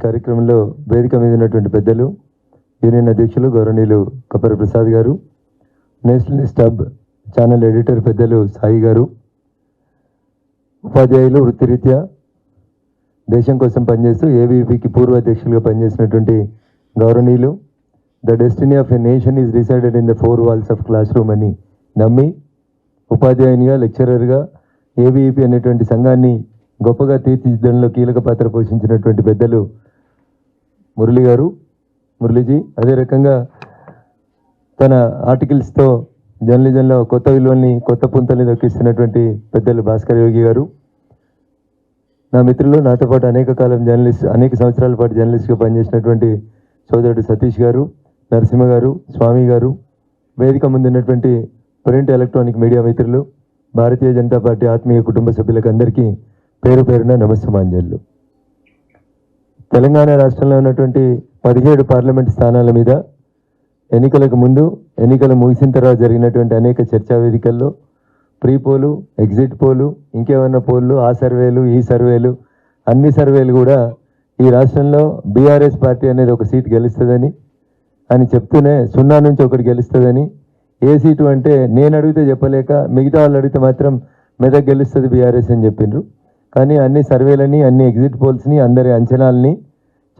కార్యక్రమంలో వేదిక మీద ఉన్నటువంటి పెద్దలు, యూనియన్ అధ్యక్షులు గౌరవనీయులు కప్పర ప్రసాద్ గారు, నేషనలిస్ట్ హబ్ ఛానల్ ఎడిటర్ పెద్దలు సాయి గారు, ఉపాధ్యాయులు వృత్తిరీత్యా దేశం కోసం పనిచేస్తూ ఏబీవీపీకి పూర్వ అధ్యక్షులుగా పనిచేసినటువంటి గౌరవనీయులు, the destiny of a nation is decided in the 4 walls of class room అని నమ్మి ఉపాధ్యాయునిగా, లెక్చరర్గా ఏబీవీపీ అనేటువంటి సంఘాన్ని గొప్పగా తీర్చిదిద్దడంలో కీలక పాత్ర పోషించినటువంటి పెద్దలు మురళీజీ, అదే రకంగా తన ఆర్టికల్స్తో జర్నలిజంలో కొత్త విలువల్ని, కొత్త పుంతల్ని దక్కిస్తున్నటువంటి పెద్దలు భాస్కర్ యోగి గారు, నా మిత్రులు, నాతో పాటు అనేక సంవత్సరాల పాటు జర్నలిస్ట్గా పనిచేసినటువంటి సోదరుడు సతీష్ గారు, నరసింహ గారు, స్వామి గారు, వేదిక ముందున్నటువంటి ప్రింట్ ఎలక్ట్రానిక్ మీడియా మిత్రులు, భారతీయ జనతా పార్టీ ఆత్మీయ కుటుంబ సభ్యులకు అందరికీ పేరు పేరున నమస్సమాంజలు. తెలంగాణ రాష్ట్రంలో ఉన్నటువంటి 17 పార్లమెంట్ స్థానాల మీద ఎన్నికలకు ముందు, ఎన్నికలు ముగిసిన తర్వాత జరిగినటువంటి అనేక చర్చా వేదికల్లో ప్రీ పోలు, ఎగ్జిట్ పోలు, ఇంకేమన్నా పోళ్ళు, ఆ సర్వేలు, ఈ సర్వేలు, అన్ని సర్వేలు కూడా ఈ రాష్ట్రంలో బీఆర్ఎస్ పార్టీ అనేది ఒక సీట్ గెలుస్తుందని అని చెప్తూనే 0 నుంచి 1 గెలుస్తుందని, ఏ సీటు అంటే నేను అడిగితే చెప్పలేక మిగతా వాళ్ళు అడిగితే మాత్రం మెదక్ గెలుస్తుంది బీఆర్ఎస్ అని చెప్పిండ్రు. కానీ అన్ని సర్వేలని, అన్ని ఎగ్జిట్ పోల్స్ని, అందరి అంచనాలని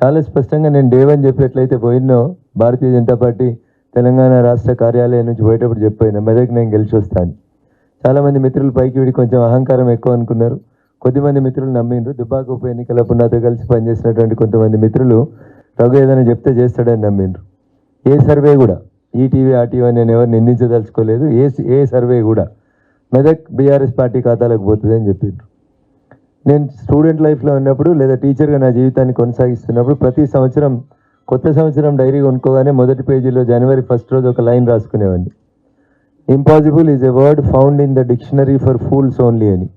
చాలా స్పష్టంగా నేను డేవని చెప్పేట్లయితే పోయినో భారతీయ జనతా పార్టీ తెలంగాణ రాష్ట్ర కార్యాలయం నుంచి పోయేటప్పుడు చెప్పిన మెదక్ నేను గెలిచి వస్తాను. చాలామంది మిత్రులు పైకి వీడి కొంచెం అహంకారం ఎక్కువ అనుకున్నారు. కొద్దిమంది మిత్రులు నమ్మిండ్రు. దుబ్బాక ఉప ఎన్నికలప్పుడు నాతో కలిసి పనిచేసినటువంటి కొంతమంది మిత్రులు రఘు ఏదైనా చెప్తే చేస్తాడని నమ్మిండ్రు. ఏ సర్వే కూడా ఈటీవీ, ఆర్టీవీ నేను ఎవరు నిందించదలుచుకోలేదు. ఏ సర్వే కూడా మెదక్ బీఆర్ఎస్ పార్టీ ఖాతాలకు పోతుంది అని చెప్పిండ్రు. నేను స్టూడెంట్ లైఫ్లో ఉన్నప్పుడు లేదా టీచర్గా నా జీవితాన్ని కొనసాగిస్తున్నప్పుడు ప్రతి సంవత్సరం కొత్త సంవత్సరం డైరీ కొనుక్కోగానే మొదటి పేజీలో January 1st రోజు ఒక లైన్ రాసుకునేవాడిని. Impossible is a word found in the dictionary for fools only అని.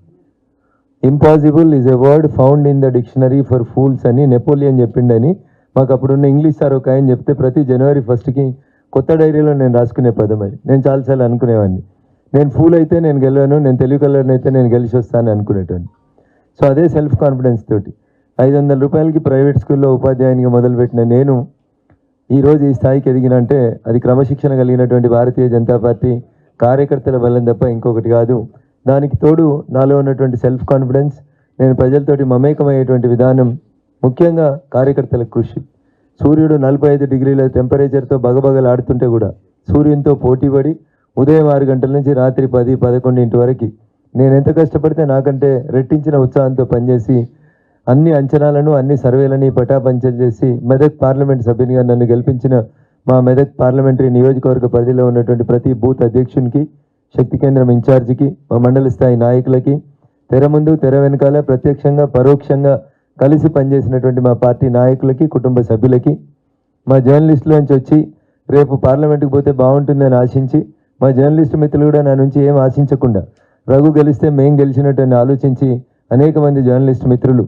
Impossible is a word found in the dictionary for fools అని నెపోలియన్ చెప్పిండని మాకు అప్పుడున్న ఇంగ్లీష్ సార్ ఒక ఆయన చెప్తే ప్రతి January 1st కొత్త డైరీలో నేను రాసుకునే పదం అది. నేను చాలాసార్లు అనుకునేవాడిని, నేను ఫూల్ అయితే నేను గెలవను, నేను తెలుగు కలర్ని అయితే నేను గెలిచి వస్తాను అనుకునేటోని. సో అదే సెల్ఫ్ కాన్ఫిడెన్స్ తోటి 500 రూపాయలకి ప్రైవేట్ స్కూల్లో ఉపాధ్యాయునిగా మొదలుపెట్టిన నేను ఈరోజు ఈ స్థాయికి ఎదిగినంటే అది క్రమశిక్షణ కలిగినటువంటి భారతీయ జనతా పార్టీ కార్యకర్తల బలం తప్ప ఇంకొకటి కాదు. దానికి తోడు నాలో ఉన్నటువంటి సెల్ఫ్ కాన్ఫిడెన్స్, నేను ప్రజలతోటి మమేకమయ్యేటువంటి విధానం, ముఖ్యంగా కార్యకర్తల కృషి. సూర్యుడు 45 డిగ్రీల టెంపరేచర్తో బగబగలాడుతుంటే కూడా సూర్యునితో పోటీపడి ఉదయం 6 గంటల నుంచి రాత్రి 10-11 వరకు నేను ఎంత కష్టపడితే నాకంటే రెట్టించిన ఉత్సాహంతో పనిచేసి అన్ని అంచనాలను, అన్ని సర్వేలని పటాపంచలు చేసి మెదక్ పార్లమెంట్ సభ్యునిగా నన్ను గెలిపించిన మా మెదక్ పార్లమెంటరీ నియోజకవర్గ పరిధిలో ఉన్నటువంటి ప్రతి బూత్ అధ్యక్షునికి, శక్తి కేంద్రం ఇన్ఛార్జికి, మా మండల స్థాయి నాయకులకి, తెర ముందు తెర వెనకాల ప్రత్యక్షంగా పరోక్షంగా కలిసి పనిచేసినటువంటి మా పార్టీ నాయకులకి, కుటుంబ సభ్యులకి, మా జర్నలిస్టులోంచి వచ్చి రేపు పార్లమెంట్కి పోతే బాగుంటుందని ఆశించి మా జర్నలిస్టు మిత్రులు కూడా నా నుంచి ఏం ఆశించకుండా రఘు గెలిస్తే మేం గెలిచినట్టు ఆలోచించి అనేక మంది జర్నలిస్ట్ మిత్రులు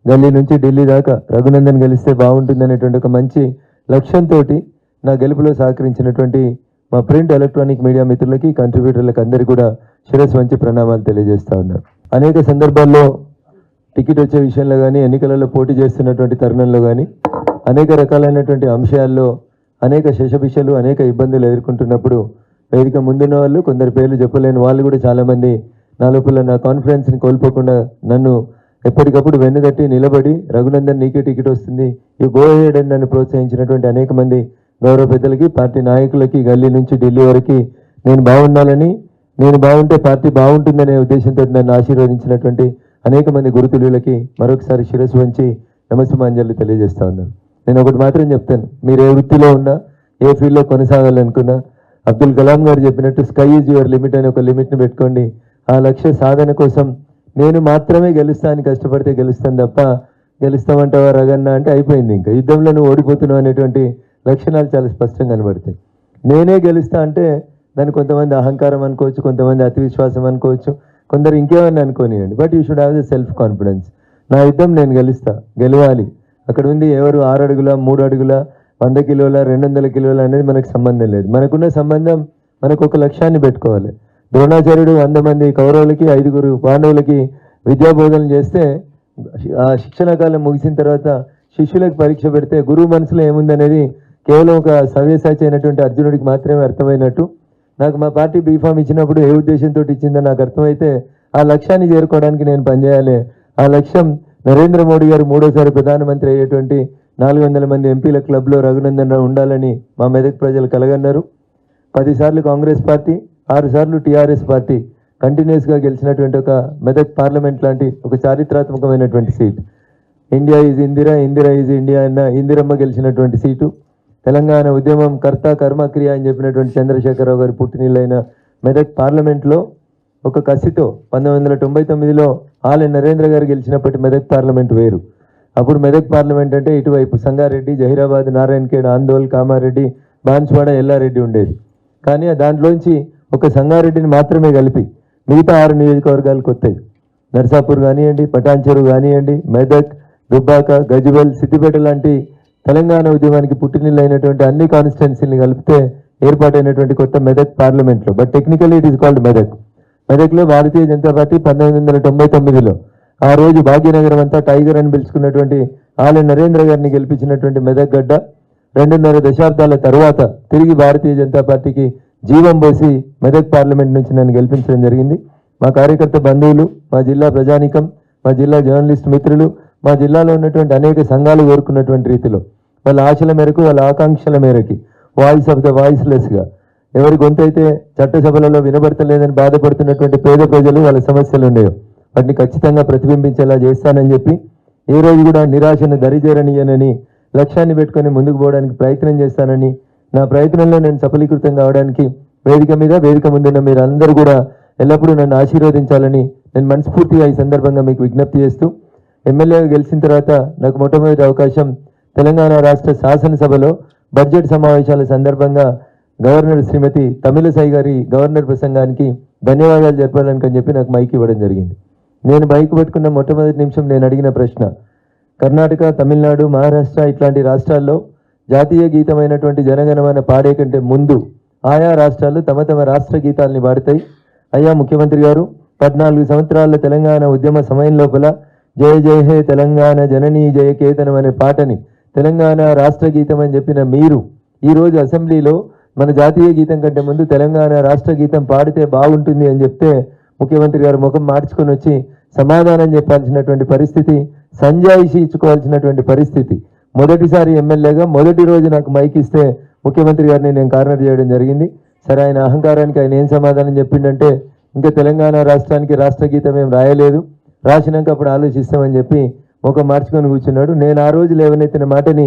ఢిల్లీ నుంచి ఢిల్లీ దాకా రఘునందన్ గెలిస్తే బాగుంటుందనేటువంటి ఒక మంచి లక్ష్యంతో నా గెలుపులో సహకరించినటువంటి మా ప్రింట్ ఎలక్ట్రానిక్ మీడియా మిత్రులకి, కంట్రిబ్యూటర్లకు అందరికీ కూడా శిరస్సు వంచి ప్రణామాలు తెలియజేస్తా ఉన్నారు. అనేక సందర్భాల్లో టికెట్ వచ్చే విషయంలో కానీ, ఎన్నికలలో పోటీ చేస్తున్నటువంటి తరుణంలో కానీ, అనేక రకాలైనటువంటి అంశాల్లో అనేక శశభిషలు, అనేక ఇబ్బందులు ఎదుర్కొంటున్నప్పుడు వేదిక ముందున్న వాళ్ళు, కొందరు పేర్లు చెప్పలేని వాళ్ళు కూడా చాలామంది నా లోపల నా కాన్ఫిడెన్స్ని కోల్పోకుండా నన్ను ఎప్పటికప్పుడు వెన్నుదట్టి నిలబడి రఘునందన్ నీకే టికెట్ వస్తుంది, ఈ గో హెడ్ అని నన్ను ప్రోత్సహించినటువంటి అనేక మంది గౌరవ పెద్దలకి, పార్టీ నాయకులకి, గల్లీ నుంచి ఢిల్లీ వరకు నేను బాగుండాలని, నేను బాగుంటే పార్టీ బాగుంటుందనే ఉద్దేశంతో నన్ను ఆశీర్వదించినటువంటి అనేక మంది గురుతులకి మరొకసారి శిరస్సు వంచి నమస్సమాంజలి తెలియజేస్తా ఉన్నాను. నేను ఒకటి మాత్రం చెప్తాను, మీరు ఏ వృత్తిలో ఉన్నా, ఏ ఫీల్డ్లో కొనసాగాలనుకున్నా, అబ్దుల్ కలాం గారు చెప్పినట్టు స్కై ఈజ్ యువర్ లిమిట్ అని ఒక లిమిట్ని పెట్టుకోండి. ఆ లక్ష్య సాధన కోసం నేను మాత్రమే గెలుస్తాను, కష్టపడితే గెలుస్తాను తప్ప గెలుస్తామంటావా రగన్న అంటే అయిపోయింది. ఇంకా యుద్ధంలో నువ్వు ఓడిపోతున్నావు అనేటువంటి లక్షణాలు చాలా స్పష్టంగా కనబడతాయి. నేనే గెలుస్తా అంటే దాన్ని కొంతమంది అహంకారం అనుకోవచ్చు, కొంతమంది అతి విశ్వాసం అనుకోవచ్చు, కొందరు ఇంకేమని అనుకోనియండి. But you should have the self confidence. నా యుద్ధం నేను గెలవాలి. అక్కడ ఉంది ఎవరు 6 అడుగుల, 3 అడుగుల, 100 కిలోల, 200 కిలోల అనేది మనకు సంబంధం లేదు. మనకున్న సంబంధం మనకు ఒక లక్ష్యాన్ని పెట్టుకోవాలి. ద్రోణాచార్యుడు 100 మంది కౌరవులకి, 5 పాండవులకి విద్యాబోధనలు చేస్తే ఆ శిక్షణ కాలం ముగిసిన తర్వాత శిష్యులకు పరీక్ష పెడితే గురువు మనసులో ఏముందనేది కేవలం ఒక సవ్యసాచి అయినటువంటి అర్జునుడికి మాత్రమే అర్థమైనట్టు నాకు మా పార్టీ బీఫామ్ ఇచ్చినప్పుడు ఏ ఉద్దేశంతో ఇచ్చిందో నాకు అర్థమైతే ఆ లక్ష్యాన్ని చేరుకోవడానికి నేను పనిచేయాలి. ఆ లక్ష్యం నరేంద్ర మోడీ గారు మూడోసారి ప్రధానమంత్రి అయ్యేటువంటి 400 మంది ఎంపీల క్లబ్లో రఘునందన్ రావు ఉండాలని మా మెదక్ ప్రజలు కలగన్నారు. 10 సార్లు కాంగ్రెస్ పార్టీ, 6 సార్లు టీఆర్ఎస్ పార్టీ కంటిన్యూస్గా గెలిచినటువంటి ఒక మెదక్ పార్లమెంట్ లాంటి ఒక చారిత్రాత్మకమైనటువంటి seat. India is Indira, Indira is India అన్న ఇందిరమ్మ గెలిచినటువంటి సీటు. తెలంగాణ ఉద్యమం కర్త కర్మ క్రియ అని చెప్పినటువంటి చంద్రశేఖరరావు గారి పుట్టినిల్లైన మెదక్ పార్లమెంట్లో ఒక కసితో 1999లో ఆలె నరేంద్ర గారు గెలిచినప్పటి మెదక్ పార్లమెంట్ వేరు. అప్పుడు మెదక్ పార్లమెంట్ అంటే ఇటువైపు సంగారెడ్డి, జహీరాబాద్, నారాయణఖేడ్, ఆందోళ్, కామారెడ్డి, బాన్స్వాడ, ఎల్లారెడ్డి ఉండేది. కానీ దాంట్లోంచి ఒక సంగారెడ్డిని మాత్రమే కలిపి మిగతా 6 నియోజకవర్గాలకు వస్తాయి. నర్సాపూర్ కానివ్వండి, పటాన్చెరు కానివ్వండి, మెదక్, దుబ్బాక, గజ్వేల్, సిద్దిపేట లాంటి తెలంగాణ ఉద్యమానికి పుట్టినిల్లైనటువంటి అన్ని కాన్స్టిట్యున్సీని కలిపితే ఏర్పాటైనటువంటి కొత్త మెదక్ పార్లమెంట్లో. But technically it is called Medak. మెదక్లో భారతీయ జనతా పార్టీ 1999లో ఆ రోజు భాగ్యనగరం అంతా టైగర్ అని పిలుచుకున్నటువంటి ఆలె నరేంద్ర గారిని గెలిపించినటువంటి మెదక్ గడ్డ 2.5 దశాబ్దాల తర్వాత తిరిగి భారతీయ జనతా పార్టీకి జీవం పోసి మెదక్ పార్లమెంట్ నుంచి నన్ను గెలిపించడం జరిగింది. మా కార్యకర్త బంధువులు, మా జిల్లా ప్రజానికం, మా జిల్లా జర్నలిస్ట్ మిత్రులు, మా జిల్లాలో ఉన్నటువంటి అనేక సంఘాలు కోరుకున్నటువంటి రీతిలో వాళ్ళ ఆశల మేరకు, వాళ్ళ ఆకాంక్షల మేరకి వాయిస్ ఆఫ్ ద వాయిస్లెస్గా ఎవరి గొంతైతే చట్టసభలలో వినబడతలేదని బాధపడుతున్నటువంటి పేద ప్రజలు వాళ్ళ సమస్యలు ఉన్నాయో వాటిని ఖచ్చితంగా ప్రతిబింబించేలా చేస్తానని చెప్పి ఏ రోజు కూడా నిరాశను దరిచేరనియనని లక్ష్యాన్ని పెట్టుకొని ముందుకు పోవడానికి ప్రయత్నం చేస్తానని, నా ప్రయత్నంలో నేను సఫలీకృతం కావడానికి వేదిక మీద వేదిక ముందున్న మీరు అందరూ కూడా ఎల్లప్పుడూ నన్ను ఆశీర్వదించాలని నేను మనస్ఫూర్తిగా ఈ సందర్భంగా మీకు విజ్ఞప్తి చేస్తూ, ఎమ్మెల్యేగా గెలిచిన తర్వాత నాకు మొట్టమొదటి అవకాశం తెలంగాణ రాష్ట్ర శాసనసభలో బడ్జెట్ సమావేశాల సందర్భంగా గవర్నర్ శ్రీమతి తమిళసై గారి గవర్నర్ ప్రసంగానికి ధన్యవాదాలు చెప్పాలని చెప్పి నాకు మైక్ ఇవ్వడం జరిగింది. నేను మైక్ పెట్టుకున్న మొట్టమొదటి నిమిషం నేను అడిగిన ప్రశ్న, కర్ణాటక, తమిళనాడు, మహారాష్ట్ర ఇట్లాంటి రాష్ట్రాల్లో జాతీయ గీతమైనటువంటి జనగణమన పాడే కంటే ముందు ఆయా రాష్ట్రాలు తమ తమ రాష్ట్ర గీతాలని పాడతాయి. అయ్యా ముఖ్యమంత్రి గారు, 14 సంవత్సరాల తెలంగాణ ఉద్యమ సమయం లోపల జయ జయ హే తెలంగాణ జననీ జయకేతనం అనే పాటని తెలంగాణ రాష్ట్ర గీతం అని చెప్పిన మీరు ఈరోజు అసెంబ్లీలో మన జాతీయ గీతం కంటే ముందు తెలంగాణ రాష్ట్ర గీతం పాడితే బాగుంటుంది అని చెప్తే ముఖ్యమంత్రి గారు ముఖం మార్చుకొని వచ్చి సమాధానం చెప్పాల్సినటువంటి పరిస్థితి, సంజాయిషి ఇచ్చుకోవాల్సినటువంటి పరిస్థితి. మొదటిసారి ఎమ్మెల్యేగా మొదటి రోజు నాకు మైక్ ఇస్తే ముఖ్యమంత్రి గారిని నేను కార్నర్ చేయడం జరిగింది. సరే, ఆయన అహంకారానికి ఆయన ఏం సమాధానం చెప్పిండంటే, ఇంకా తెలంగాణ రాష్ట్రానికి రాష్ట్ర గీతం ఏం రాయలేదు, రాసినాక అప్పుడు ఆలోచిస్తామని చెప్పి ముఖం మార్చుకొని కూర్చున్నాడు. నేను ఆ రోజు లేవనెత్తిన మాటని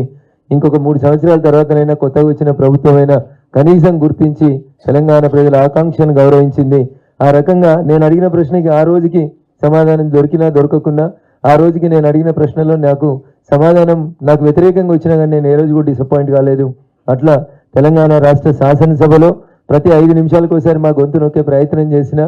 ఇంకొక 3 సంవత్సరాల తర్వాతనైనా కొత్తగా వచ్చిన ప్రభుత్వమైనా కనీసం గుర్తించి తెలంగాణ ప్రజల ఆకాంక్షను గౌరవించింది. ఆ రకంగా నేను అడిగిన ప్రశ్నకి ఆ రోజుకి సమాధానం దొరికినా దొరకకున్నా, ఆ రోజుకి నేను అడిగిన ప్రశ్నలో నాకు సమాధానం నాకు వ్యతిరేకంగా వచ్చినా కానీ నేను ఏ రోజు కూడా డిసప్పాయింట్ కాలేదు. అట్లా తెలంగాణ రాష్ట్ర శాసనసభలో ప్రతి 5 నిమిషాలకు ఒకసారి మా గొంతు నొక్కే ప్రయత్నం చేసిన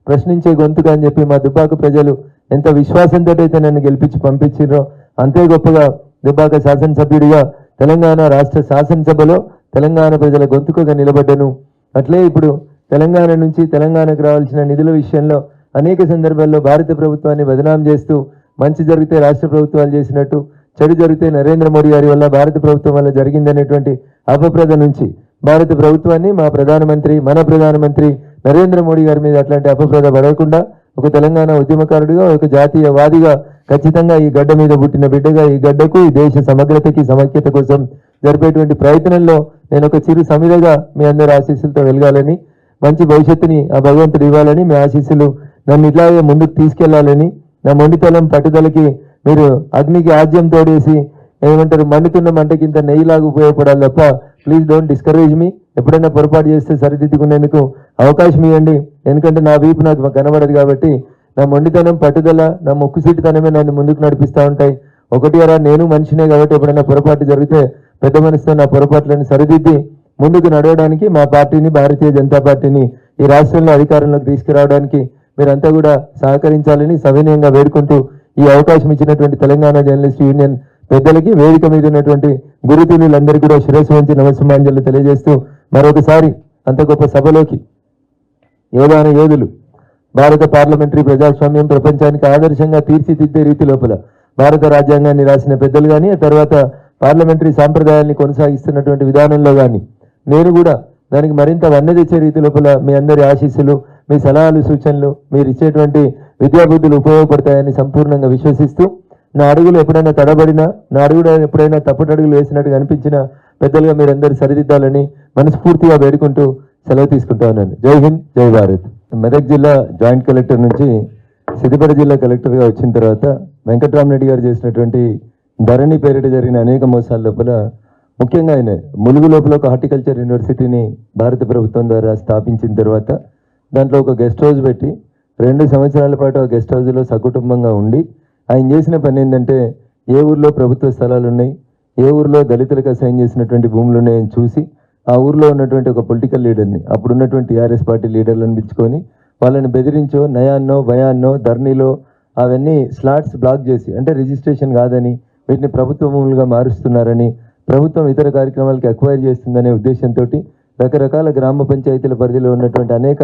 ప్రశ్నించే గొంతుగా అని చెప్పి మా దుబ్బాక ప్రజలు ఎంత విశ్వాసంతో అయితే నన్ను గెలిపించి పంపించారో అంతే గొప్పగా దుబ్బాక శాసనసభ్యుడిగా తెలంగాణ రాష్ట్ర శాసనసభలో తెలంగాణ ప్రజల గొంతుకగా నిలబడ్డాను. అట్లే ఇప్పుడు తెలంగాణ నుంచి తెలంగాణకు రావాల్సిన నిధుల విషయంలో అనేక సందర్భాల్లో భారత ప్రభుత్వాన్ని బదనాం చేస్తూ మంచి జరిగితే రాష్ట్ర ప్రభుత్వాలు చేసినట్టు, చెడు జరిగితే నరేంద్ర మోడీ గారి వల్ల భారత ప్రభుత్వం వల్ల జరిగిందనేటువంటి అపప్రద నుంచి భారత ప్రభుత్వాన్ని మా ప్రధానమంత్రి మన ప్రధానమంత్రి నరేంద్ర మోడీ గారి మీద అట్లాంటి అపప్రద పడకుండా ఒక తెలంగాణ ఉద్యమకారుడిగా, ఒక జాతీయవాదిగా ఖచ్చితంగా ఈ గడ్డ మీద పుట్టిన బిడ్డగా ఈ గడ్డకు, ఈ దేశ సమగ్రతకి సమైక్యత కోసం జరిపేటువంటి ప్రయత్నంలో నేను ఒక చిరు సమిధగా మీ అందరి ఆశీస్సులతో వెలగాలని, మంచి భవిష్యత్తుని ఆ భగవంతుడు ఇవ్వాలని, మీ ఆశీస్సులు నన్ను ఇట్లాగే ముందుకు తీసుకెళ్లాలని, నా మొండితనం పట్టుదలకి మీరు అగ్నికి ఆజ్యం తోడేసి ఏమంటారు మండుతున్న మంటకింత నెయ్యిలాగా ఉపయోగపడాలి తప్ప ప్లీజ్ డోంట్ డిస్కరేజ్ మీ. ఎప్పుడైనా పొరపాటు చేస్తే సరిదిద్దుకునేందుకు అవకాశం ఇవ్వండి. ఎందుకంటే నా వీపు నాకు కనబడదు కాబట్టి నా మొండితనం పట్టుదల, నా ముక్కుసీటితనమే నన్ను ముందుకు నడిపిస్తూ ఉంటాయి. ఒకటి అరా నేను మనిషినే కాబట్టి ఎప్పుడైనా పొరపాటు జరిగితే పెద్ద మనసుతో నా పొరపాట్లను సరిదిద్ది ముందుకు నడవడానికి మా పార్టీని, భారతీయ జనతా పార్టీని ఈ రాష్ట్రంలో అధికారంలోకి తీసుకురావడానికి మీరంతా కూడా సహకరించాలని సవినయంగా వేడుకుంటూ ఈ అవకాశం ఇచ్చినటువంటి తెలంగాణ జర్నలిస్ట్ యూనియన్ పెద్దలకి, వేదిక మీద ఉన్నటువంటి గురుతులందరికీ కూడా శిరస్సు వంచి నమస్సుమాంజలు తెలియజేస్తూ మరొకసారి అంత గొప్ప సభలోకి యోధాన యోధులు భారత పార్లమెంటరీ ప్రజాస్వామ్యం ప్రపంచానికి ఆదర్శంగా తీర్చిదిద్దే రీతి లోపల భారత రాజ్యాంగాన్ని రాసిన పెద్దలు కానీ ఆ తర్వాత పార్లమెంటరీ సాంప్రదాయాన్ని కొనసాగిస్తున్నటువంటి విధానంలో కానీ నేను కూడా దానికి మరింత వన్నె తెచ్చే రీతి లోపల మీ అందరి ఆశీస్సులు, మీ సలహాలు, సూచనలు, మీరు ఇచ్చేటువంటి విద్యాబుద్ధులు ఉపయోగపడతాయని సంపూర్ణంగా విశ్వసిస్తూ నా అడుగులు ఎప్పుడైనా తడబడినా, నా అడుగులు ఎప్పుడైనా తప్పుటడుగులు వేసినట్టుగా అనిపించినా పెద్దలుగా మీరందరూ సరిదిద్దాలని మనస్ఫూర్తిగా వేడుకుంటూ సెలవు తీసుకుంటా ఉన్నాను. జై హింద్, జై భారత్. మెదక్ జిల్లా జాయింట్ కలెక్టర్ నుంచి సిద్దిపేట జిల్లా కలెక్టర్గా వచ్చిన తర్వాత వెంకట్రామరెడ్డి గారు చేసినటువంటి ధరణి పేరిట జరిగిన అనేక మోసాల లోపల ముఖ్యంగా ఆయన ములుగు లోపల ఒక హార్టికల్చర్ యూనివర్సిటీని భారత ప్రభుత్వం ద్వారా స్థాపించిన తర్వాత దాంట్లో ఒక గెస్ట్ హౌస్ పెట్టి 2 సంవత్సరాల పాటు ఆ గెస్ట్ హౌస్లో సకుటుంబంగా ఉండి ఆయన చేసిన పని ఏంటంటే ఏ ఊర్లో ప్రభుత్వ స్థలాలు ఉన్నాయి, ఏ ఊర్లో దళితులకు అసైన్ చేసినటువంటి భూములు ఉన్నాయని చూసి ఆ ఊర్లో ఉన్నటువంటి ఒక పొలిటికల్ లీడర్ని, అప్పుడున్నటువంటి టీఆర్ఎస్ పార్టీ లీడర్లను పిలుచుకొని వాళ్ళని బెదిరించో, నయాన్నో భయాన్నో ధరణిలో అవన్నీ స్లాట్స్ బ్లాక్ చేసి, అంటే రిజిస్ట్రేషన్ కాదని వీటిని ప్రభుత్వ భూములుగా మారుస్తున్నారని, ప్రభుత్వం ఇతర కార్యక్రమాలకి అక్వైర్ చేస్తుందనే ఉద్దేశంతో రకరకాల గ్రామ పంచాయతీల పరిధిలో ఉన్నటువంటి అనేక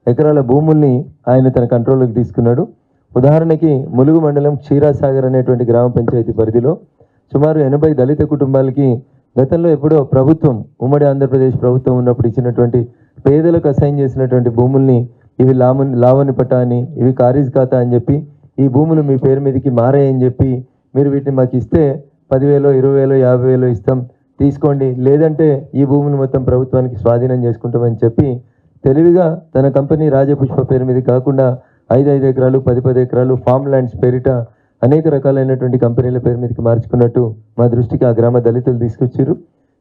ఎకరాల భూముల్ని ఆయన తన కంట్రోల్లోకి తీసుకున్నాడు. ఉదాహరణకి ములుగు మండలం క్షీరాసాగర్ అనేటువంటి గ్రామ పంచాయతీ పరిధిలో సుమారు 80 దళిత కుటుంబాలకి గతంలో ఎప్పుడో ప్రభుత్వం, ఉమ్మడి ఆంధ్రప్రదేశ్ ప్రభుత్వం ఉన్నప్పుడు ఇచ్చినటువంటి పేదలకు అసైన్ చేసినటువంటి భూముల్ని ఇవి లావణి పట్టా అని, ఇవి ఖారీజ్ ఖాతా అని చెప్పి ఈ భూములు మీ పేరు మీదకి మారాయని చెప్పి మీరు వీటిని మాకు ఇస్తే 10,000, 20,000, 50,000 ఇస్తాం, తీసుకోండి, లేదంటే ఈ భూములు మొత్తం ప్రభుత్వానికి స్వాధీనం చేసుకుంటామని చెప్పి తెలివిగా తన కంపెనీ రాజపుష్ప పేరు మీద కాకుండా 5 ఎకరాలు 10 ఎకరాలు ఫామ్ ల్యాండ్స్ పేరిట అనేక రకాలైనటువంటి కంపెనీల పేరు మీదకి మార్చుకున్నట్టు మా దృష్టికి ఆ గ్రామ దళితులు తీసుకొచ్చారు.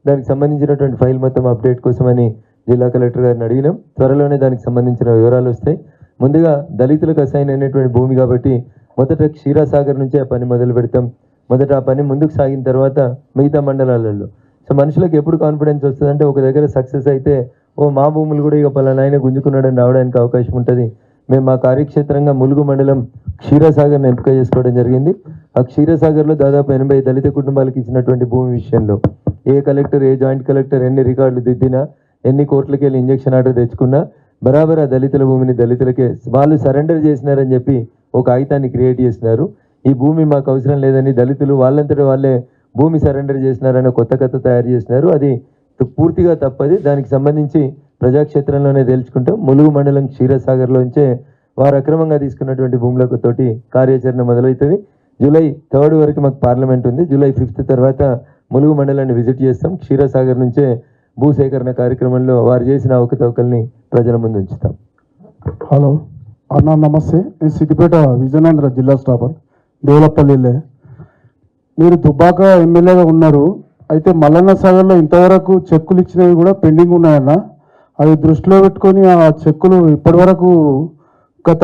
దానికి సంబంధించినటువంటి ఫైల్ మొత్తం అప్డేట్ కోసమని జిల్లా కలెక్టర్ గారిని అడిగినాం. త్వరలోనే దానికి సంబంధించిన వివరాలు వస్తాయి. ముందుగా దళితులకు అసైన్ అయినటువంటి భూమి కాబట్టి మొదట క్షీరాసాగర్ నుంచే ఆ పని మొదలు పెడతాం. మొదట ఆ పని ముందుకు సాగిన తర్వాత మిగతా మండలాలలో సో మనుషులకు ఎప్పుడు కాన్ఫిడెన్స్ వస్తుందంటే ఒక దగ్గర సక్సెస్ అయితే మా భూములు కూడా ఇక పలానా ఆయన గుంజుకున్నాడని రావడానికి అవకాశం ఉంటుంది. మేము మా కార్యక్షేత్రంగా ములుగు మండలం క్షీరసాగర్ని ఎంపిక చేసుకోవడం జరిగింది. ఆ క్షీరసాగర్లో దాదాపు 80 దళిత కుటుంబాలకు ఇచ్చినటువంటి భూమి విషయంలో ఏ కలెక్టర్, ఏ జాయింట్ కలెక్టర్ ఎన్ని రికార్డులు దిద్దినా, ఎన్ని కోట్లకి వెళ్ళి ఇంజక్షన్ ఆర్డర్ తెచ్చుకున్నా బరాబర్ ఆ దళితుల భూమిని దళితులకే వాళ్ళు సరెండర్ చేసినారని చెప్పి ఒక కాగితాన్ని క్రియేట్ చేసినారు. ఈ భూమి మాకు అవసరం లేదని దళితులు వాళ్ళంతటి వాళ్ళే భూమి సరెండర్ చేసినారని కొత్త కథ తయారు చేసినారు. అది పూర్తిగా తప్పది. దానికి సంబంధించి ప్రజాక్షేత్రంలోనే తేల్చుకుంటాం. ములుగు మండలం క్షీరసాగర్లోంచే వారు అక్రమంగా తీసుకున్నటువంటి భూములకు తోటి కార్యాచరణ మొదలవుతుంది. జూలై 3 వరకు మాకు పార్లమెంట్ ఉంది. జూలై 5 తర్వాత ములుగు మండలాన్ని విజిట్ చేస్తాం. క్షీరసాగర్ నుంచే భూసేకరణ కార్యక్రమంలో వారు చేసిన అవకతవకల్ని ప్రజల ముందు ఉంచుతాం. హలో అన్న, నమస్తే. నేను సిద్దిపేట విజయనగర జిల్లా స్టాఫర్ దేవులపల్లిలే. మీరు దుబ్బాక ఎమ్మెల్యేగా ఉన్నారు. అయితే మల్లన్న సాగర్లో ఇంతవరకు చెక్కులు ఇచ్చినవి కూడా పెండింగ్ ఉన్నాయన్న. అది దృష్టిలో పెట్టుకొని ఆ చెక్కులు ఇప్పటి వరకు గత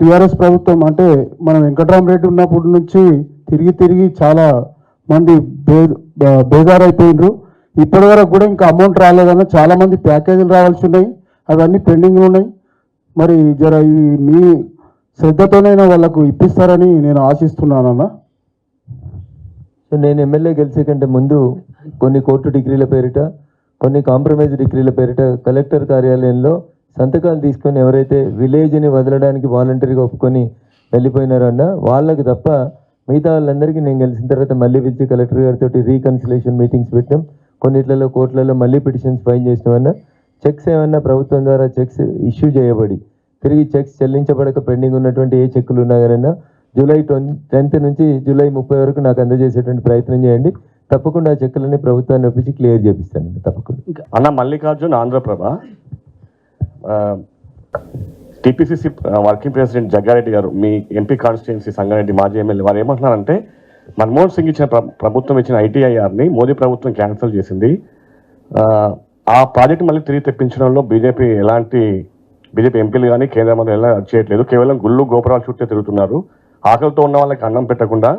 టీఆర్ఎస్ ప్రభుత్వం అంటే మన వెంకట్రామరెడ్డి ఉన్నప్పటి నుంచి తిరిగి చాలా మంది బేజారైపోయినరు. ఇప్పటి వరకు కూడా ఇంకా అమౌంట్ రాలేదన్న. చాలా మంది ప్యాకేజీలు రావాల్సి ఉన్నాయి, అవన్నీ పెండింగ్ ఉన్నాయి. మరి జర ఇవి మీ శ్రద్ధతోనైనా వాళ్ళకు ఇప్పిస్తారని నేను ఆశిస్తున్నానన్న. సో నేను ఎమ్మెల్యే గెలిచే కంటే ముందు కొన్ని కోర్టు డిగ్రీల పేరిట, కొన్ని కాంప్రమైజ్ డిగ్రీల పేరిట కలెక్టర్ కార్యాలయంలో సంతకాలు తీసుకొని ఎవరైతే విలేజ్ని వదలడానికి వాలంటరీగా ఒప్పుకొని వెళ్ళిపోయినారో అన్న వాళ్ళకి తప్ప మిగతా వాళ్ళందరికీ నేను గెలిచిన తర్వాత మళ్ళీ పిలిచి కలెక్టర్ గారితో రీకన్సిలేషన్ మీటింగ్స్ పెట్టాం. కొన్నిట్లలో కోర్టులలో మళ్ళీ పిటిషన్స్ ఫైల్ చేసినామన్నా. చెక్స్ ఏమన్నా ప్రభుత్వం ద్వారా చెక్స్ ఇష్యూ చేయబడి తిరిగి చెక్స్ చెల్లించబడక పెండింగ్ ఉన్నటువంటి ఏ చెక్కులు ఉన్నా కానీ జూలై 10 నుంచి జూలై 30 వరకు నాకు అందజేసేటువంటి ప్రయత్నం చేయండి. తప్పకుండా ఆ చెక్కులని ప్రభుత్వాన్ని ఒప్పించి క్లియర్ చేపిస్తానండి తప్పకుండా. అన్న Mallikarjun Andhra Prabha TPCC working president Jaggareddy గారు, మీ ఎంపీ కాన్స్టిట్యున్సీ సంగారెడ్డి మాజీ ఎమ్మెల్యే, వారు ఏమంటున్నారంటే మన్మోహన్ సింగ్ ఇచ్చిన ప్రభుత్వం ఇచ్చిన ఐటీఐఆర్ని మోదీ ప్రభుత్వం క్యాన్సిల్ చేసింది. ఆ ప్రాజెక్ట్ మళ్ళీ తిరిగి తెప్పించడంలో బీజేపీ ఎంపీలు కానీ కేంద్ర మంత్రులు ఎలా చేయట్లేదు. కేవలం గుళ్ళు గోపురాలు చుట్టూ తిరుగుతున్నారు. ఆకలితో ఉన్న వాళ్ళకి అన్నం పెట్టకుండా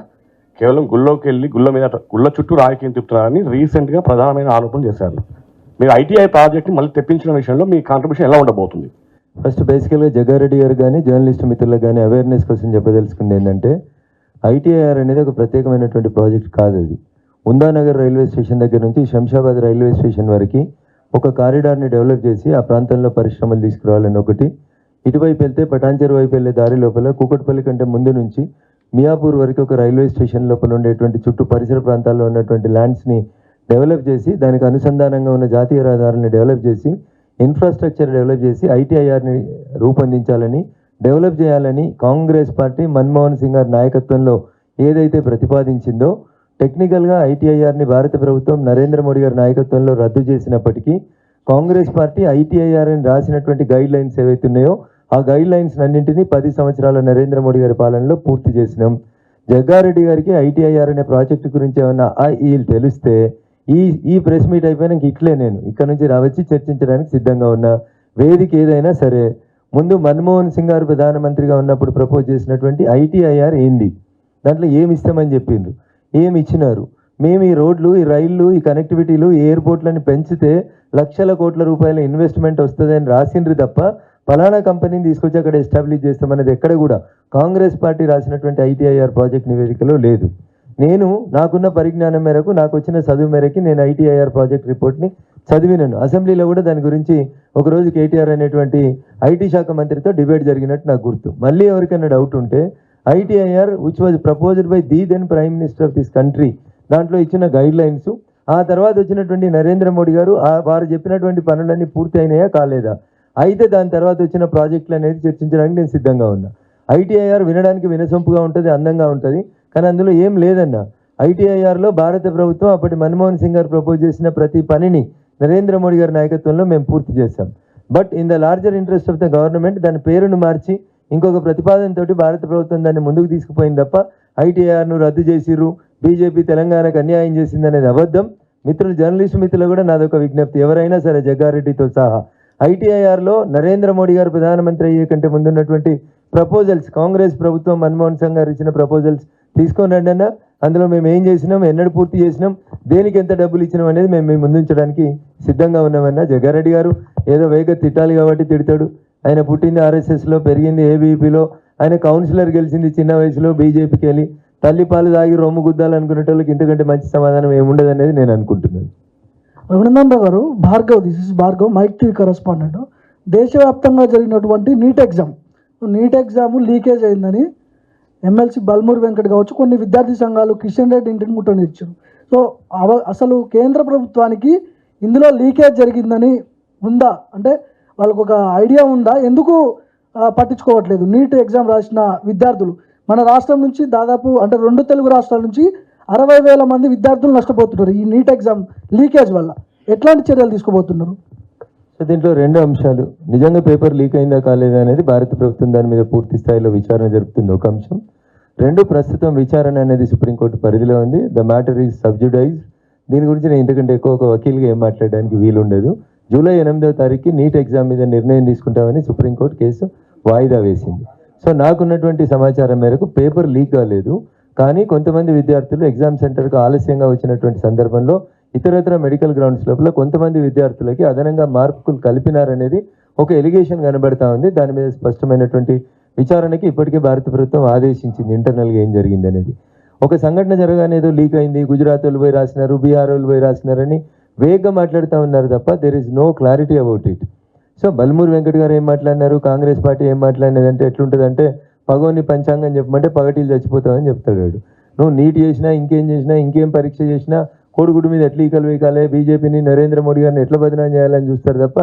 కేవలం గుళ్ళోకి వెళ్ళి గుళ్ళ చుట్టూ రాజకీయం తిప్పుతున్నారని రీసెంట్గా ప్రధానమైన ఆరోపణ చేశారు. మీరు ఐటీఐ ప్రాజెక్ట్ మళ్ళీ తెప్పించిన విషయంలో మీ కాంట్రిబ్యూషన్ ఎలా ఉండబోతుంది? ఫస్ట్ బేసికల్గా జగ్గారెడ్డి గారు కానీ జర్నలిస్ట్ మిత్రులకు కానీ అవేర్నెస్ కోసం చెప్పదలుచుకుంది ఏంటంటే ఐటీఐఆర్ అనేది ఒక ప్రత్యేకమైనటువంటి ప్రాజెక్ట్ కాదు. అది ఉందానగర్ రైల్వే స్టేషన్ దగ్గర నుంచి శంషాబాద్ రైల్వే స్టేషన్ వరకు ఒక కారిడార్ని డెవలప్ చేసి ఆ ప్రాంతంలో పరిశ్రమలు తీసుకురావాలని ఒకటి. ఇటువైపు వెళ్తే పటాన్చెరు వైపు వెళ్ళే దారి లోపల కూకట్పల్లి కంటే ముందు నుంచి మియాపూర్ వరకు ఒక రైల్వే స్టేషన్ లోపల ఉండేటువంటి చుట్టూ పరిసర ప్రాంతాల్లో ఉన్నటువంటి ల్యాండ్స్ని డెవలప్ చేసి దానికి అనుసంధానంగా ఉన్న జాతీయ రహదారులను డెవలప్ చేసి ఇన్ఫ్రాస్ట్రక్చర్ డెవలప్ చేసి ఐటీఐఆర్ని రూపొందించాలని డెవలప్ చేయాలని కాంగ్రెస్ పార్టీ మన్మోహన్ సింగ్ గారి నాయకత్వంలో ఏదైతే ప్రతిపాదించిందో టెక్నికల్గా ఐటీఐఆర్ని భారత ప్రభుత్వం నరేంద్ర మోడీ గారి నాయకత్వంలో రద్దు చేసినప్పటికీ కాంగ్రెస్ పార్టీ ఐటీఐఆర్ అని రాసినటువంటి గైడ్ లైన్స్ ఏవైతే ఉన్నాయో ఆ గైడ్ లైన్స్ అన్నింటినీ 10 సంవత్సరాల నరేంద్ర మోడీ గారి పాలనలో పూర్తి చేసినాం. జగ్గారెడ్డి గారికి ఐటీఐఆర్ అనే ప్రాజెక్టు గురించి ఏమన్నా వీళ్ళు తెలిస్తే ఈ ప్రెస్ మీట్ అయిపోయినాక ఇట్లే నేను ఇక్కడ నుంచి రావచ్చి చర్చించడానికి సిద్ధంగా ఉన్నా. వేదిక ఏదైనా సరే ముందు మన్మోహన్ సింగ్ గారు ప్రధానమంత్రిగా ఉన్నప్పుడు ప్రపోజ్ చేసినటువంటి ఐటీఐఆర్ ఏంది, దాంట్లో ఏమి ఇస్తామని చెప్పిండ్రు, ఏమి ఇచ్చినారు. మేము ఈ రోడ్లు, ఈ రైళ్లు, ఈ కనెక్టివిటీలు, ఈ ఎయిర్పోర్ట్లను పెంచితే లక్షల కోట్ల రూపాయల ఇన్వెస్ట్మెంట్ వస్తుంది అని రాసిండ్రు తప్ప ఫలానా కంపెనీని తీసుకొచ్చి అక్కడ ఎస్టాబ్లిష్ చేస్తామనేది ఎక్కడ కూడా కాంగ్రెస్ పార్టీ రాసినటువంటి ఐటీఐఆర్ ప్రాజెక్ట్ నివేదికలో లేదు. నేను నాకున్న పరిజ్ఞానం మేరకు, నాకు వచ్చిన చదువు మేరకి నేను ఐటీఐఆర్ ప్రాజెక్ట్ రిపోర్ట్ని చదివినాను. అసెంబ్లీలో కూడా దాని గురించి ఒకరోజు కేటీఆర్ అనేటువంటి ఐటీ శాఖ మంత్రితో డిబేట్ జరిగినట్టు నాకు గుర్తు. మళ్ళీ ఎవరికైనా డౌట్ ఉంటే ITIR which was proposed by the then prime minister of this country, దాంట్లో ఇచ్చిన గైడ్ లైన్స్, ఆ తర్వాత వచ్చినటువంటి నరేంద్ర మోడీ గారు వారు చెప్పినటువంటి పనులన్నీ పూర్తి అయినాయా కాలేదా, అయితే దాని తర్వాత వచ్చిన ప్రాజెక్టులు అనేది చర్చించడానికి నేను సిద్ధంగా ఉన్నా. ఐటీఐఆర్ వినడానికి వినసొంపుగా ఉంటుంది, అందంగా ఉంటుంది, కానీ అందులో ఏం లేదన్న. ఐటీఐఆర్లో భారత ప్రభుత్వం అప్పటి మన్మోహన్ సింగ్ గారు ప్రపోజ్ చేసిన ప్రతి పనిని నరేంద్ర మోడీ గారి నాయకత్వంలో మేము పూర్తి చేశాం. But in the larger interest of the government దాని పేరును మార్చి ఇంకొక ప్రతిపాదనతోటి భారత ప్రభుత్వం దాన్ని ముందుకు తీసుకుపోయింది తప్ప ఐటీఐఆర్ను రద్దు చేసిర్రు, బీజేపీ తెలంగాణకు అన్యాయం చేసింది అనేది అబద్ధం. మిత్రులు, జర్నలిస్ట్ మిత్రులు కూడా నాదొక విజ్ఞప్తి, ఎవరైనా సరే జగ్గారెడ్డితో సహా ఐటీఐఆర్లో నరేంద్ర మోడీ గారు ప్రధానమంత్రి అయ్యే కంటే ముందున్నటువంటి ప్రపోజల్స్, కాంగ్రెస్ ప్రభుత్వం మన్మోహన్ సింగ్ గారు ఇచ్చిన ప్రపోజల్స్ తీసుకొని రండి అన్న. అందులో మేము ఏం చేసినాం, ఎన్నడూ పూర్తి చేసినాం, దేనికి ఎంత డబ్బులు ఇచ్చినాం అనేది మేము మేము ముందుంచడానికి సిద్ధంగా ఉన్నామన్నా. జగ్గారెడ్డి గారు ఏదో వేగ తిట్టాలి కాబట్టి తిడతాడు. ఆయన పుట్టింది ఆర్ఎస్ఎస్లో, పెరిగింది ఏబీపీలో, ఆయన కౌన్సిలర్ గెలిచింది చిన్న వయసులో బీజేపీకి వెళ్ళి, తల్లిపాలు తాగి రొమ్ము గుద్దాలనుకునేటోళ్ళకి ఇంతకంటే మంచి సమాధానం ఏముండదు అనేది నేను అనుకుంటున్నాను. రఘునందన్ గారు, Bhargav, this is Bhargav, Mic TV correspondent. దేశవ్యాప్తంగా జరిగినటువంటి నీట్ ఎగ్జామ్ లీకేజ్ అయిందని ఎమ్మెల్సీ బల్మూరి వెంకట్ కావచ్చు, కొన్ని విద్యార్థి సంఘాలు కిషన్ రెడ్డి ఇంటిని ముట్టనిచ్చారు. సో అసలు కేంద్ర ప్రభుత్వానికి ఇందులో లీకేజ్ జరిగిందని ఉందా, అంటే వాళ్ళకు ఒక ఐడియా ఉందా, ఎందుకు పట్టించుకోవట్లేదు? నీట్ ఎగ్జామ్ రాసిన విద్యార్థులు మన రాష్ట్రం నుంచి దాదాపు, అంటే 2 తెలుగు రాష్ట్రాల నుంచి 60,000 మంది విద్యార్థులు నష్టపోతున్నారు ఈ నీట్ ఎగ్జామ్ లీకేజ్ వల్ల. ఎట్లాంటి చర్యలు తీసుకోబోతున్నారు? సో దీంట్లో 2 అంశాలు, నిజంగా పేపర్ లీక్ అయిందా కాలేదా అనేది భారత ప్రభుత్వం దాని మీద పూర్తి స్థాయిలో విచారణ జరుపుతుంది, ఒక అంశం. 2, ప్రస్తుతం విచారణ అనేది సుప్రీంకోర్టు పరిధిలో ఉంది. The matter is sub judice. దీని గురించి నేను ఇంతకంటే ఎక్కువ ఒక వకీల్గా ఏం మాట్లాడడానికి వీలుండదు. జూలై 8వ తారీఖుకి నీట్ ఎగ్జామ్ మీద నిర్ణయం తీసుకుంటామని సుప్రీంకోర్టు కేసు వాయిదా వేసింది. సో నాకున్నటువంటి సమాచారం మేరకు పేపర్ లీక్ కాలేదు, కానీ కొంతమంది విద్యార్థులు ఎగ్జామ్ సెంటర్కు ఆలస్యంగా వచ్చినటువంటి సందర్భంలో ఇతరత్ర మెడికల్ గ్రౌండ్స్ లోపల కొంతమంది విద్యార్థులకి అదనంగా మార్కులు కలిపినారనేది ఒక ఎలిగేషన్ కనబడతా ఉంది. దాని మీద స్పష్టమైనటువంటి విచారణకి ఇప్పటికే భారత ప్రభుత్వం ఆదేశించింది ఇంటర్నల్గా ఏం జరిగింది అనేది. ఒక సంఘటన జరగానే ఏదో లీక్ అయింది, గుజరాత్ వాళ్ళు పోయి రాసినారు, బీహార్ వాళ్ళు పోయి రాసినారని వేగంగా మాట్లాడుతూ ఉన్నారు తప్ప there is no clarity about it. So Balmuri Venkat గారు ఏం మాట్లాడినారు, కాంగ్రెస్ పార్టీ ఏం మాట్లాడినది అంటే ఎట్లుంటుందంటే, పగోని పంచాంగం చెప్పమంటే పగటీలు చచ్చిపోతామని చెప్తాడు. నువ్వు నీట్ చేసినా, ఇంకేం చేసినా, ఇంకేం పరీక్ష చేసినా కోడిగుడ్డు మీద ఎట్లా ఈకలు వేయకాలే, బీజేపీని నరేంద్ర మోడీ గారిని ఎట్లా బదనాం చేయాలని చూస్తారు తప్ప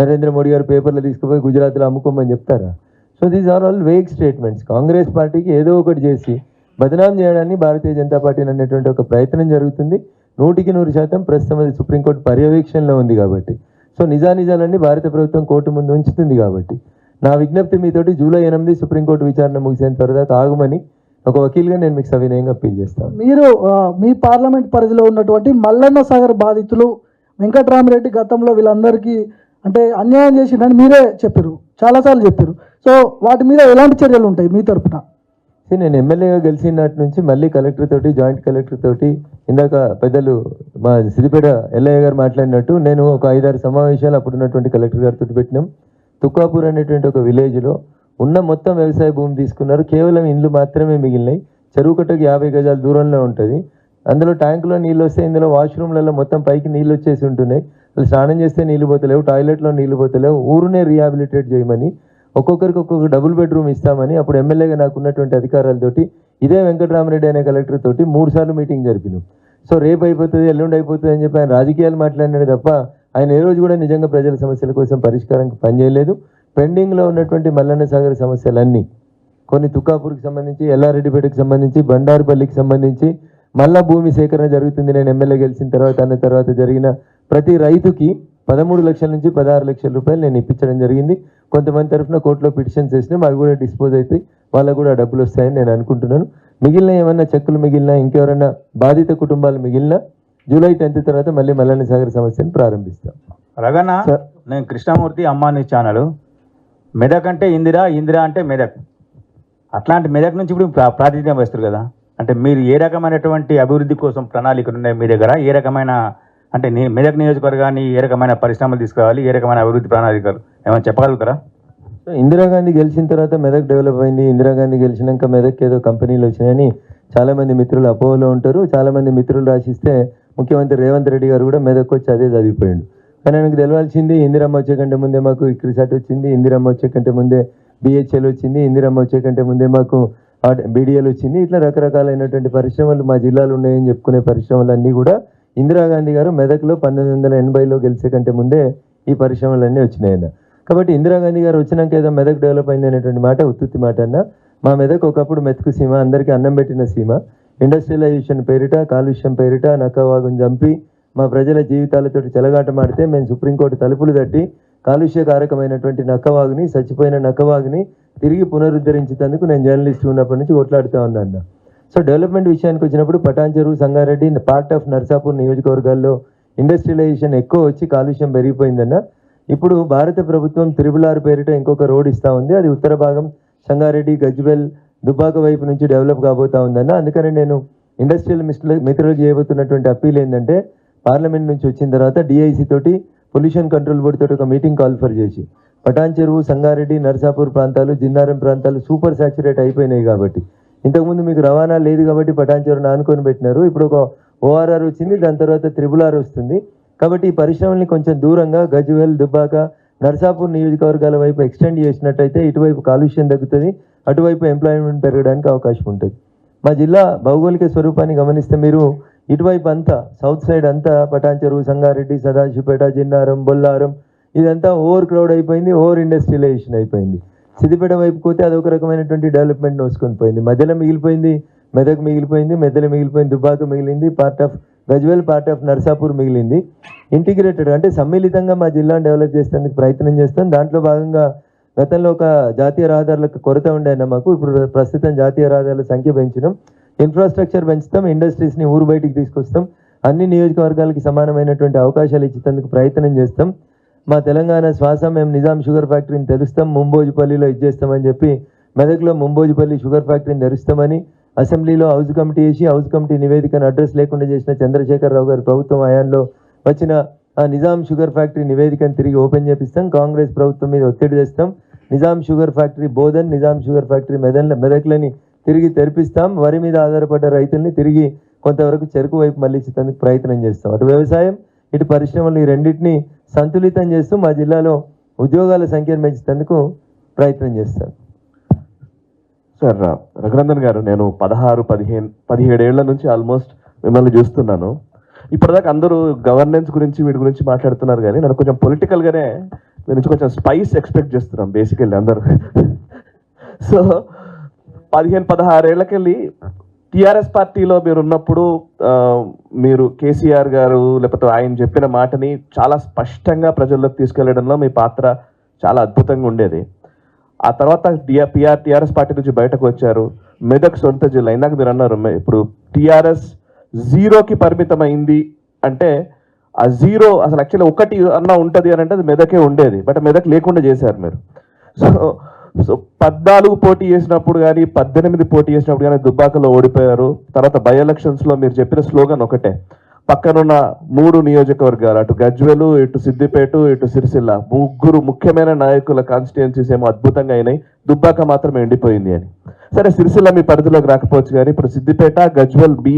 నరేంద్ర మోడీ గారు పేపర్లు తీసుకుపోయి గుజరాత్లో అమ్ముకోమని చెప్తారా? So these are all vague statements. Congress పార్టీకి ఏదో ఒకటి చేసి బదనాం చేయడాన్ని భారతీయ జనతా పార్టీని అనేటువంటి ఒక ప్రయత్నం జరుగుతుంది. 100% ప్రస్తుతం అది సుప్రీంకోర్టు పర్యవేక్షణలో ఉంది కాబట్టి, సో నిజానిజాలన్నీ భారత ప్రభుత్వం కోర్టు ముందు ఉంచుతుంది కాబట్టి నా విజ్ఞప్తి మీతోటి జూలై 8 సుప్రీంకోర్టు విచారణ ముగిసేంత త్వరగా ఆగుమని ఒక వకీల్గా నేను మీకు సవినయంగా అప్పీల్ చేస్తాను. మీరు మీ పార్లమెంట్ పరిధిలో ఉన్నటువంటి మల్లన్న సాగర్ బాధితులు వెంకట్రామిరెడ్డి గతంలో వీళ్ళందరికీ అంటే అన్యాయం చేసిందని మీరే చెప్పారు, చాలాసార్లు చెప్పారు. సో వాటి మీద ఎలాంటి చర్యలు ఉంటాయి మీ తరఫున? నేను ఎమ్మెల్యేగా గెలిచినట్టు నుంచి మళ్ళీ కలెక్టర్ తోటి, జాయింట్ కలెక్టర్ తోటి, ఇందాక పెద్దలు మా సిద్దిపేట ఎల్ఐఏ గారు మాట్లాడినట్టు నేను ఒక 5-6 సమావేశాలు అప్పుడున్నటువంటి కలెక్టర్ గారితో పెట్టినాం. తుక్కాపూర్ అనేటువంటి ఒక విలేజ్లో ఉన్న మొత్తం వ్యవసాయ భూమి తీసుకున్నారు, కేవలం ఇండ్లు మాత్రమే మిగిలినాయి. చెరువు కట్టకు 50 గజాల దూరంలో ఉంటుంది. అందులో ట్యాంకులో నీళ్ళు వస్తే ఇందులో వాష్రూమ్లలో మొత్తం పైకి నీళ్ళు వచ్చేసి ఉంటున్నాయి. వాళ్ళు స్నానం చేస్తే నీళ్ళు పోతలేవు, టాయిలెట్లో నీళ్ళు పోతలేవు. ఊరునే రీహాబిలిటేట్ చేయమని, ఒక్కొక్కరికి ఒక్కొక్క డబుల్ బెడ్రూమ్ ఇస్తామని అప్పుడు ఎమ్మెల్యేగా నాకు ఉన్నటువంటి అధికారాలతోటి ఇదే వెంకటరామరెడ్డి అనే కలెక్టర్ తోటి 3 సార్లు మీటింగ్ జరిపినాం. సో రేపు అయిపోతుంది, ఎల్లుండి అయిపోతుంది అని చెప్పి ఆయన రాజకీయాలు మాట్లాడినాడు తప్ప ఆయన ఏ రోజు కూడా నిజంగా ప్రజల సమస్యల కోసం పరిష్కారానికి పనిచేయలేదు. పెండింగ్లో ఉన్నటువంటి మల్లన్న సాగర్ సమస్యలన్నీ, కొన్ని తుకాపూర్కి సంబంధించి, ఎల్లారెడ్డిపేటకి సంబంధించి, బండారుపల్లికి సంబంధించి మళ్ళా భూమి సేకరణ జరుగుతుంది. నేను ఎమ్మెల్యే గెలిచిన తర్వాత అన్న తర్వాత జరిగిన ప్రతి రైతుకి 13 లక్షల నుంచి 16 లక్షల రూపాయలు నేను ఇప్పించడం జరిగింది. కొంతమంది తరఫున కోర్టులో పిటిషన్స్ వేసినాం, అవి కూడా డిస్పోజ్ అవుతాయి, వాళ్ళకు కూడా డబ్బులు వస్తాయని నేను అనుకుంటున్నాను. మిగిలిన ఏమన్నా చెక్కులు మిగిలినా, ఇంకెవరైనా బాధిత కుటుంబాలు మిగిలినా జూలై 10th తర్వాత మళ్ళీ మల్లన్న సాగర్ సమస్యను ప్రారంభిస్తాం. రగన్న, నేను కృష్ణమూర్తి అమ్మాని ఛానల్. మెదక్ అంటే ఇందిరా, ఇందిరా అంటే మెదక్. అట్లాంటి మెదక్ నుంచి ఇప్పుడు ప్రాతినిధ్యం వస్తారు కదా, అంటే మీరు ఏ రకమైనటువంటి అభివృద్ధి కోసం ప్రణాళికలు ఉన్నాయి మీ దగ్గర? ఏ రకమైన అంటే మెదక్ నియోజకవర్గాన్ని ఏ రకమైన పరిశ్రమలు తీసుకురావాలి, ఏ రకమైన అభివృద్ధి ప్రణాళికలు ఏమైనా చెప్పగలుగుతారా? ఇందిరాగాంధీ గెలిచిన తర్వాత మెదక్ డెవలప్ అయింది, ఇందిరాగాంధీ గెలిచినాక మెదక్ ఏదో కంపెనీలు వచ్చినాయని చాలామంది మిత్రులు అపోహలో ఉంటారు. చాలామంది మిత్రులు రాసిస్తే ముఖ్యమంత్రి రేవంత్ రెడ్డి గారు కూడా మెదక్ వచ్చి అదే చదివిపోయాడు. కానీ ఆయనకు తెలియాల్సింది ఇందిరమ్మ వచ్చే కంటే ముందే మాకు ఇక్రిసాట్ వచ్చింది, ఇందిరమ్మ వచ్చే కంటే ముందే బిహెచ్ఎల్ వచ్చింది, ఇందిరమ్మ వచ్చే కంటే ముందే మాకు బీడీఎల్ వచ్చింది. ఇట్లా రకరకాలైనటువంటి పరిశ్రమలు మా జిల్లాలో ఉన్నాయని చెప్పుకునే పరిశ్రమలన్నీ కూడా ఇందిరాగాంధీ గారు మెదక్లో 1980లో గెలిచే కంటే ముందే ఈ పరిశ్రమలన్నీ వచ్చినాయన్న. కాబట్టి ఇందిరాగాంధీ గారు వచ్చినాక ఏదో మెదక్ డెవలప్ అయింది అనేటువంటి మాట ఉత్తుత్తి మాట అన్న. మా మెదక్ ఒకప్పుడు మెతుకు సీమ, అందరికీ అన్నం పెట్టిన సీమ. ఇండస్ట్రియలైజేషన్ పేరిట, కాలుష్యం పేరిట నక్కవాగుని చంపి మా ప్రజల జీవితాలతో చెలగాటమాడితే మేము సుప్రీంకోర్టు తలుపులు తట్టి కాలుష్యకారకమైనటువంటి నక్కవాగుని, చచ్చిపోయిన నక్కవాగుని తిరిగి పునరుద్ధరించేందుకు నేను జర్నలిస్ట్ ఉన్నప్పటి నుంచి కొట్లాడుతూ ఉన్నాను. సో డెవలప్మెంట్ విషయానికి వచ్చినప్పుడు పటాన్ చెరువు, సంగారెడ్డి, పార్ట్ ఆఫ్ నర్సాపూర్ నియోజకవర్గాల్లో ఇండస్ట్రియలైజేషన్ ఎక్కువ వచ్చి కాలుష్యం పెరిగిపోయిందన్న. ఇప్పుడు భారత ప్రభుత్వం 666 పేరిట ఇంకొక రోడ్ ఇస్తూ ఉంది. అది ఉత్తర భాగం సంగారెడ్డి, గజ్వెల్, దుబ్బాక వైపు నుంచి డెవలప్ కాబోతా ఉందన్న. అందుకని నేను ఇండస్ట్రియల్ మిత్రులు చేయబోతున్నటువంటి అప్పీల్ ఏంటంటే, పార్లమెంట్ నుంచి వచ్చిన తర్వాత డిఐసి తోటి, పొల్యూషన్ కంట్రోల్ బోర్డు తోటి ఒక మీటింగ్ కాల్ఫర్ చేసి, పటాన్ చెరువు, సంగారెడ్డి, నర్సాపూర్ ప్రాంతాలు, జిన్నారం ప్రాంతాలు సూపర్ సాచురేట్ అయిపోయినాయి. కాబట్టి ఇంతకుముందు మీకు రవాణా లేదు కాబట్టి పటాన్ చెరువును ఆనుకొని పెట్టినారు. ఇప్పుడు ఒక ఓఆర్ఆర్ వచ్చింది, దాని తర్వాత 666 వస్తుంది. కాబట్టి ఈ పరిశ్రమల్ని కొంచెం దూరంగా గజ్వెల్, దుబ్బాక, నర్సాపూర్ నియోజకవర్గాల వైపు ఎక్స్టెండ్ చేసినట్టయితే ఇటువైపు కాలుష్యం తగ్గుతుంది, అటువైపు ఎంప్లాయ్మెంట్ పెరగడానికి అవకాశం ఉంటుంది. మా జిల్లా భౌగోళిక స్వరూపాన్ని గమనిస్తే మీరు ఇటువైపు అంతా సౌత్ సైడ్ అంతా పటాన్ చెరువు, సంగారెడ్డి, సదాశివపేట, జిన్నారం, బొల్లారం ఇదంతా ఓవర్ క్రౌడ్ అయిపోయింది, ఓవర్ ఇండస్ట్రియలైజేషన్ అయిపోయింది. సిద్దిపేట వైపు పోతే అదొక రకమైనటువంటి డెవలప్మెంట్ నోసుకొని పోయింది. మధ్యలో మిగిలిపోయింది మెదక్, మిగిలిపోయింది మెదలు, మిగిలిపోయింది దుబ్బాక, మిగిలింది part of Gajwel, part of Narsapur మిగిలింది. ఇంటిగ్రేటెడ్ అంటే సమ్మిళితంగా మా జిల్లాను డెవలప్ చేసేందుకు ప్రయత్నం చేస్తాం. దాంట్లో భాగంగా గతంలో ఒక జాతీయ రహదారులకు కొరత ఉండేనా మాకు, ఇప్పుడు ప్రస్తుతం జాతీయ రహదారుల సంఖ్య పెంచడం, ఇన్ఫ్రాస్ట్రక్చర్ పెంచుతాం, ఇండస్ట్రీస్ని ఊరు బయటికి తీసుకొస్తాం, అన్ని నియోజకవర్గాలకి సమానమైనటువంటి అవకాశాలు ఇచ్చేందుకు ప్రయత్నం చేస్తాం. మా తెలంగాణ శ్వాస, మేము నిజాం షుగర్ ఫ్యాక్టరీని తెరుస్తాం, ముంబోజిపల్లిలో ఇచ్చేస్తామని చెప్పి మెదక్లో ముంబోజిపల్లి షుగర్ ఫ్యాక్టరీని తెరుస్తామని అసెంబ్లీలో హౌస్ కమిటీ వేసి, హౌస్ కమిటీ నివేదికను అడ్రస్ లేకుండా చేసిన చంద్రశేఖరరావు గారి ప్రభుత్వం హయాంలో వచ్చిన ఆ నిజాం షుగర్ ఫ్యాక్టరీ నివేదికను తిరిగి ఓపెన్ చేపిస్తాం. కాంగ్రెస్ ప్రభుత్వం మీద ఒత్తిడి తెస్తాం. Nizam sugar factory Bodhan, Nizam sugar factory మెదక్లని తిరిగి తెరిపిస్తాం. వరి మీద ఆధారపడ్డ రైతుల్ని తిరిగి కొంతవరకు చెరుకు వైపు మళ్ళించేందుకు ప్రయత్నం చేస్తాం. అటు వ్యవసాయం, ఇటు పరిశ్రమలు, ఈ రెండింటినీ సంతులితం చేస్తూ మా జిల్లాలో ఉద్యోగాల సంఖ్యను పెంచేందుకు ప్రయత్నం చేస్తాం. సార్ రఘునందన్ గారు, నేను 17 ఏళ్ల నుంచి ఆల్మోస్ట్ మిమ్మల్ని చూస్తున్నాను. ఇప్పటిదాకా అందరూ గవర్నెన్స్ గురించి వీటి గురించి మాట్లాడుతున్నారు, కానీ నాకు కొంచెం పొలిటికల్గానే మీ నుంచి కొంచెం స్పైస్ ఎక్స్పెక్ట్ చేస్తున్నాం బేసికల్లీ అందరూ. సో 15-16 ఏళ్ళకెళ్ళి టీఆర్ఎస్ పార్టీలో మీరు ఉన్నప్పుడు మీరు కేసీఆర్ గారు లేకపోతే ఆయన చెప్పిన మాటని చాలా స్పష్టంగా ప్రజల్లోకి తీసుకెళ్లడంలో మీ పాత్ర చాలా అద్భుతంగా ఉండేది. ఆ తర్వాత టీఆర్ఎస్ పార్టీ నుంచి బయటకు వచ్చారు. మెదక్ సొంత జిల్లా, ఇందాక మీరు అన్నారు ఇప్పుడు టీఆర్ఎస్ 0కి పరిమితం అయింది అంటే ఆ 0 అసలు యాక్చువల్లీ 1 అన్నా ఉంటుంది అని అంటే అది మెదకే ఉండేది, బట్ మెదక్ లేకుండా చేశారు మీరు. సో 14 పోటీ చేసినప్పుడు కానీ 18 పోటీ చేసినప్పుడు కానీ దుబ్బాకలో ఓడిపోయారు. తర్వాత బై ఎలక్షన్స్లో మీరు చెప్పిన స్లోగన్ ఒకటే, పక్కనున్న 3 నియోజకవర్గాలు, అటు గజ్వెలు, ఇటు సిద్దిపేట, ఇటు సిరిసిల్ల, 3 ముఖ్యమైన నాయకుల కాన్స్టిట్యుయెన్సీస్ ఏమో అద్భుతంగా అయినాయి, దుబ్బాక మాత్రం ఎండిపోయింది అని. సరే, సిరిసిల్ల మీ పరిధిలోకి రాకపోవచ్చు, కానీ ఇప్పుడు సిద్దిపేట, గజ్వెల్ మీ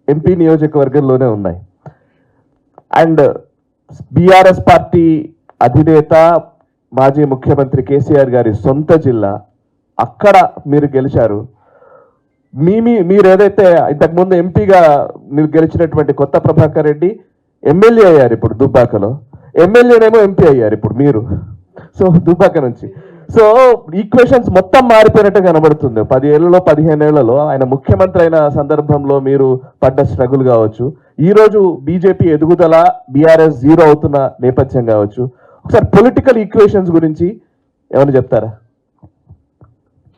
ఎంపీ నియోజకవర్గంలోనే ఉన్నాయి. అండ్ బీఆర్ఎస్ పార్టీ అధినేత మాజీ ముఖ్యమంత్రి కేసీఆర్ గారి సొంత జిల్లా, అక్కడ మీరు గెలిచారు. మీరు ఏదైతే ఇంతకుముందు ఎంపీగా మీరు గెలిచినటువంటి కొత్త ప్రభాకర్ రెడ్డి ఎమ్మెల్యే అయ్యారు ఇప్పుడు దుబ్బాకలో, ఎమ్మెల్యేనేమో ఎంపీ అయ్యారు ఇప్పుడు మీరు. సో దుబ్బాక నుంచి సో ఈక్వేషన్స్ మొత్తం మారిపోయినట్టు కనబడుతుంది. 10 ఏళ్లలో 15 ఏళ్లలో ఆయన ముఖ్యమంత్రి అయిన సందర్భంలో మీరు పడ్డ స్ట్రగుల్ కావచ్చు, ఈరోజు బీజేపీ ఎదుగుదల, బీఆర్ఎస్ జీరో అవుతున్న నేపథ్యం కావచ్చు, ఒకసారి పొలిటికల్ ఈక్వేషన్స్ గురించి ఏమైనా చెప్తారా?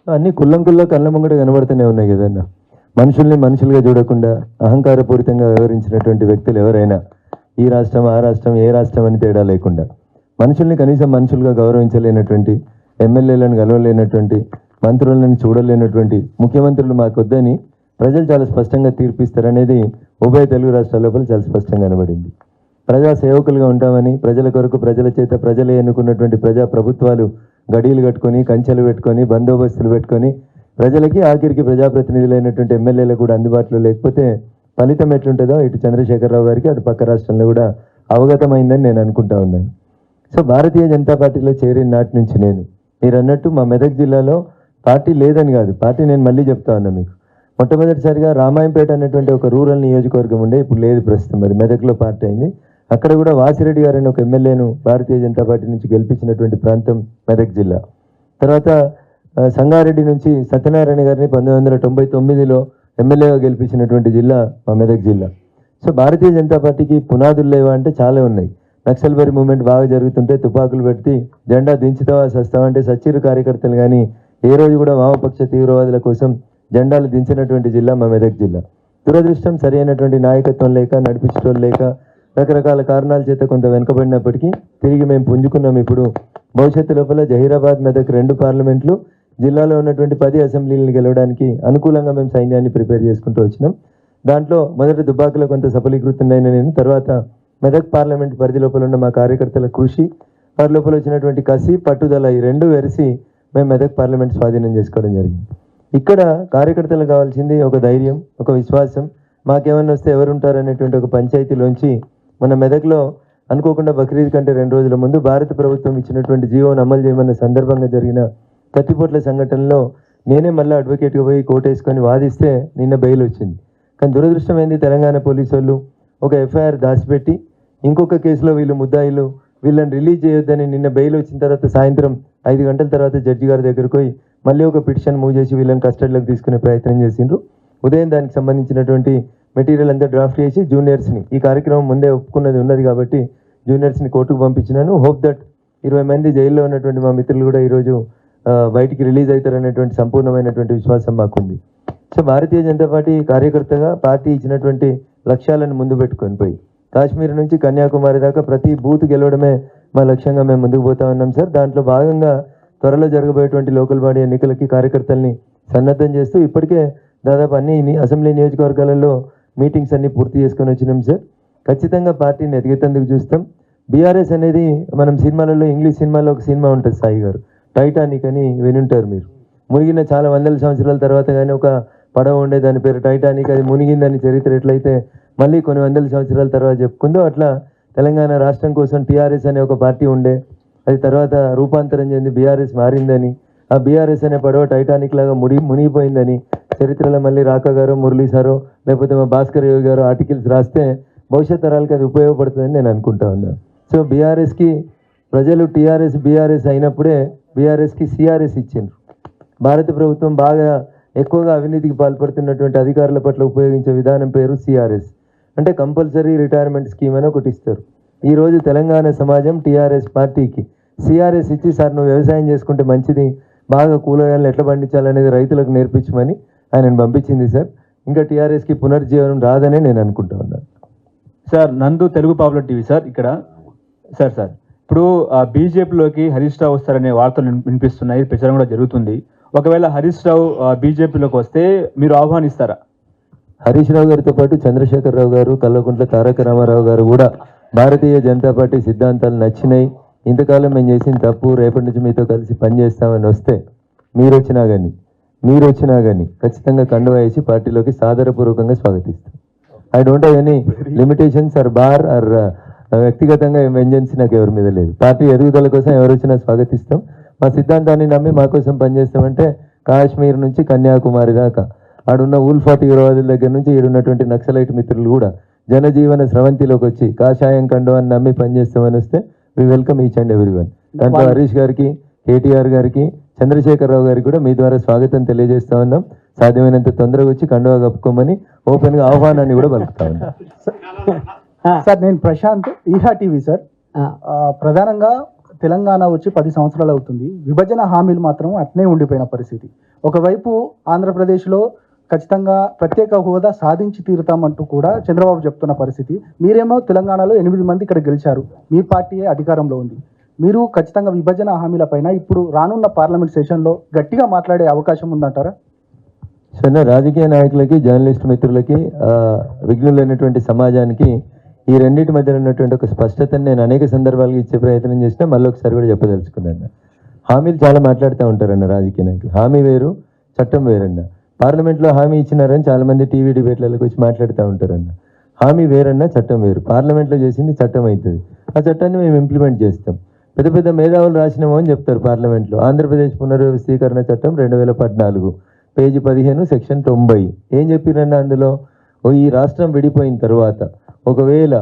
అన్ని కుల్లంకుల్లో కళ్ళ ముంగట కనబడుతూనే ఉన్నాయి కదన్న. మనుషుల్ని మనుషులుగా చూడకుండా అహంకారపూరితంగా వ్యవహరించినటువంటి వ్యక్తులు ఎవరైనా, ఈ రాష్ట్రం ఆ రాష్ట్రం ఏ రాష్ట్రం అని తేడా లేకుండా మనుషుల్ని కనీసం మనుషులుగా గౌరవించలేనటువంటి, ఎమ్మెల్యేలను కలవలేనటువంటి, మంత్రులను చూడలేనటువంటి ముఖ్యమంత్రులు మాకొద్దని ప్రజలు చాలా స్పష్టంగా తీర్పిస్తారనేది ఉభయ తెలుగు రాష్ట్రాల లోపల చాలా స్పష్టంగా కనబడింది. ప్రజా సేవకులుగా ఉంటామని, ప్రజల కొరకు ప్రజల చేత ప్రజలే ఎన్నుకున్నటువంటి ప్రజా ప్రభుత్వాలు గడీలు కట్టుకొని, కంచెలు పెట్టుకొని, బందోబస్తులు పెట్టుకొని ప్రజలకి ఆఖరికి ప్రజాప్రతినిధులైనటువంటి ఎమ్మెల్యేలు కూడా అందుబాటులో లేకపోతే ఫలితం ఎట్లుంటుందో ఇటు చంద్రశేఖరరావు గారికి అటు పక్క రాష్ట్రంలో కూడా అవగతమైందని నేను అనుకుంటా ఉన్నాను. సో భారతీయ జనతా పార్టీలో చేరిన నాటి నుంచి మీరు అన్నట్టు మా మెదక్ జిల్లాలో పార్టీ లేదని కాదు, పార్టీ నేను మళ్ళీ చెప్తా ఉన్నా మీకు. మొట్టమొదటిసారిగా రామాయంపేట అనేటువంటి ఒక రూరల్ నియోజకవర్గం ఉండే, ఇప్పుడు లేదు ప్రస్తుతం, అది మెదక్లో పార్టీ అయింది. అక్కడ కూడా వాసిరెడ్డి గారని ఒక ఎమ్మెల్యేను భారతీయ జనతా పార్టీ నుంచి గెలిపించినటువంటి ప్రాంతం మెదక్ జిల్లా. తర్వాత సంగారెడ్డి నుంచి సత్యనారాయణ గారిని 1999లో ఎమ్మెల్యేగా గెలిపించినటువంటి జిల్లా మా మెదక్ జిల్లా. సో భారతీయ జనతా పార్టీకి పునాదులు లేవా అంటే చాలా ఉన్నాయి. నక్సల్బరీ మూవ్మెంట్ బాగా జరుగుతుంటే తుపాకులు పెట్టి జెండా దించుతావా సస్తావా అంటే సచ్చిరు కార్యకర్తలు కానీ ఏ రోజు కూడా వామపక్ష తీవ్రవాదుల కోసం జెండాలు దించినటువంటి జిల్లా మా మెదక్ జిల్లా. దురదృష్టం సరైనటువంటి నాయకత్వం లేక, నడిపించడం లేక, రకరకాల కారణాల చేత కొంత వెనుకబడినప్పటికీ తిరిగి మేము పుంజుకున్నాం. ఇప్పుడు భవిష్యత్తు లోపల జహీరాబాద్, మెదక్ 2 పార్లమెంట్లు, జిల్లాలో ఉన్నటువంటి 10 అసెంబ్లీలను గెలవడానికి అనుకూలంగా మేము సైన్యాన్ని ప్రిపేర్ చేసుకుంటూ వచ్చినాం. దాంట్లో మొదట దుబ్బాకలో కొంత సఫలీకృతుండైన నేను, తర్వాత మెదక్ పార్లమెంట్ పరిధి లోపల ఉన్న మా కార్యకర్తల కృషి, వారి లోపల వచ్చినటువంటి కసి, పట్టుదల, ఈ 2 వెరిసి మేము మెదక్ పార్లమెంట్ స్వాధీనం చేసుకోవడం జరిగింది. ఇక్కడ కార్యకర్తలకు కావాల్సింది ఒక ధైర్యం, ఒక విశ్వాసం. మాకేమన్నా వస్తే ఎవరుంటారు అనేటువంటి ఒక పంచాయతీలోంచి మన మెదక్లో అనుకోకుండా బక్రీద్ కంటే 2 రోజుల ముందు భారత ప్రభుత్వం ఇచ్చినటువంటి జీవోను అమలు చేయమన్న సందర్భంగా జరిగిన కత్తిపోట్ల సంఘటనలో నేనే మళ్ళీ అడ్వకేట్గా పోయి కోర్టు వాదిస్తే నిన్న బెయిల్ వచ్చింది. కానీ దురదృష్టం ఏంది, తెలంగాణ పోలీసు వాళ్ళు ఒక ఎఫ్ఐఆర్ దాచిపెట్టి ఇంకొక కేసులో వీళ్ళు ముద్దాయిలు, వీళ్ళని రిలీజ్ చేయొద్దని నిన్న బెయిల్ వచ్చిన తర్వాత సాయంత్రం 5 గంటల తర్వాత జడ్జి గారి దగ్గరకు పోయి మళ్ళీ ఒక పిటిషన్ మూవ్ చేసి వీళ్ళని కస్టడీలోకి తీసుకునే ప్రయత్నం చేసిండ్రు. ఉదయం దానికి సంబంధించినటువంటి మెటీరియల్ అంతా డ్రాఫ్ట్ చేసి జూనియర్స్ని, ఈ కార్యక్రమం ముందే ఒప్పుకున్నది ఉన్నది కాబట్టి జూనియర్స్ని కోర్టుకు పంపించినాను. హోప్ దట్ 20 మంది జైల్లో ఉన్నటువంటి మా మిత్రులు కూడా ఈరోజు బయటికి రిలీజ్ అవుతారనేటువంటి సంపూర్ణమైనటువంటి విశ్వాసం మాకుంది. సో భారతీయ జనతా పార్టీ కార్యకర్తగా పార్టీ ఇచ్చినటువంటి లక్ష్యాలను ముందు పెట్టుకొని పోయి కాశ్మీర్ నుంచి కన్యాకుమారి దాకా ప్రతి బూత్ గెలవడమే మా లక్ష్యంగా మేము ముందుకు పోతా ఉన్నాం సార్. దాంట్లో భాగంగా త్వరలో జరగబోయేటువంటి లోకల్ బాడీ ఎన్నికలకి కార్యకర్తల్ని సన్నద్ధం చేస్తూ ఇప్పటికే దాదాపు అన్ని అసెంబ్లీ నియోజకవర్గాలలో మీటింగ్స్ అన్ని పూర్తి చేసుకొని వచ్చినాం సార్. ఖచ్చితంగా పార్టీని ఎదిగేందుకు చూస్తాం. బీఆర్ఎస్ అనేది మనం సినిమాలలో, ఇంగ్లీష్ సినిమాలో ఒక సినిమా ఉంటుంది సాయి గారు, టైటానిక్ అని వినుంటారు మీరు. మునిగిన చాలా వందల సంవత్సరాల తర్వాత కానీ ఒక పడవ ఉండే, దాని పేరు టైటానిక్, అది మునిగిందని చరిత్ర ఎట్లయితే మళ్ళీ కొన్ని వందల సంవత్సరాల తర్వాత చెప్పుకుందో, అట్లా తెలంగాణ రాష్ట్రం కోసం టీఆర్ఎస్ అనే ఒక పార్టీ ఉండే, అది తర్వాత రూపాంతరం చెంది బీఆర్ఎస్ మారిందని, ఆ బీఆర్ఎస్ అనే పడవ టైటానిక్ లాగా మునిగిపోయిందని చరిత్రలో మళ్ళీ రాకా గారు, మురళీ సారో, లేకపోతే మా భాస్కర్ యోగి గారు ఆర్టికల్స్ రాస్తే భవిష్యత్ తరాలకి అది ఉపయోగపడుతుందని నేను అనుకుంటా ఉన్నాను. సో బీఆర్ఎస్కి ప్రజలు టీఆర్ఎస్ బీఆర్ఎస్ అయినప్పుడే బీఆర్ఎస్కి సిఆర్ఎస్ ఇచ్చిండ్రు. భారత ప్రభుత్వం బాగా ఎక్కువగా అవినీతికి పాల్పడుతున్నటువంటి అధికారుల పట్ల ఉపయోగించే విధానం పేరు సిఆర్ఎస్, అంటే కంపల్సరీ రిటైర్మెంట్ స్కీమ్ అని ఒకటి ఇస్తారు. ఈరోజు తెలంగాణ సమాజం టీఆర్ఎస్ పార్టీకి సిఆర్ఎస్ ఇచ్చి, సార్ నువ్వు వ్యవసాయం చేసుకుంటే మంచిది, బాగా కూరగాయలను ఎట్లా పండించాలనేది రైతులకు నేర్పించమని ఆయనను పంపించింది సార్. ఇంకా టీఆర్ఎస్కి పునర్జీవనం రాదనే నేను అనుకుంటా ఉన్నాను. సార్ నందు తెలుగు పాపులర్ టీవీ సార్. ఇక్కడ సార్ ఇప్పుడు బీజేపీలోకి హరీష్ రావు వస్తారనే వార్తలు వినిపిస్తున్నాయి, ప్రచారం కూడా జరుగుతుంది. ఒకవేళ హరీష్ రావు బీజేపీలోకి వస్తే మీరు ఆహ్వానిస్తారా? హరీష్ రావు గారితో పాటు చంద్రశేఖరరావు గారు, కల్వకుంట్ల తారక రామారావు గారు కూడా భారతీయ జనతా పార్టీ సిద్ధాంతాలు నచ్చినాయి, ఇంతకాలం మేము చేసిన తప్పు, రేపటి నుంచి మీతో కలిసి పనిచేస్తామని వస్తే మీరు వచ్చినా కానీ ఖచ్చితంగా కండువా వేసి పార్టీలోకి సాదరపూర్వకంగా స్వాగతిస్తాం. I don't have any limitations or bar or వ్యక్తిగతంగా వెంజెన్స్ నాకు ఎవరి మీద లేదు. పార్టీ ఎదుగుదల కోసం ఎవరు వచ్చినా స్వాగతిస్తాం. మా సిద్ధాంతాన్ని నమ్మి మా కోసం పనిచేస్తామంటే కాశ్మీర్ నుంచి కన్యాకుమారి దాకా ఆడున్న ఊల్ఫా తీవ్రవాదుల దగ్గర నుంచి ఈడున్నటువంటి నక్సలైట్ మిత్రులు కూడా జనజీవన స్రవంతిలోకి వచ్చి కాషాయం కండు అని నమ్మి పనిచేస్తామని వస్తే we welcome each and every one. దాంట్లో హరీష్ గారికి, కేటీఆర్ గారికి, చంద్రశేఖరరావు గారికి కూడా మీ ద్వారా స్వాగతం తెలియజేస్తా ఉన్నాం. సాధ్యమైనంత తొందరగా వచ్చి కండువా కప్పుకోమని ఓపెన్గా ఆహ్వానాన్ని కూడా పలుకుతా ఉన్నాం. సార్ నేను ప్రశాంత్, ఈహా టీవీ సార్. ప్రధానంగా తెలంగాణ వచ్చి 10 సంవత్సరాలు అవుతుంది. విభజన హామీలు మాత్రం అట్నే ఉండిపోయిన పరిస్థితి. ఒకవైపు ఆంధ్రప్రదేశ్లో ఖచ్చితంగా ప్రత్యేక హోదా సాధించి తీరుతామంటూ కూడా చంద్రబాబు చెప్తున్న పరిస్థితి. మీరేమో తెలంగాణలో 8 మంది ఇక్కడ గెలిచారు, మీ పార్టీయే అధికారంలో ఉంది. మీరు ఖచ్చితంగా విభజన హామీలపైన ఇప్పుడు రానున్న పార్లమెంట్ సెషన్లో గట్టిగా మాట్లాడే అవకాశం ఉందంటారా? సరే, రాజకీయ నాయకులకి, జర్నలిస్ట్ మిత్రులకి, విఘ్నులైనటువంటి సమాజానికి ఈ రెండింటి మధ్య ఉన్నటువంటి ఒక స్పష్టతను నేను అనేక సందర్భాలుగా ఇచ్చే ప్రయత్నం చేసినా మళ్ళీ ఒకసారి కూడా చెప్పదలుచుకున్నాను. హామీలు చాలా మాట్లాడుతూ ఉంటారన్న రాజకీయ నాయకులు. హామీ వేరు, చట్టం వేరన్న. పార్లమెంట్లో హామీ ఇచ్చినారని చాలామంది టీవీ డిబేట్లకు వచ్చి మాట్లాడుతూ ఉంటారన్న. హామీ వేరన్నా, చట్టం వేరు. పార్లమెంట్లో చేసింది చట్టం అవుతుంది. ఆ చట్టాన్ని మేము ఇంప్లిమెంట్ చేస్తాం. పెద్ద పెద్ద మేధావులు రాసినామో అని చెప్తారు పార్లమెంట్లో. ఆంధ్రప్రదేశ్ పునర్వ్యవస్థీకరణ చట్టం 2014 పేజీ 15 సెక్షన్ 90 ఏం చెప్పిరన్నా అందులో, ఈ రాష్ట్రం విడిపోయిన తర్వాత ఒకవేళ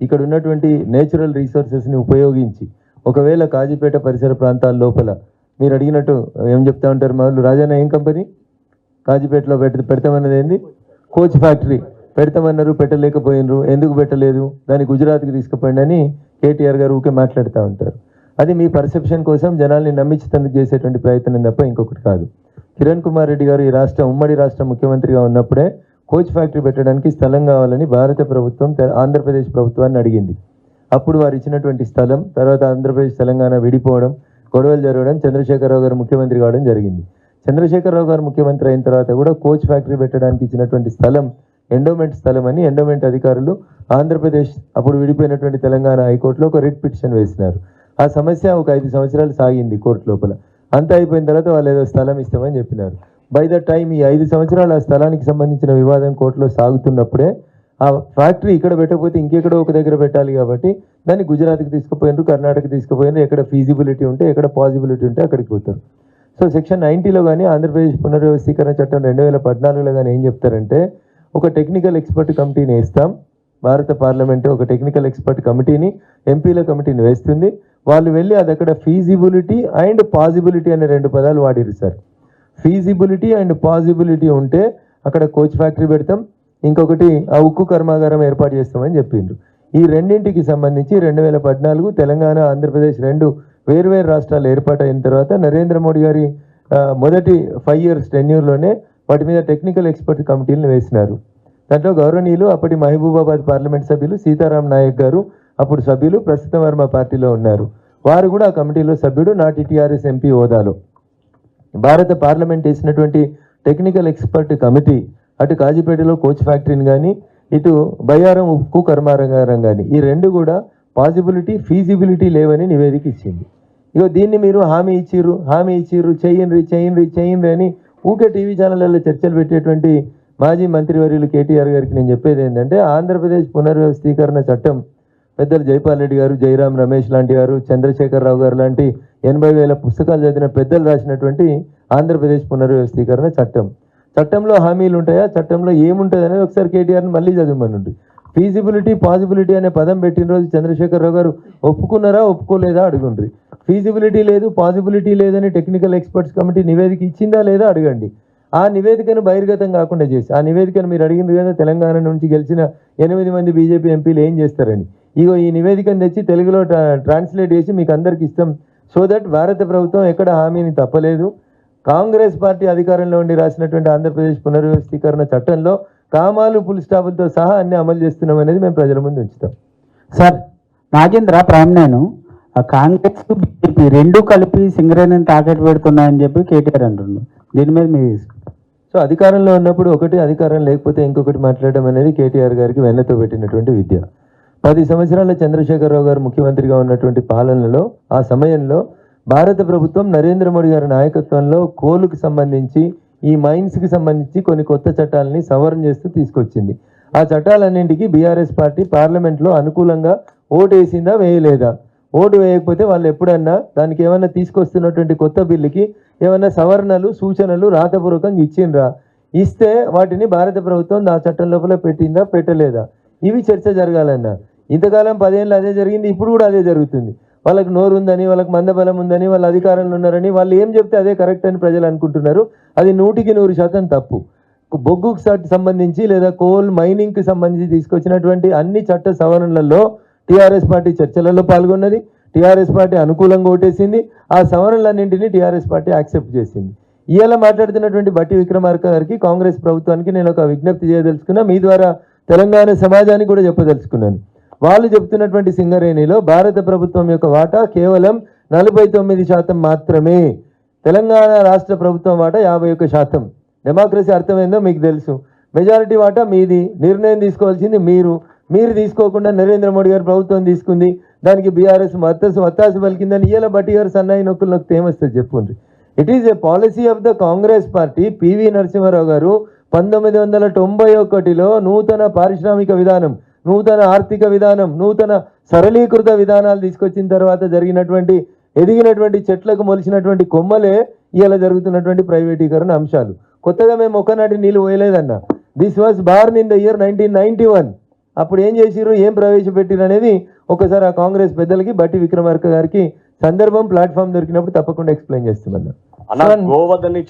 ఇక్కడ ఉన్నటువంటి నేచురల్ రిసోర్సెస్ని ఉపయోగించి ఒకవేళ కాజీపేట పరిసర ప్రాంతాల లోపల మీరు అడిగినట్టు ఏం చెప్తా ఉంటారు మా వాళ్ళు, రాజన్న ఏం కంపెనీ కాజీపేటలో పెడతామన్నది ఏంది? కోచ్ ఫ్యాక్టరీ పెడతామన్నారు, పెట్టలేకపోయినరు. ఎందుకు పెట్టలేదు? దాన్ని గుజరాత్కి తీసుకుపోయింది అని కేటీఆర్ గారు ఊకే మాట్లాడుతూ ఉంటారు. అది మీ పర్సెప్షన్ కోసం జనాల్ని నమ్మించేందుకు చేసేటువంటి ప్రయత్నం తప్ప ఇంకొకటి కాదు. కిరణ్ కుమార్ రెడ్డి గారు ఈ ఉమ్మడి రాష్ట్ర ముఖ్యమంత్రిగా ఉన్నప్పుడే కోచ్ ఫ్యాక్టరీ పెట్టడానికి స్థలం కావాలని భారత ప్రభుత్వం ఆంధ్రప్రదేశ్ ప్రభుత్వాన్ని అడిగింది. అప్పుడు వారు ఇచ్చినటువంటి స్థలం, తర్వాత ఆంధ్రప్రదేశ్ తెలంగాణ విడిపోవడం, గొడవలు జరగడం, చంద్రశేఖరరావు గారు ముఖ్యమంత్రి కావడం జరిగింది. చంద్రశేఖరరావు గారు ముఖ్యమంత్రి అయిన తర్వాత కూడా కోచ్ ఫ్యాక్టరీ పెట్టడానికి ఇచ్చినటువంటి స్థలం ఎండోమెంట్ స్థలం అని ఎండోమెంట్ అధికారులు ఆంధ్రప్రదేశ్ అప్పుడు విడిపోయినటువంటి తెలంగాణ హైకోర్టులో ఒక రిట్ పిటిషన్ వేసినారు. ఆ సమస్య ఒక 5 సంవత్సరాలు సాగింది కోర్టు లోపల. అంతా అయిపోయిన తర్వాత వాళ్ళు ఏదో స్థలం ఇస్తామని చెప్పినారు. బై ద టైం ఈ 5 సంవత్సరాలు ఆ స్థలానికి సంబంధించిన వివాదం కోర్టులో సాగుతున్నప్పుడే ఆ ఫ్యాక్టరీ ఇక్కడ పెట్టకపోతే ఇంకెక్కడో ఒక దగ్గర పెట్టాలి కాబట్టి దాన్ని గుజరాత్కి తీసుకుపోయినారు, కర్ణాటకకి తీసుకుపోయినారు. ఎక్కడ ఫీజిబిలిటీ ఉంటే, ఎక్కడ పాసిబిలిటీ ఉంటే అక్కడికి పోతారు. సో సెక్షన్ 90లో కానీ ఆంధ్రప్రదేశ్ పునర్వ్యవస్థీకరణ చట్టం 2014లో కానీ ఏం చెప్తారంటే, ఒక టెక్నికల్ ఎక్స్పర్ట్ కమిటీని వేస్తాం. భారత పార్లమెంటు ఒక టెక్నికల్ ఎక్స్పర్ట్ కమిటీని, ఎంపీల కమిటీని వేస్తుంది. వాళ్ళు వెళ్ళి అది అక్కడ ఫీజిబిలిటీ అండ్ పాసిబిలిటీ అనే 2 పదాలు వాడిరు సార్. ఫీజిబిలిటీ అండ్ పాసిబిలిటీ ఉంటే అక్కడ కోచ్ ఫ్యాక్టరీ పెడతాం, ఇంకొకటి ఆ ఉక్కు కర్మాగారం ఏర్పాటు చేస్తామని చెప్పిండ్రు. ఈ రెండింటికి సంబంధించి 2014 తెలంగాణ, ఆంధ్రప్రదేశ్ 2 వేర్వేరు రాష్ట్రాలు ఏర్పాటైన తర్వాత నరేంద్ర మోడీ గారి మొదటి 5 years టెన్యూర్లోనే వాటి మీద టెక్నికల్ ఎక్స్పర్ట్ కమిటీలను వేసినారు. దాంట్లో గౌరవనీయులు అప్పటి మహబూబాబాద్ పార్లమెంట్ సభ్యులు సీతారాం నాయక్ గారు అప్పుడు సభ్యులు, ప్రస్తుతం వారు మా పార్టీలో ఉన్నారు. వారు కూడా ఆ కమిటీలో సభ్యుడు, నాటి టీఆర్ఎస్ ఎంపీ హోదాలో. భారత పార్లమెంట్ వేసినటువంటి టెక్నికల్ ఎక్స్పర్ట్ కమిటీ అటు కాజీపేటలో కోచ్ ఫ్యాక్టరీని కానీ, ఇటు బయ్యారం ఉక్కు కర్మాగారం కానీ, ఈ 2 కూడా పాసిబిలిటీ, ఫీజిబిలిటీ లేవని నివేదిక ఇచ్చింది. ఇగో దీన్ని మీరు హామీ ఇచ్చిర్రు చేయండి అని ఊకే టీవీ ఛానళ్ళలో చర్చలు పెట్టేటువంటి మాజీ మంత్రివర్యులు కేటీఆర్ గారికి నేను చెప్పేది ఏంటంటే, ఆంధ్రప్రదేశ్ పునర్వ్యవస్థీకరణ చట్టం పెద్దలు జైపాల్ రెడ్డి గారు, జైరాం రమేష్ లాంటి గారు, చంద్రశేఖరరావు గారు లాంటి 80,000 పుస్తకాలు చదివిన పెద్దలు రాసినటువంటి ఆంధ్రప్రదేశ్ పునర్వ్యవస్థీకరణ చట్టం. చట్టంలో హామీలు ఉంటాయా, చట్టంలో ఏముంటుంది అనేది ఒకసారి కేటీఆర్ని మళ్ళీ చదవమనండి. ఫీజిబిలిటీ, పాసిబిలిటీ అనే పదం పెట్టిన రోజు చంద్రశేఖరరావు గారు ఒప్పుకున్నారా, ఒప్పుకోలేదా అడుగుండ్రి. ఫీజిబిలిటీ లేదు, పాసిబిలిటీ లేదని టెక్నికల్ ఎక్స్పర్ట్స్ కమిటీ నివేదిక ఇచ్చిందా లేదా అడగండి. ఆ నివేదికను బహిర్గతం కాకుండా చేసి, ఆ నివేదికను మీరు అడిగింది కదా తెలంగాణ నుంచి గెలిచిన 8 మంది బీజేపీ ఎంపీలు ఏం చేస్తారని, ఇగో ఈ నివేదికను తెచ్చి తెలుగులో ట్రాన్స్లేట్ చేసి మీకు అందరికి ఇస్తాం. సో దట్ భారత ప్రభుత్వం ఎక్కడ హామీని తప్పలేదు. కాంగ్రెస్ పార్టీ అధికారంలో ఉండి రాసినటువంటి ఆంధ్రప్రదేశ్ పునర్వ్యవస్థీకరణ చట్టంలో కామాలు, పుల్ స్టాపులతో సహా అన్ని అమలు చేస్తున్నాం అనేది మేము ప్రజల ముందు ఉంచుతాం. సార్, నాగేంద్ర ప్రామ్నేను కాంగ్రెస్ బీజేపీ 2 కలిపి సింగరేణిని తాకట్టు పెడుతున్నాయని చెప్పి కేటీఆర్ అంటున్నారు. దీని మీద మీ సో అధికారంలో ఉన్నప్పుడు ఒకటి, అధికారం లేకపోతే ఇంకొకటి మాట్లాడడం అనేది కేటీఆర్ గారికి వెన్నతో పెట్టినటువంటి విద్య. 10 సంవత్సరాల చంద్రశేఖరరావు గారు ముఖ్యమంత్రిగా ఉన్నటువంటి పాలనలో, ఆ సమయంలో భారత ప్రభుత్వం నరేంద్ర మోడీ గారి నాయకత్వంలో కోలుకు సంబంధించి, ఈ మైన్స్కి సంబంధించి కొన్ని కొత్త చట్టాలని సవరణ చేస్తూ తీసుకొచ్చింది. ఆ చట్టాలన్నింటికి బీఆర్ఎస్ పార్టీ పార్లమెంట్లో అనుకూలంగా ఓటు వేసిందా, వేయలేదా? ఓటు వేయకపోతే వాళ్ళు ఎప్పుడన్నా దానికి ఏమన్నా తీసుకొస్తున్నటువంటి కొత్త బిల్లుకి ఏమన్నా సవరణలు, సూచనలు రాతపూర్వకంగా ఇచ్చిండ్రా? ఇస్తే వాటిని భారత ప్రభుత్వం ఆ చట్టం లోపల పెట్టిందా పెట్టలేదా, ఇవి చర్చ జరగాలన్న. ఇంతకాలం 10 ఏళ్ళు అదే జరిగింది, ఇప్పుడు కూడా అదే జరుగుతుంది. వాళ్ళకి నోరు ఉందని, వాళ్ళకి మందబలం ఉందని, వాళ్ళ అధికారంలో ఉన్నారని వాళ్ళు ఏం చెప్తే అదే కరెక్ట్ అని ప్రజలు అనుకుంటున్నారు. అది 100% తప్పు. బొగ్గుకు సంబంధించి లేదా కోల్ మైనింగ్కి సంబంధించి తీసుకొచ్చినటువంటి అన్ని చట్ట సవరణలలో టీఆర్ఎస్ పార్టీ చర్చలలో పాల్గొన్నది, టీఆర్ఎస్ పార్టీ అనుకూలంగా ఓటేసింది. ఆ సవరణలన్నింటినీ టీఆర్ఎస్ పార్టీ యాక్సెప్ట్ చేసింది. ఇవాళ మాట్లాడుతున్నటువంటి బట్టి విక్రమార్క గారికి, కాంగ్రెస్ ప్రభుత్వానికి నేను ఒక విజ్ఞప్తి చేయదలుచుకున్నా, మీ ద్వారా తెలంగాణ సమాజానికి కూడా చెప్పదలుచుకున్నాను. వాళ్ళు చెప్తున్నటువంటి సింగరేణిలో భారత ప్రభుత్వం యొక్క వాటా కేవలం 49% మాత్రమే, తెలంగాణ రాష్ట్ర ప్రభుత్వం వాటా 51%. డెమోక్రసీ అర్థమైందో మీకు తెలుసు. మెజారిటీ వాటా మీది, నిర్ణయం తీసుకోవాల్సింది మీరు తీసుకోకుండా నరేంద్ర మోడీ గారు ప్రభుత్వం తీసుకుంది. దానికి బీఆర్ఎస్ వత్తాసు పలికిందని ఇయ్యాల బట్టి గారు సన్నాయి నొక్కులు నొక్కితే ఏమొస్తుంది చెప్పండి. It is a policy of the Congress party. PV Narasimha Rao గారు 1991లో నూతన పారిశ్రామిక విధానం, నూతన ఆర్థిక విధానం, నూతన సరళీకృత విధానాలు తీసుకొచ్చిన తర్వాత జరిగినటువంటి ఎదిగినటువంటి చెట్లకు మొలిచినటువంటి కొమ్మలే ఇలా జరుగుతున్నటువంటి ప్రైవేటీకరణ అంశాలు. కొత్తగా మేము ఒకనాటి నీళ్ళు పోయలేదన్న. This was born in the year 1991. అప్పుడు ఏం చేసిర్రు, ఏం ప్రవేశపెట్టిరు అనేది ఒకసారి ఆ కాంగ్రెస్ పెద్దలకి బట్టి విక్రమార్క గారికి సందర్భం ప్లాట్ఫామ్ దొరికినప్పుడు తప్పకుండా ఎక్స్ప్లెయిన్ చేస్తున్నా. గోవధని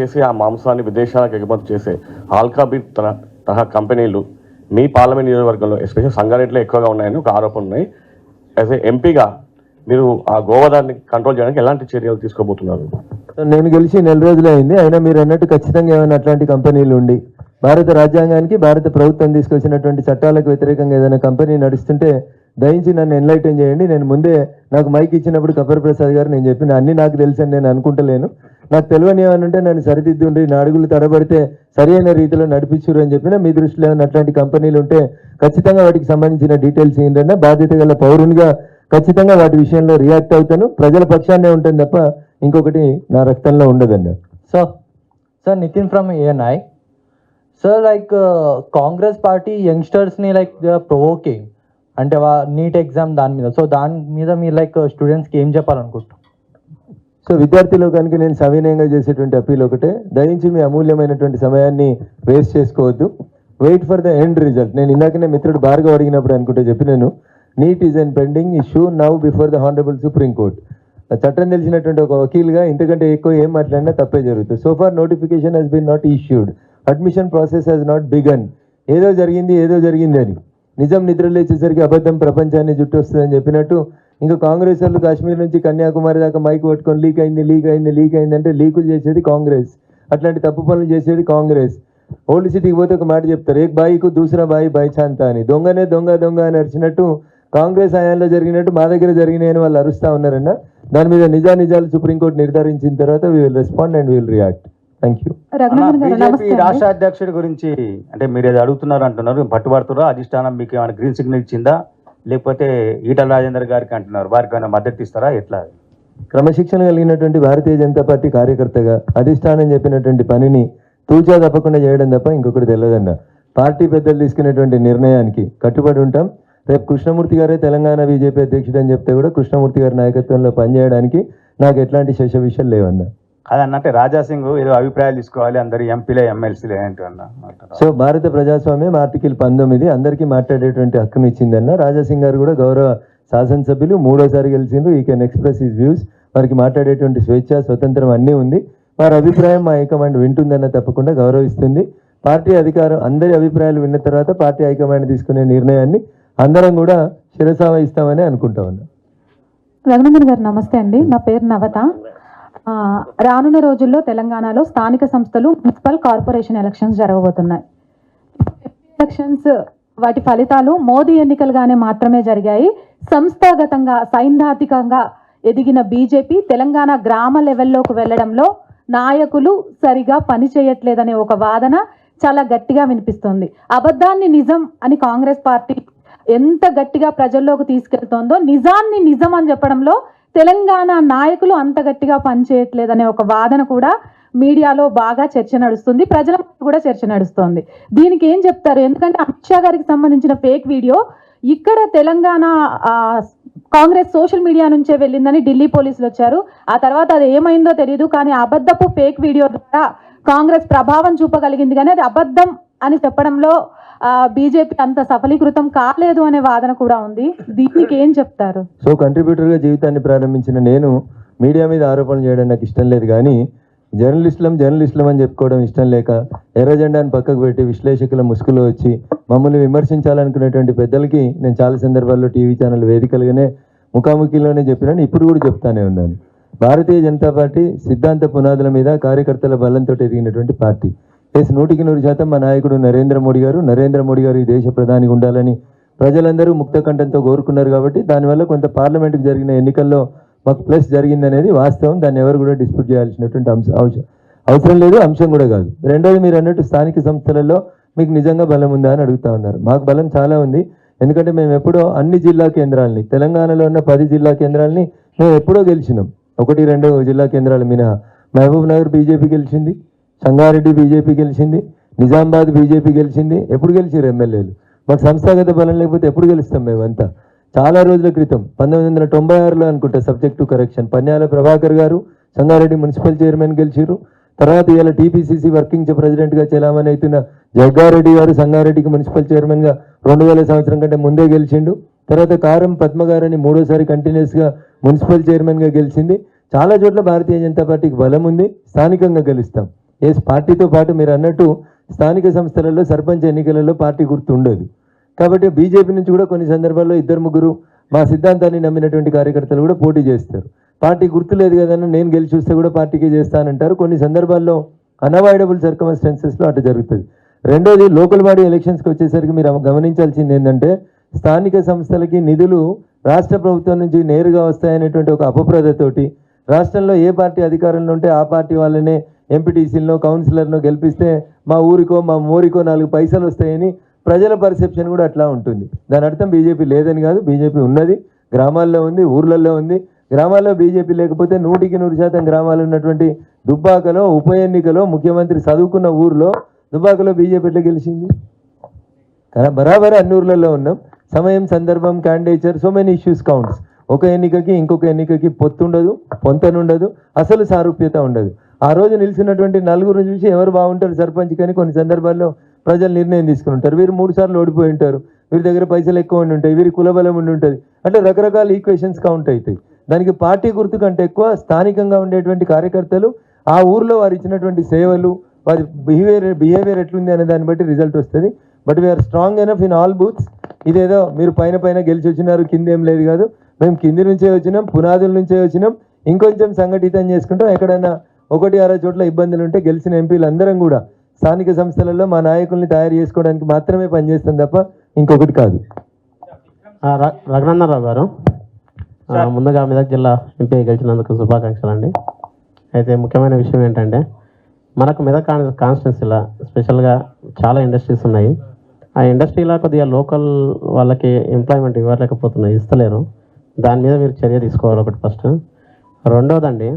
చేసే ఆ మాంసాన్ని విదేశాలకు ఎగుమతి చేసే ఆల్కాబీర్ తరహా కంపెనీలు మీ పార్లమెంట్ నియోజకవర్గంలో ఎస్పెషల్ సంగారెడ్డిలో ఎక్కువగా ఉన్నాయని ఒక ఆరోపణ ఉన్నాయి. యాజ్ ఏ ఎంపీగా మీరు ఆ గోవధాన్ని కంట్రోల్ చేయడానికి ఎలాంటి చర్యలు తీసుకోబోతున్నారు? నేను గెలిచి 4 రోజులే అయింది. అయినా మీరు అన్నట్టు ఖచ్చితంగా ఏమైనా అట్లాంటి కంపెనీలు ఉండి భారత రాజ్యాంగానికి, భారత ప్రభుత్వం తీసుకొచ్చినటువంటి చట్టాలకు వ్యతిరేకంగా ఏదైనా కంపెనీ నడుస్తుంటే దయించి నన్ను ఎన్లైటన్ చేయండి. నేను ముందే నాకు మైక్ ఇచ్చినప్పుడు కపర్ ప్రసాద్ గారు నేను చెప్పిన అన్ని నాకు తెలుసు అని నేను అనుకుంటలేను. నాకు తెలియని ఏమని ఉంటే నన్ను సరిదిద్దుండి, నా అడుగులు తడబడితే సరైన రీతిలో నడిపించురు అని చెప్పిన. మీ దృష్టిలో ఏమైనా అట్లాంటి కంపెనీలు ఉంటే ఖచ్చితంగా వాటికి సంబంధించిన డీటెయిల్స్ ఏంటన్నా బాధ్యత గల పౌరునిగా ఖచ్చితంగా వాటి విషయంలో రియాక్ట్ అవుతాను. ప్రజల పక్షాన్నే ఉంటుంది తప్ప ఇంకొకటి నా రక్తంలో ఉండదండి. Sir, Nitin from ANI. Sir, like Congress party youngsters ni like they are provoking అంటే నీట్ ఎగ్జామ్ దాని మీద. సో దాని మీద మీరు లైక్ స్టూడెంట్స్కి ఏం చెప్పాలనుకుంటున్నారు? సో విద్యార్థి లోకానికి నేను సవినయంగా చేసేటువంటి అప్పీల్ ఒకటే, దయించి మీ అమూల్యమైనటువంటి సమయాన్ని వేస్ట్ చేసుకోవద్దు. Wait for the end result. నేను ఇందాకనే మిత్రుడు భార్గవ్ అడిగినప్పుడు అనుకుంటే చెప్పినాను, NEET is and pending issue now before the honourable Supreme Court. చట్టం తెలిసినటువంటి ఒక వకీల్గా ఇంతకంటే ఎక్కువ ఏం మాట్లాడినా తప్పే జరుగుతుంది. So far notification has been not issued, admission process has not begun. ఏదో జరిగింది అని నిజం నిద్ర లేచేసరికి అబద్ధం ప్రపంచాన్ని జుట్టు వస్తుందని చెప్పినట్టు ఇంకా కాంగ్రెస్ వాళ్ళు కాశ్మీర్ నుంచి కన్యాకుమారి దాకా మైక్ పట్టుకొని లీక్ అయింది అంటే లీకులు చేసేది కాంగ్రెస్, అట్లాంటి తప్పు పనులు చేసేది కాంగ్రెస్. ఓల్డ్ సిటీకి పోతే ఒక మాట చెప్తారు, ఏక్ బాయికు దూసరా బాయి బైచాంతా అని. దొంగనే దొంగ అని అరిచినట్టు కాంగ్రెస్ హయాంలో జరిగినట్టు మా దగ్గర జరిగినాయని వాళ్ళు అరుస్తూ ఉన్నారన్న. దాని మీద నిజాలు సుప్రీంకోర్టు నిర్ధారించిన తర్వాత we will respond and will react. Thank you. BJP రాష్ట్ర అధ్యక్షుడి గురించి అంటే మీరు ఏదో అడుగుతున్నారు అంటున్నారు, పట్టుబడుతురా? అధిష్టానం మీకు ఏమైనా గ్రీన్ సిగ్నల్ ఇచ్చిందా, లేకపోతే ఈటల రాజేందర్ గారికి అంటున్నారు, వారికి ఏమైనా మద్దతు ఇస్తారా, ఎట్లా? క్రమశిక్షణ కలిగినటువంటి భారతీయ జనతా పార్టీ కార్యకర్తగా అధిష్టానం చెప్పినటువంటి పనిని తూచా తప్పకుండా చేయడం తప్ప ఇంకొకటి తెలియదన్న. పార్టీ పెద్దలు తీసుకునేటువంటి నిర్ణయానికి కట్టుబడి ఉంటాం. రేపు కృష్ణమూర్తి గారే తెలంగాణ బీజేపీ అధ్యక్షుడు అని చెప్తే కూడా కృష్ణమూర్తి గారి నాయకత్వంలో పనిచేయడానికి నాకు ఎట్లాంటి శేషవిషయాలు లేవన్నా. అదన్నట్టే రాజాసింగ్ ఏదో అభిప్రాయాలు తీసుకోవాలి, అందరు ఎంపీలే ఎమ్మెల్సీలే ఏంటి అన్న. సో భారత ప్రజాస్వామ్యం ఆర్టికల్ 19 అందరికీ మాట్లాడేటువంటి హక్కును ఇచ్చిందన్న. రాజాసింగ్ గారు కూడా గౌరవ శాసనసభ్యులు, 3వ సారి గెలిచిండ్రు. ఈ కెన్ ఎక్స్ప్రెస్ హిస్ వ్యూస్. వారికి మాట్లాడేటువంటి స్వేచ్ఛ, స్వతంత్రం అన్నీ ఉంది. వారి అభిప్రాయం మా హైకమాండ్ వింటుందన్న తప్పకుండా గౌరవిస్తుంది. పార్టీ అధికారం అందరి అభిప్రాయాలు విన్న తర్వాత పార్టీ హైకమాండ్ తీసుకునే నిర్ణయాన్ని అందరం కూడా శిరసావహిస్తామని అనుకుంటా ఉన్నాం. రఘునందన్ గారు నమస్తే అండి, నా పేరు నవత. రానున్న రోజుల్లో తెలంగాణలో స్థానిక సంస్థలు, మున్సిపల్ కార్పొరేషన్ ఎలక్షన్స్ జరగబోతున్నాయి. ఎలక్షన్స్ వాటి ఫలితాలు మోదీ ఎన్నికలుగానే మాత్రమే జరిగాయి. సంస్థాగతంగా సైద్ధాంతికంగా ఎదిగిన బీజేపీ తెలంగాణ గ్రామ లెవెల్లోకి వెళ్లడంలో నాయకులు సరిగా పనిచేయట్లేదనే ఒక వాదన చాలా గట్టిగా వినిపిస్తుంది. అబద్ధాన్ని నిజం అని కాంగ్రెస్ పార్టీ ఎంత గట్టిగా ప్రజల్లోకి తీసుకెళ్తోందో, నిజాన్ని నిజం అని చెప్పడంలో తెలంగాణ నాయకులు అంత గట్టిగా పనిచేయట్లేదనే ఒక వాదన కూడా మీడియాలో బాగా చర్చ నడుస్తుంది, ప్రజల కూడా చర్చ నడుస్తుంది. దీనికి ఏం చెప్తారు? ఎందుకంటే అమిత్ షా గారికి సంబంధించిన ఫేక్ వీడియో ఇక్కడ తెలంగాణ కాంగ్రెస్ సోషల్ మీడియా నుంచే వెళ్ళిందని ఢిల్లీ పోలీసులు వచ్చారు. ఆ తర్వాత అది ఏమైందో తెలియదు, కానీ అబద్ధపు ఫేక్ వీడియో ద్వారా కాంగ్రెస్ ప్రభావం చూపగలిగింది, కానీ అది అబద్ధం అని చెప్పడంలో బీజేపీ అంత సఫలీకృతం కాలేదు అనే వాదన కూడా ఉంది. దీనికి ఏం చెప్తారు? సో కంట్రిబ్యూటర్గా జీవితాన్ని ప్రారంభించిన నేను మీడియా మీద ఆరోపణలు చేయడం నాకు ఇష్టం లేదు, కానీ జర్నలిస్టులం అని చెప్పుకోవడం ఇష్టం లేక ఎర్ర జెండాని పక్కకు పెట్టి విశ్లేషకుల ముసుగులో వచ్చి మమ్మల్ని విమర్శించాలనుకునేటువంటి పెద్దలకి నేను చాలా సందర్భాల్లో టీవీ ఛానల్ వేదికలుగానే ముఖాముఖిలోనే చెప్పినాను, ఇప్పుడు కూడా చెప్తానే ఉన్నాను. భారతీయ జనతా పార్టీ సిద్ధాంత పునాదుల మీద కార్యకర్తల బలంతో ఎదిగినటువంటి పార్టీ. 100% మా నాయకుడు నరేంద్ర మోడీ గారు ఈ దేశ ప్రధానిగా ఉండాలని ప్రజలందరూ ముక్త కంఠంతో కోరుకున్నారు. కాబట్టి దానివల్ల కొంత పార్లమెంట్కి జరిగిన ఎన్నికల్లో మాకు ప్లస్ జరిగిందనేది వాస్తవం. దాన్ని ఎవరు కూడా డిస్ప్యూట్ చేయాల్సినటువంటి అవసరం లేదు, అంశం కూడా కాదు. రెండోది, మీరు అన్నట్టు స్థానిక సంస్థలలో మీకు నిజంగా బలం ఉందా అని అడుగుతా ఉన్నారు. మాకు బలం చాలా ఉంది. ఎందుకంటే మేము ఎప్పుడో అన్ని జిల్లా కేంద్రాలని, తెలంగాణలో ఉన్న 10 జిల్లా కేంద్రాలని మేము ఎప్పుడో గెలిచినాం. 1-2 జిల్లా కేంద్రాలు మినహా. మహబూబ్ నగర్ బీజేపీ గెలిచింది, సంగారెడ్డి బీజేపీ గెలిచింది, నిజామాబాద్ బీజేపీ గెలిచింది. ఎప్పుడు గెలిచారు ఎమ్మెల్యేలు? మాకు సంస్థాగత బలం లేకపోతే ఎప్పుడు గెలుస్తాం మేమంతా? చాలా రోజుల క్రితం 1996లో అనుకుంటా, subject to correction, Panyala Prabhakar గారు సంగారెడ్డి మున్సిపల్ చైర్మన్ గెలిచారు. తర్వాత ఇలా టీపీసీసీ వర్కింగ్ ప్రెసిడెంట్గా చెలామణి అవుతున్న జగ్గారెడ్డి గారు సంగారెడ్డికి మున్సిపల్ చైర్మన్గా 2000 సంవత్సరం కంటే ముందే గెలిచిండు. తర్వాత కారం పద్మ గారని 3వ కంటిన్యూస్గా మున్సిపల్ చైర్మన్గా గెలిచింది. చాలా చోట్ల భారతీయ జనతా పార్టీకి బలం ఉంది, స్థానికంగా గెలుస్తాం. పార్టీతో పాటు మీరు అన్నట్టు స్థానిక సంస్థలలో సర్పంచ్ ఎన్నికలలో పార్టీ గుర్తు ఉండదు. కాబట్టి బీజేపీ నుంచి కూడా కొన్ని సందర్భాల్లో 2-3 మా సిద్ధాంతాన్ని నమ్మినటువంటి కార్యకర్తలు కూడా పోటీ చేస్తారు. పార్టీ గుర్తు లేదు కదన్న, నేను గెలిచి చూస్తే కూడా పార్టీకి చేస్తానంటారు. కొన్ని సందర్భాల్లో అన్అవాయిడబుల్ సర్కమ్స్టాన్సెస్లో అటు జరుగుతుంది. రెండోది, లోకల్ బాడీ ఎలక్షన్స్కి వచ్చేసరికి మీరు గమనించాల్సింది ఏంటంటే, స్థానిక సంస్థలకి నిధులు రాష్ట్ర ప్రభుత్వం నుంచి నేరుగా వస్తాయనేటువంటి ఒక అపప్రదతోటి రాష్ట్రంలో ఏ పార్టీ అధికారంలో ఉంటే ఆ పార్టీ వాళ్ళనే ఎంపీటీసీలను కౌన్సిలర్ను గెలిపిస్తే మా ఊరికో మా మోరికో 4 పైసలు వస్తాయని ప్రజల పర్సెప్షన్ కూడా అట్లా ఉంటుంది. దాని అర్థం బీజేపీ లేదని కాదు, బీజేపీ ఉన్నది, గ్రామాల్లో ఉంది, ఊర్లలో ఉంది. గ్రామాల్లో బీజేపీ లేకపోతే 100% గ్రామాలు ఉన్నటువంటి దుబ్బాకలో ఉప ఎన్నికలో ముఖ్యమంత్రి చదువుకున్న ఊర్లో దుబ్బాకలో బీజేపీ ఎట్లా గెలిచింది? కానీ బరాబర్ అన్ని ఊర్లలో ఉన్నాం. సమయం, సందర్భం, candidature, so many issues counts. ఒక ఎన్నికకి ఇంకొక ఎన్నికకి పొత్తుండదు, పొంతనుండదు, అసలు సారూప్యత ఉండదు. ఆ రోజు నిలిచినటువంటి 4 చూసి ఎవరు బాగుంటారు సర్పంచ్ కానీ కొన్ని సందర్భాల్లో ప్రజలు నిర్ణయం తీసుకుని ఉంటారు. వీరు 3 సార్లు ఓడిపోయి ఉంటారు, వీరి దగ్గర పైసలు ఎక్కువ ఉండి ఉంటాయి, వీరి కులబలం ఉండి ఉంటుంది. అంటే రకరకాల ఈక్వేషన్స్ కౌంట్ అవుతాయి. దానికి పార్టీ గుర్తు కంటే ఎక్కువ స్థానికంగా ఉండేటువంటి కార్యకర్తలు ఆ ఊర్లో వారు ఇచ్చినటువంటి సేవలు, వారి బిహేవియర్ ఎట్లుంది అనే దాన్ని బట్టి రిజల్ట్ వస్తుంది. But we're strong enough in all booths. ఇదేదో మీరు పైన గెలిచి వచ్చినారు, కింద ఏం లేదు కాదు. మేము కింది నుంచే వచ్చినాం, పునాదుల నుంచే వచ్చినాం. ఇంకొంచెం సంఘటితం చేసుకుంటాం. ఎక్కడైనా 1-6 చోట్ల ఇబ్బందులు ఉంటే గెలిచిన ఎంపీలు అందరం కూడా స్థానిక సంస్థలలో మా నాయకుల్ని తయారు చేసుకోవడానికి మాత్రమే పనిచేస్తాం తప్ప ఇంకొకటి కాదు. రఘునందనరావు గారు, ముందుగా మెదక్ జిల్లా ఎంపీ గెలిచినందుకు శుభాకాంక్షలు అండి. అయితే ముఖ్యమైన విషయం ఏంటంటే, మనకు మెదక్ కాన్స్టిట్యున్సీలో స్పెషల్గా చాలా ఇండస్ట్రీస్ ఉన్నాయి. ఆ ఇండస్ట్రీలో కొద్దిగా లోకల్ వాళ్ళకి ఎంప్లాయ్మెంట్ ఇవ్వలేకపోతున్నాయి, ఇస్తలేరు. దాని మీద మీరు చర్య తీసుకోవాలి ఒకటి ఫస్ట్. రెండోదండి,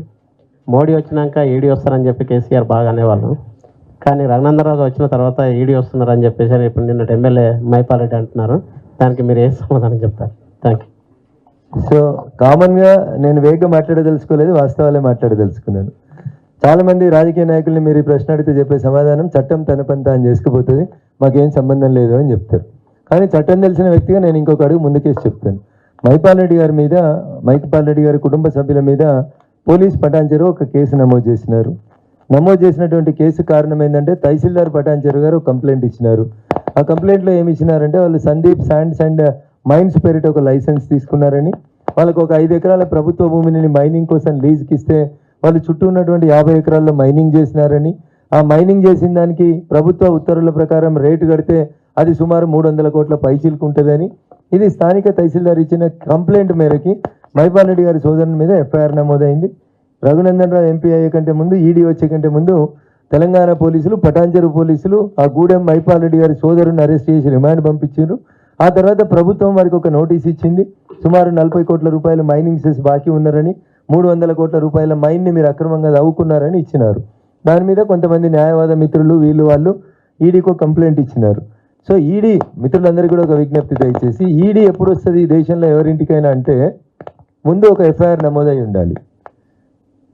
మోడీ వచ్చినాక ఈడీ వస్తారని చెప్పి కేసీఆర్ బాగా అనేవాళ్ళు. కానీ రఘునందనరావు వచ్చిన తర్వాత ఈడీ వస్తున్నారని చెప్పేసి ఇప్పుడు నిన్నటి ఎమ్మెల్యే మైపాల్ రెడ్డి అంటున్నారు. దానికి మీరు ఏ సమాధానం చెప్తారు? Thank you. సో కామన్గా నేను వేగంగా మాట్లాడదలుచుకోలేదు, వాస్తవాలే మాట్లాడదలుచుకున్నాను. చాలామంది రాజకీయ నాయకుల్ని మీరు ఈ ప్రశ్న అడిగితే చెప్పే సమాధానం చట్టం తన పని తాను చేసుకుపోతుంది, మాకేం సంబంధం లేదు అని చెప్తారు. కానీ చట్టం తెలిసిన వ్యక్తిగా నేను ఇంకొక అడుగు ముందుకేసి చెప్తాను. మైపాల్ రెడ్డి గారి కుటుంబ సభ్యుల మీద పోలీస్ పటాన్చెరు ఒక కేసు నమోదు చేసినారు. నమోదు చేసినటువంటి కేసు కారణం ఏంటంటే, తహసీల్దార్ పటాన్చెరు గారు ఒక కంప్లైంట్ ఇచ్చినారు. ఆ కంప్లైంట్లో ఏమి ఇచ్చినారంటే, వాళ్ళు సందీప్ శాండ్స్ అండ్ మైన్స్ పేరిట ఒక లైసెన్స్ తీసుకున్నారని, వాళ్ళకు ఒక 5 ఎకరాల ప్రభుత్వ భూమిని మైనింగ్ కోసం లీజ్కి ఇస్తే వాళ్ళు చుట్టూ ఉన్నటువంటి 50 ఎకరాల్లో మైనింగ్ చేసినారని, ఆ మైనింగ్ చేసిన దానికి ప్రభుత్వ ఉత్తర్వుల ప్రకారం రేటు కడితే అది సుమారు 300 కోట్ల పైచీలకు ఉంటుందని, ఇది స్థానిక తహసీల్దార్ ఇచ్చిన కంప్లైంట్ మేరకి మైపాల్ రెడ్డి గారి సోదరుని మీద ఎఫ్ఐఆర్ నమోదైంది. రఘునందనరావు ఎంపీ అయ్యే కంటే ముందు, ఈడీ వచ్చే కంటే ముందు తెలంగాణ పోలీసులు, పటాన్చెరు పోలీసులు ఆ గూడెం మైపాల్ రెడ్డి గారి సోదరుని అరెస్ట్ చేసి రిమాండ్ పంపించారు. ఆ తర్వాత ప్రభుత్వం వారికి ఒక నోటీస్ ఇచ్చింది. సుమారు 40 కోట్ల రూపాయలు మైనింగ్ సెస్ బాకీ ఉన్నారని, 300 కోట్ల రూపాయల మైన్ని మీరు అక్రమంగా తవ్వుకున్నారని ఇచ్చినారు. దాని మీద కొంతమంది న్యాయవాద మిత్రులు వాళ్ళు ఈడీకి ఒక కంప్లైంట్ ఇచ్చినారు. సో ఈడీ మిత్రులందరికీ కూడా ఒక విజ్ఞప్తి దయచేసి, ఈడీ ఎప్పుడు వస్తుంది ఈ దేశంలో ఎవరింటికైనా అంటే, ముందు ఒక ఎఫ్ఐఆర్ నమోదై ఉండాలి.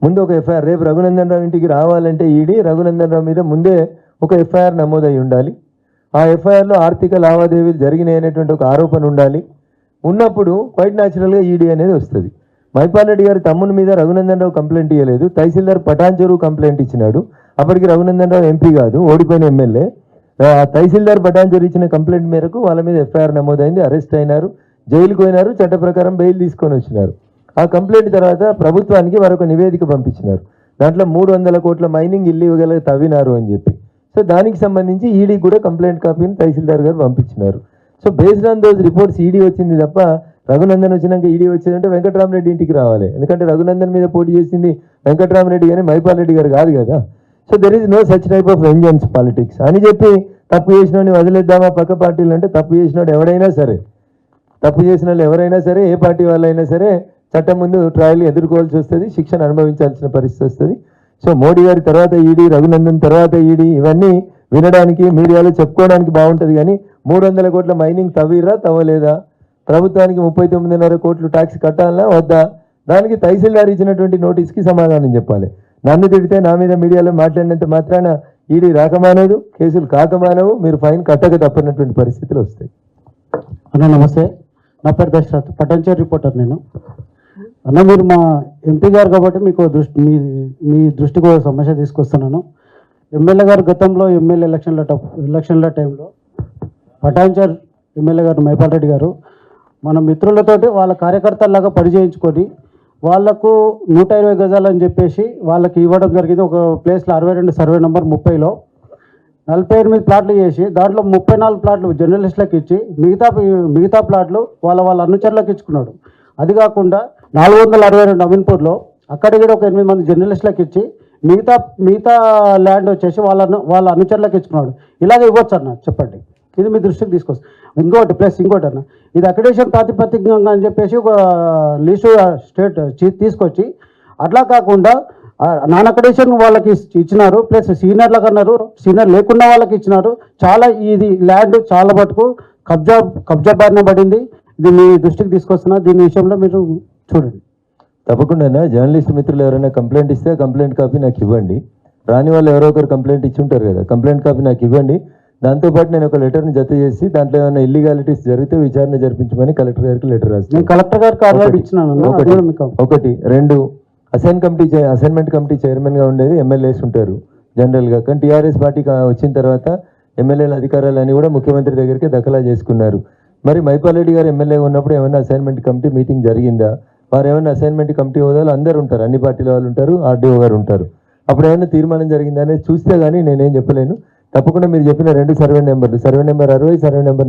ముందు ఒక ఎఫ్ఐఆర్, రేపు రఘునందన్ రావు ఇంటికి రావాలంటే ఈడీ రఘునందన్ రావు మీద ముందే ఒక ఎఫ్ఐఆర్ నమోదై ఉండాలి. ఆ ఎఫ్ఐఆర్లో ఆర్థిక లావాదేవీలు జరిగినాయి అనేటువంటి ఒక ఆరోపణ ఉండాలి. ఉన్నప్పుడు క్వైట్ న్యాచురల్గా ఈడీ అనేది వస్తుంది. మైపాల్ రెడ్డి గారి తమ్ముని మీద రఘునందన్ రావు కంప్లైంట్ ఇవ్వలేదు, తహసీల్దార్ పటాన్ చెరువు కంప్లైంట్ ఇచ్చినాడు. అప్పటికి రఘునందన్ రావు ఎంపీ కాదు, ఓడిపోయిన ఎమ్మెల్యే. తహసీల్దార్ పటాన్ చెరువు ఇచ్చిన కంప్లైంట్ మేరకు వాళ్ళ మీద ఎఫ్ఐఆర్ నమోదైంది, అరెస్ట్ అయినారు, జైలుకు పోయినారు, చట్ట ప్రకారం బెయిల్ తీసుకొని వచ్చినారు. ఆ కంప్లైంట్ తర్వాత ప్రభుత్వానికి మరొక నివేదిక పంపించినారు. దాంట్లో 300 కోట్ల మైనింగ్ ఇల్లీగల్గా తవ్వినారు అని చెప్పి. సో దానికి సంబంధించి ఈడీ కూడా కంప్లైంట్ కాపీని తహసీల్దార్ గారు పంపించినారు. So based on those reports ED వచ్చింది తప్ప రఘునందన్ వచ్చినాక ఈడీ వచ్చిందంటే వెంకటరామరెడ్డి ఇంటికి రావాలి. ఎందుకంటే రఘునందన్ మీద పోటీ చేసింది వెంకటరామరెడ్డి కానీ మైపాల్ రెడ్డి గారు కాదు కదా. So there is no such type of vengeance politics అని చెప్పి తప్పు చేసినోడిని వదిలేద్దామా పక్క పార్టీలు అంటే, తప్పు చేసినోడు ఎవడైనా సరే, తప్పు చేసిన వాళ్ళు ఎవరైనా సరే, ఏ పార్టీ వాళ్ళైనా సరే చట్టం ముందు ట్రయల్ ఎదుర్కోవాల్సి వస్తుంది, శిక్షను అనుభవించాల్సిన పరిస్థితి వస్తుంది. సో మోడీ గారి తర్వాత ఈడీ, రఘునందన్ తర్వాత ఈడీ, ఇవన్నీ వినడానికి మీడియాలో చెప్పుకోవడానికి బాగుంటుంది. కానీ 300 కోట్ల మైనింగ్ తవ్విరా తవ్వలేదా, ప్రభుత్వానికి 39.5 కోట్లు ట్యాక్స్ కట్టాలన్నా వద్దా, దానికి తహసీల్దార్ ఇచ్చినటువంటి నోటీస్కి సమాధానం చెప్పాలి. నన్ను తిడితే నా మీద మీడియాలో మాట్లాడినంత మాత్రాన ఈడీ రాకమానదు, కేసులు కాకమానవు, మీరు ఫైన్ కట్టక తప్పనటువంటి పరిస్థితులు వస్తాయి. అన్న నమస్తే, నా పేరు దశరథ్, పటాన్చేరు రిపోర్టర్ నేను. అన్న మీరు మా ఎంపీ గారు కాబట్టి మీకు మీ దృష్టికి ఒక సమస్య తీసుకొస్తున్నాను. ఎమ్మెల్యే గారు గతంలో ఎమ్మెల్యే ఎలక్షన్ల టైంలో పటాన్చేరు ఎమ్మెల్యే గారు మైపాల్ రెడ్డి గారు మన మిత్రులతోటి వాళ్ళ కార్యకర్తల్లాగా పరిచయించుకొని వాళ్లకు 120 గజాలు అని చెప్పేసి వాళ్ళకి ఇవ్వడం జరిగింది. ఒక ప్లేస్లో 62 సర్వే నెంబర్ 30లో 48 ప్లాట్లు చేసి దాంట్లో 34 ప్లాట్లు జర్నలిస్టులకు ఇచ్చి మిగతా ప్లాట్లు వాళ్ళ అనుచరులకు ఇచ్చుకున్నాడు. అది కాకుండా 462 అమీన్పూర్లో అక్కడ కూడా ఒక 8 మంది జర్నలిస్టులకు ఇచ్చి మిగతా ల్యాండ్ వచ్చేసి వాళ్ళ అనుచరులకు ఇచ్చుకున్నాడు. ఇలాగే ఇవ్వచ్చు అన్న, చెప్పండి, ఇది మీ దృష్టికి తీసుకొస్తాను. ఇంకోటి అన్న, ఇది అక్రిడేషన్ ప్రాతిపదికంగా అని చెప్పేసి ఒక లీస్ట్ స్టేట్ తీసుకొచ్చి, అట్లా కాకుండా నాన్ అక్రిడేషన్ వాళ్ళకి ఇచ్చినారు, ప్లస్ సీనియర్లకు అన్నారు, సీనియర్ లేకున్నా వాళ్ళకి ఇచ్చినారు. చాలా ఇది ల్యాండ్ చాలా మటుకు కబ్జా బారిన పడింది. ఇది మీ దృష్టికి తీసుకొస్తున్నా, దీని విషయంలో మీరు చూడండి. తప్పకుండా జర్నలిస్ట్ మిత్రులు ఎవరైనా కంప్లైంట్ ఇస్తే కంప్లైంట్ కాపీ నాకు ఇవ్వండి. రాని వాళ్ళు ఎవరో ఒకరు కంప్లైంట్ ఇచ్చి ఉంటారు కదా, కంప్లైంట్ కాపీ నాకు ఇవ్వండి. దాంతోపాటు నేను ఒక లెటర్ని జత చేసి దాంట్లో ఏమైనా ఇల్లీగాలిటీస్ జరిగితే విచారణ జరిపించమని కలెక్టర్ గారికి లెటర్ రాస్తాను. కలెక్టర్ గారికి ఆల్రెడీ ఇచ్చినాను. ఒకటి 2 అసైన్మెంట్ కమిటీ చైర్మన్గా ఉండేది ఎమ్మెల్యేస్ ఉంటారు జనరల్గా. కానీ టీఆర్ఎస్ పార్టీ వచ్చిన తర్వాత ఎమ్మెల్యేల అధికారాలన్నీ కూడా ముఖ్యమంత్రి దగ్గరికి దఖలా చేసుకున్నారు. మరి మైపాల్ రెడ్డి గారు ఎమ్మెల్యే ఉన్నప్పుడు ఏమైనా అసైన్మెంట్ కమిటీ మీటింగ్ జరిగిందా? వారు ఏమైనా అసైన్మెంట్ కమిటీ హోదాలు అందరూ ఉంటారు, అన్ని పార్టీల వాళ్ళు ఉంటారు, ఆర్డీఓ గారు ఉంటారు. అప్పుడు ఏమైనా తీర్మానం జరిగిందా అనేది చూస్తే కానీ నేనేం చెప్పలేను. తప్పకుండా మీరు చెప్పిన 2 సర్వే నెంబర్ 60, సర్వే నెంబర్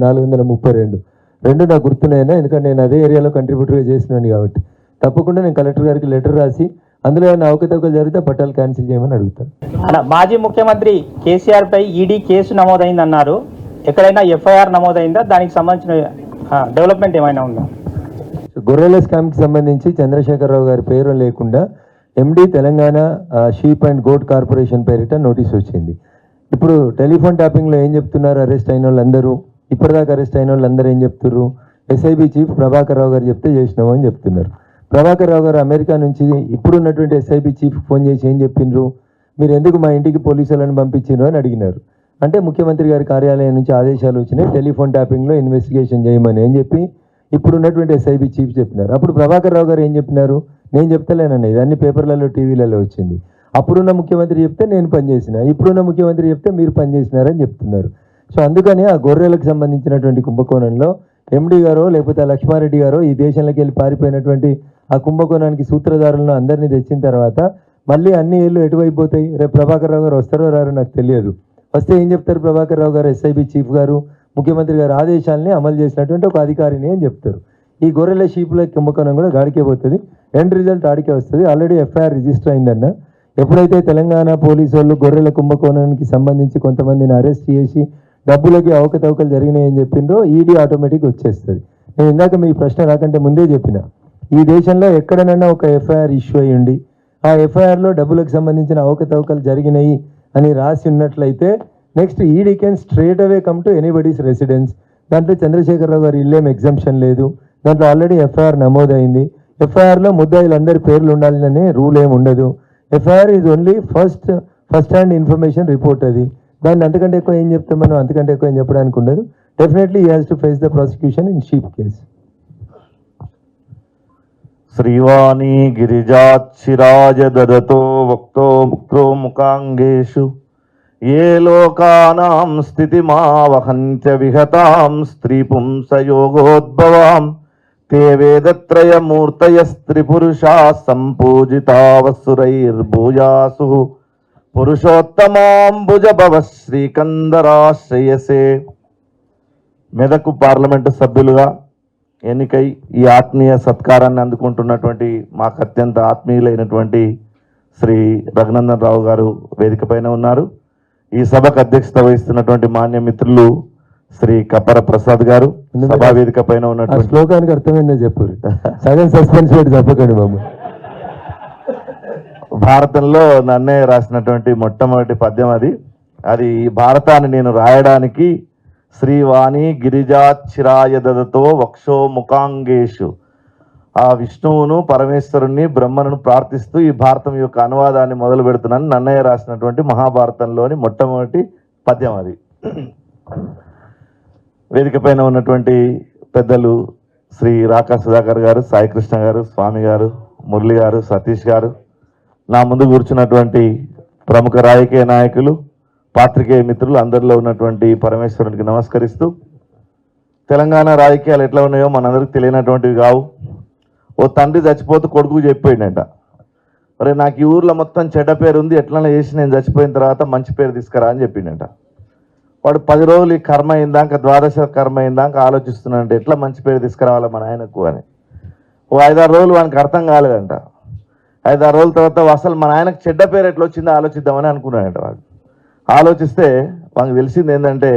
432 రెండు నాకు గుర్తున్నాయినా, ఎందుకంటే నేను అదే ఏరియాలో కంట్రిబ్యూటర్గా చేసినాను కాబట్టి. తప్పకుండా నేను కలెక్టర్ గారికి లెటర్ రాసి అందులో ఏమైనా అవకతవకలు జరిగితే పట్టాలు క్యాన్సిల్ చేయమని అడుగుతాను. మాజీ ముఖ్యమంత్రి కేసీఆర్ పై ఈడీ కేసు నమోదైందన్నారు, ఎక్కడైనా ఎఫ్ఐఆర్ నమోదైందా? దానికి సంబంధించిన డెవలప్మెంట్ ఏమైనా ఉందా? గొర్రెల స్కామ్కి సంబంధించి చంద్రశేఖరరావు గారి పేరు లేకుండా MD Telangana sheep and goat corporation పేరిట నోటీస్ వచ్చింది. ఇప్పుడు టెలిఫోన్ ట్యాపింగ్లో ఏం చెప్తున్నారు? అరెస్ట్ అయిన వాళ్ళందరూ, ఇప్పటిదాకా అరెస్ట్ అయిన వాళ్ళందరూ ఏం చెప్తున్నారు? ఎస్ఐబి చీఫ్ ప్రభాకర్ రావు గారు చెప్తే చేసినాము అని చెప్తున్నారు. ప్రభాకర్ రావు గారు అమెరికా నుంచి ఇప్పుడున్నటువంటి ఎస్ఐబి చీఫ్ ఫోన్ చేసి ఏం చెప్పిండ్రు? మీరు ఎందుకు మా ఇంటికి పోలీసులను పంపించిండ్రు అని అడిగినారు. అంటే ముఖ్యమంత్రి గారి కార్యాలయం నుంచి ఆదేశాలు వచ్చినాయి టెలిఫోన్ ట్యాపింగ్లో ఇన్వెస్టిగేషన్ చేయమని అని చెప్పి ఇప్పుడున్నటువంటి ఎస్ఐబి చీఫ్ చెప్పినారు. అప్పుడు ప్రభాకర్ రావు గారు ఏం చెప్పినారు? నేను చెప్తలేనన్న, ఇది అన్ని పేపర్లలో టీవీలలో వచ్చింది. అప్పుడున్న ముఖ్యమంత్రి చెప్తే నేను పనిచేసిన, ఇప్పుడున్న ముఖ్యమంత్రి చెప్తే మీరు పనిచేసినారని చెప్తున్నారు. సో అందుకని ఆ గొర్రెలకు సంబంధించినటువంటి కుంభకోణంలో ఎండి గారో లేకపోతే లక్ష్మారెడ్డి గారో ఈ దేశంలోకి వెళ్ళి పారిపోయినటువంటి ఆ కుంభకోణానికి సూత్రధారులను అందరినీ తెచ్చిన తర్వాత మళ్ళీ అన్ని ఏళ్ళు ఎటువైపు పోతాయి? రేపు ప్రభాకర్ రావు గారు వస్తారో రారో నాకు తెలియదు. వస్తే ఏం చెప్తారు? ప్రభాకర్ రావు గారు ఎస్ఐబి చీఫ్ గారు ముఖ్యమంత్రి గారు ఆదేశాలని అమలు చేసినటువంటి ఒక అధికారిని అని చెప్తారు. ఈ గొర్రెల షీపుల కుంభకోణం కూడా గాడికే పోతుంది, ఎండ్ రిజల్ట్ ఆడికే వస్తుంది. ఆల్రెడీ ఎఫ్ఐఆర్ రిజిస్టర్ అయిందన్న. ఎప్పుడైతే తెలంగాణ పోలీసు వాళ్ళు గొర్రెల కుంభకోణానికి సంబంధించి కొంతమందిని అరెస్ట్ చేసి డబ్బులకి అవకతవకలు జరిగినాయని చెప్పిండ్రో ఈడీ ఆటోమేటిక్ వచ్చేస్తుంది. నేను ఇందాక మీ ప్రశ్న రాకంటే ముందే చెప్పిన, ఈ దేశంలో ఎక్కడనైనా ఒక ఎఫ్ఐఆర్ ఇష్యూ అయ్యండి, ఆ ఎఫ్ఐఆర్లో డబ్బులకు సంబంధించిన అవకతవకలు జరిగినాయి అని రాసి ఉన్నట్లయితే next ED can straight away come to anybody's residence. దాంట్లో చంద్రశేఖరరావు గారి ఇల్లేం ఎగ్జంప్షన్ లేదు, దాంట్లో ఆల్రెడీ ఎఫ్ఐఆర్ నమోదైంది. ఎఫ్ఐఆర్లో ముద్దాయిలందరి పేర్లు ఉండాలని రూల్ ఏమి ఉండదు. FIR is only first hand information report. అది దాన్ని అంతకంటే ఎక్కువ ఏం చెప్తాం మనం, అంతకంటే ఎక్కువ ఏం చెప్పడానికి ఉండదు. Definitely he has to face the prosecution in sheep case. శ్రీవాణి గిరిజాచ్చిరాజ దదతో వక్తో ముక్తో ముఖాంగేషు ఏ లోకానాం స్థితిమావహంచ విహతాం స్త్రీ పుంసయోగోద్భవాం తే వేదత్రయమూర్తయస్త్రిపురుషా సంపూజితావసురైర్భూయాసు పురుషోత్తమాంబుజభవ శ్రీకందరాశ్రయసే. మెదకు పార్లమెంటు సభ్యులుగా ఎన్నికై ఈ ఆత్మీయ సత్కారాన్ని అందుకుంటున్నటువంటి మాకు అత్యంత ఆత్మీయులైనటువంటి శ్రీ రఘునందన్ రావు గారు వేదిక పైన ఉన్నారు. ఈ సభకు అధ్యక్షత వహిస్తున్నటువంటి మాన్య మిత్రులు శ్రీ కప్పర ప్రసాద్ గారు సభా వేదిక పైన ఉన్నటువంటి శ్లోకానికి అర్థమైందో చెప్పు, సగం సస్పెన్స్ పెట్టి చెప్పకండి బాబు. భారతంలో నన్నయ్య రాసినటువంటి మొట్టమొదటి పద్యం అది భారతాన్ని నేను రాయడానికి శ్రీవాణి గిరిజాచ్చిరాయ దదతో వక్షో ముఖాంగేషు, ఆ విష్ణువును పరమేశ్వరుణ్ణి బ్రహ్మను ప్రార్థిస్తూ ఈ భారతం యొక్క అనువాదాన్ని మొదలు పెడుతున్నాను. నన్నయ్య రాసినటువంటి మహాభారతంలోని మొట్టమొదటి పద్యం అది. వేదిక పైన ఉన్నటువంటి పెద్దలు శ్రీ రాకా సుధాకర్ గారు, సాయికృష్ణ గారు, స్వామి గారు, మురళి గారు, సతీష్ గారు, నా ముందు కూర్చున్నటువంటి ప్రముఖ రాజకీయ నాయకులు, పాత్రికేయ మిత్రులు, అందరిలో ఉన్నటువంటి పరమేశ్వరునికి నమస్కరిస్తూ, తెలంగాణ రాజకీయాలు ఎట్లా ఉన్నాయో మనందరికి తెలియనటువంటివి కావు. ఓ తండ్రి చచ్చిపోతూ కొడుకు చెప్పాడంట, మరి నాకు ఈ ఊర్లో మొత్తం చెడ్డ పేరు ఉంది, ఎట్లా చేసి నేను చచ్చిపోయిన తర్వాత మంచి పేరు తీసుకురా అని చెప్పిండంట. వాడు 10 రోజులు ఈ కర్మ అయిందాక, ద్వాదశ కర్మ అయిందాక ఆలోచిస్తున్నాడంటే ఎట్లా మంచి పేరు తీసుకురావాలా మన ఆయనకు అని. ఓ 5-6 రోజులు వానికి అర్థం కాలేదంట. 5-6 రోజుల తర్వాత అసలు మన ఆయనకు చెడ్డ పేరు ఎట్లా వచ్చిందో ఆలోచిద్దామని అనుకున్నాడంట. వాడు ఆలోచిస్తే వానికి తెలిసింది ఏంటంటే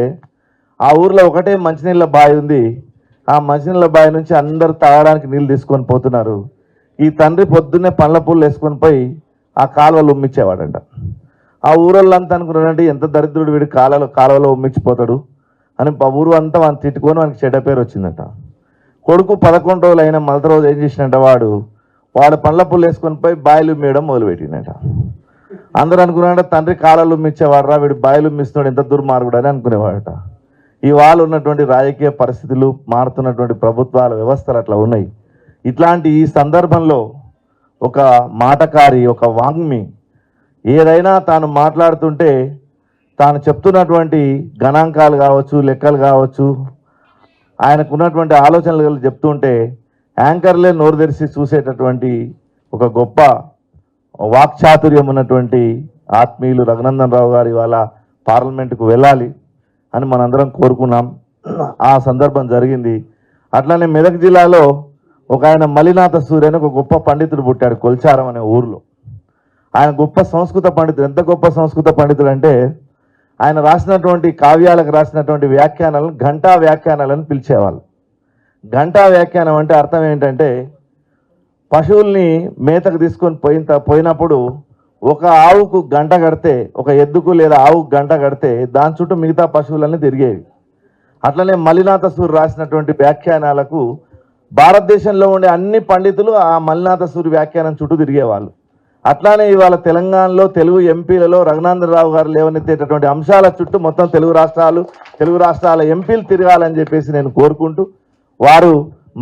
ఆ ఊర్లో ఒకటే మంచినీళ్ళ బావి ఉంది. ఆ మంచినీళ్ళ బావి నుంచి అందరూ తాగడానికి నీళ్ళు తీసుకొని పోతున్నారు. ఈ తండ్రి పొద్దున్నే పండ్ల పూలు వేసుకొని పోయి ఆ కాలువలు ఉమ్మిచ్చేవాడంట. ఆ ఊరోళ్ళంతా అనుకున్నాడంటే ఎంత దరిద్రుడు వీడు కాలువలో ఉమ్మిచ్చిపోతాడు అని ఊరు అంతా వాడిని తిట్టుకొని వానికి చెడ్డ పేరు వచ్చిందట. కొడుకు 11 రోజులు అయిన మొదటి రోజు ఏం చేసినట్ట, వాడు పండ్ల పూలు వేసుకొని పోయి బాయిలు ఉమ్మేయడం మొదలుపెట్టినట. అందరూ అనుకున్నాడ తండ్రి కాలాలు ఉమ్మిచ్చేవాడు రా, వీడు బాయిలు ఉమ్మిస్తున్నాడు, ఎంత దుర్మార్గుడు అని అనుకునేవాడట. ఇవాళ ఉన్నటువంటి రాజకీయ పరిస్థితులు, మారుతున్నటువంటి ప్రభుత్వాల వ్యవస్థలు అట్లా ఉన్నాయి. ఇట్లాంటి ఈ సందర్భంలో ఒక మాటకారి, ఒక వాంగ్మి ఏదైనా తాను మాట్లాడుతుంటే తాను చెప్తున్నటువంటి గణాంకాలు కావచ్చు, లెక్కలు కావచ్చు, ఆయనకున్నటువంటి ఆలోచనలు చెప్తుంటే యాంకర్లే నోరు తెరిచి చూసేటటువంటి ఒక గొప్ప వాక్చాతుర్యం ఉన్నటువంటి ఆత్మీయులు రఘునందన్ రావు గారు ఇవాళ పార్లమెంటుకు వెళ్ళాలి అని మనందరం కోరుకున్నాం. ఆ సందర్భం జరిగింది. అట్లానే మెదక్ జిల్లాలో ఒక ఆయన మలినాథ సూర్య అని ఒక గొప్ప పండితుడు పుట్టాడు కొల్చారం అనే ఊర్లో. ఆయన గొప్ప సంస్కృత పండితుడు. ఎంత గొప్ప సంస్కృత పండితుడు అంటే ఆయన రాసినటువంటి కావ్యాలకు రాసినటువంటి వ్యాఖ్యానాలను ఘంటా వ్యాఖ్యానాలను పిలిచేవాళ్ళు. ఘంటా వ్యాఖ్యానం అంటే అర్థం ఏంటంటే పశువుల్ని మేతకు తీసుకొని పోయినప్పుడు ఒక ఆవుకు గంట కడితే, ఒక ఎద్దుకు లేదా ఆవుకు గంట కడితే దాని చుట్టూ మిగతా పశువులన్నీ తిరిగేవి. అట్లనే మలినాథ సూర్య రాసినటువంటి వ్యాఖ్యానాలకు భారతదేశంలో ఉండే అన్ని పండితులు ఆ మలినాథ సూర్య వ్యాఖ్యానం చుట్టూ తిరిగేవాళ్ళు. అట్లానే ఇవాళ తెలంగాణలో తెలుగు ఎంపీలలో రఘునందన్ రావు గారు లేవనెత్తేటటువంటి అంశాల చుట్టూ మొత్తం తెలుగు రాష్ట్రాల ఎంపీలు తిరగాలని చెప్పేసి నేను కోరుకుంటూ, వారు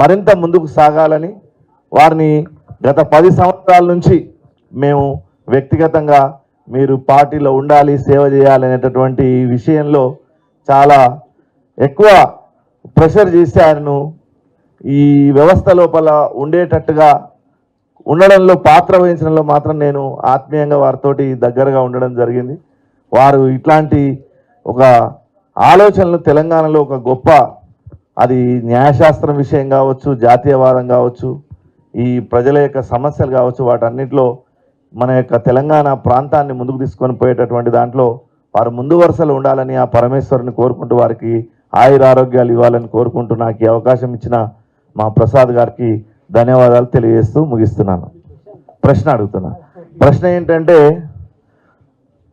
మరింత ముందుకు సాగాలని, వారిని గత 10 సంవత్సరాల నుంచి మేము వ్యక్తిగతంగా మీరు పార్టీలో ఉండాలి, సేవ చేయాలి అనేటటువంటి విషయంలో చాలా ఎక్కువ ప్రెషర్ చేసి ఆయనను ఈ వ్యవస్థ లోపల ఉండేటట్టుగా ఉండడంలో పాత్ర వహించడంలో మాత్రం నేను ఆత్మీయంగా వారితోటి దగ్గరగా ఉండడం జరిగింది. వారు ఇట్లాంటి ఒక ఆలోచనలు తెలంగాణలో ఒక గొప్ప, అది న్యాయశాస్త్రం విషయం కావచ్చు, జాతీయవాదం కావచ్చు, ఈ ప్రజల యొక్క సమస్యలు కావచ్చు, వాటన్నిటిలో మన యొక్క తెలంగాణ ప్రాంతాన్ని ముందుకు తీసుకొని పోయేటటువంటి దాంట్లో వారు ముందు వరుసలో ఉండాలని ఆ పరమేశ్వరుని కోరుకుంటూ వారికి ఆయురారోగ్యాలు ఇవ్వాలని కోరుకుంటూ నాకు ఈ అవకాశం ఇచ్చిన మా ప్రసాద్ గారికి ధన్యవాదాలు తెలియజేస్తూ ముగిస్తున్నాను. ప్రశ్న అడుగుతున్నా. ప్రశ్న ఏంటంటే,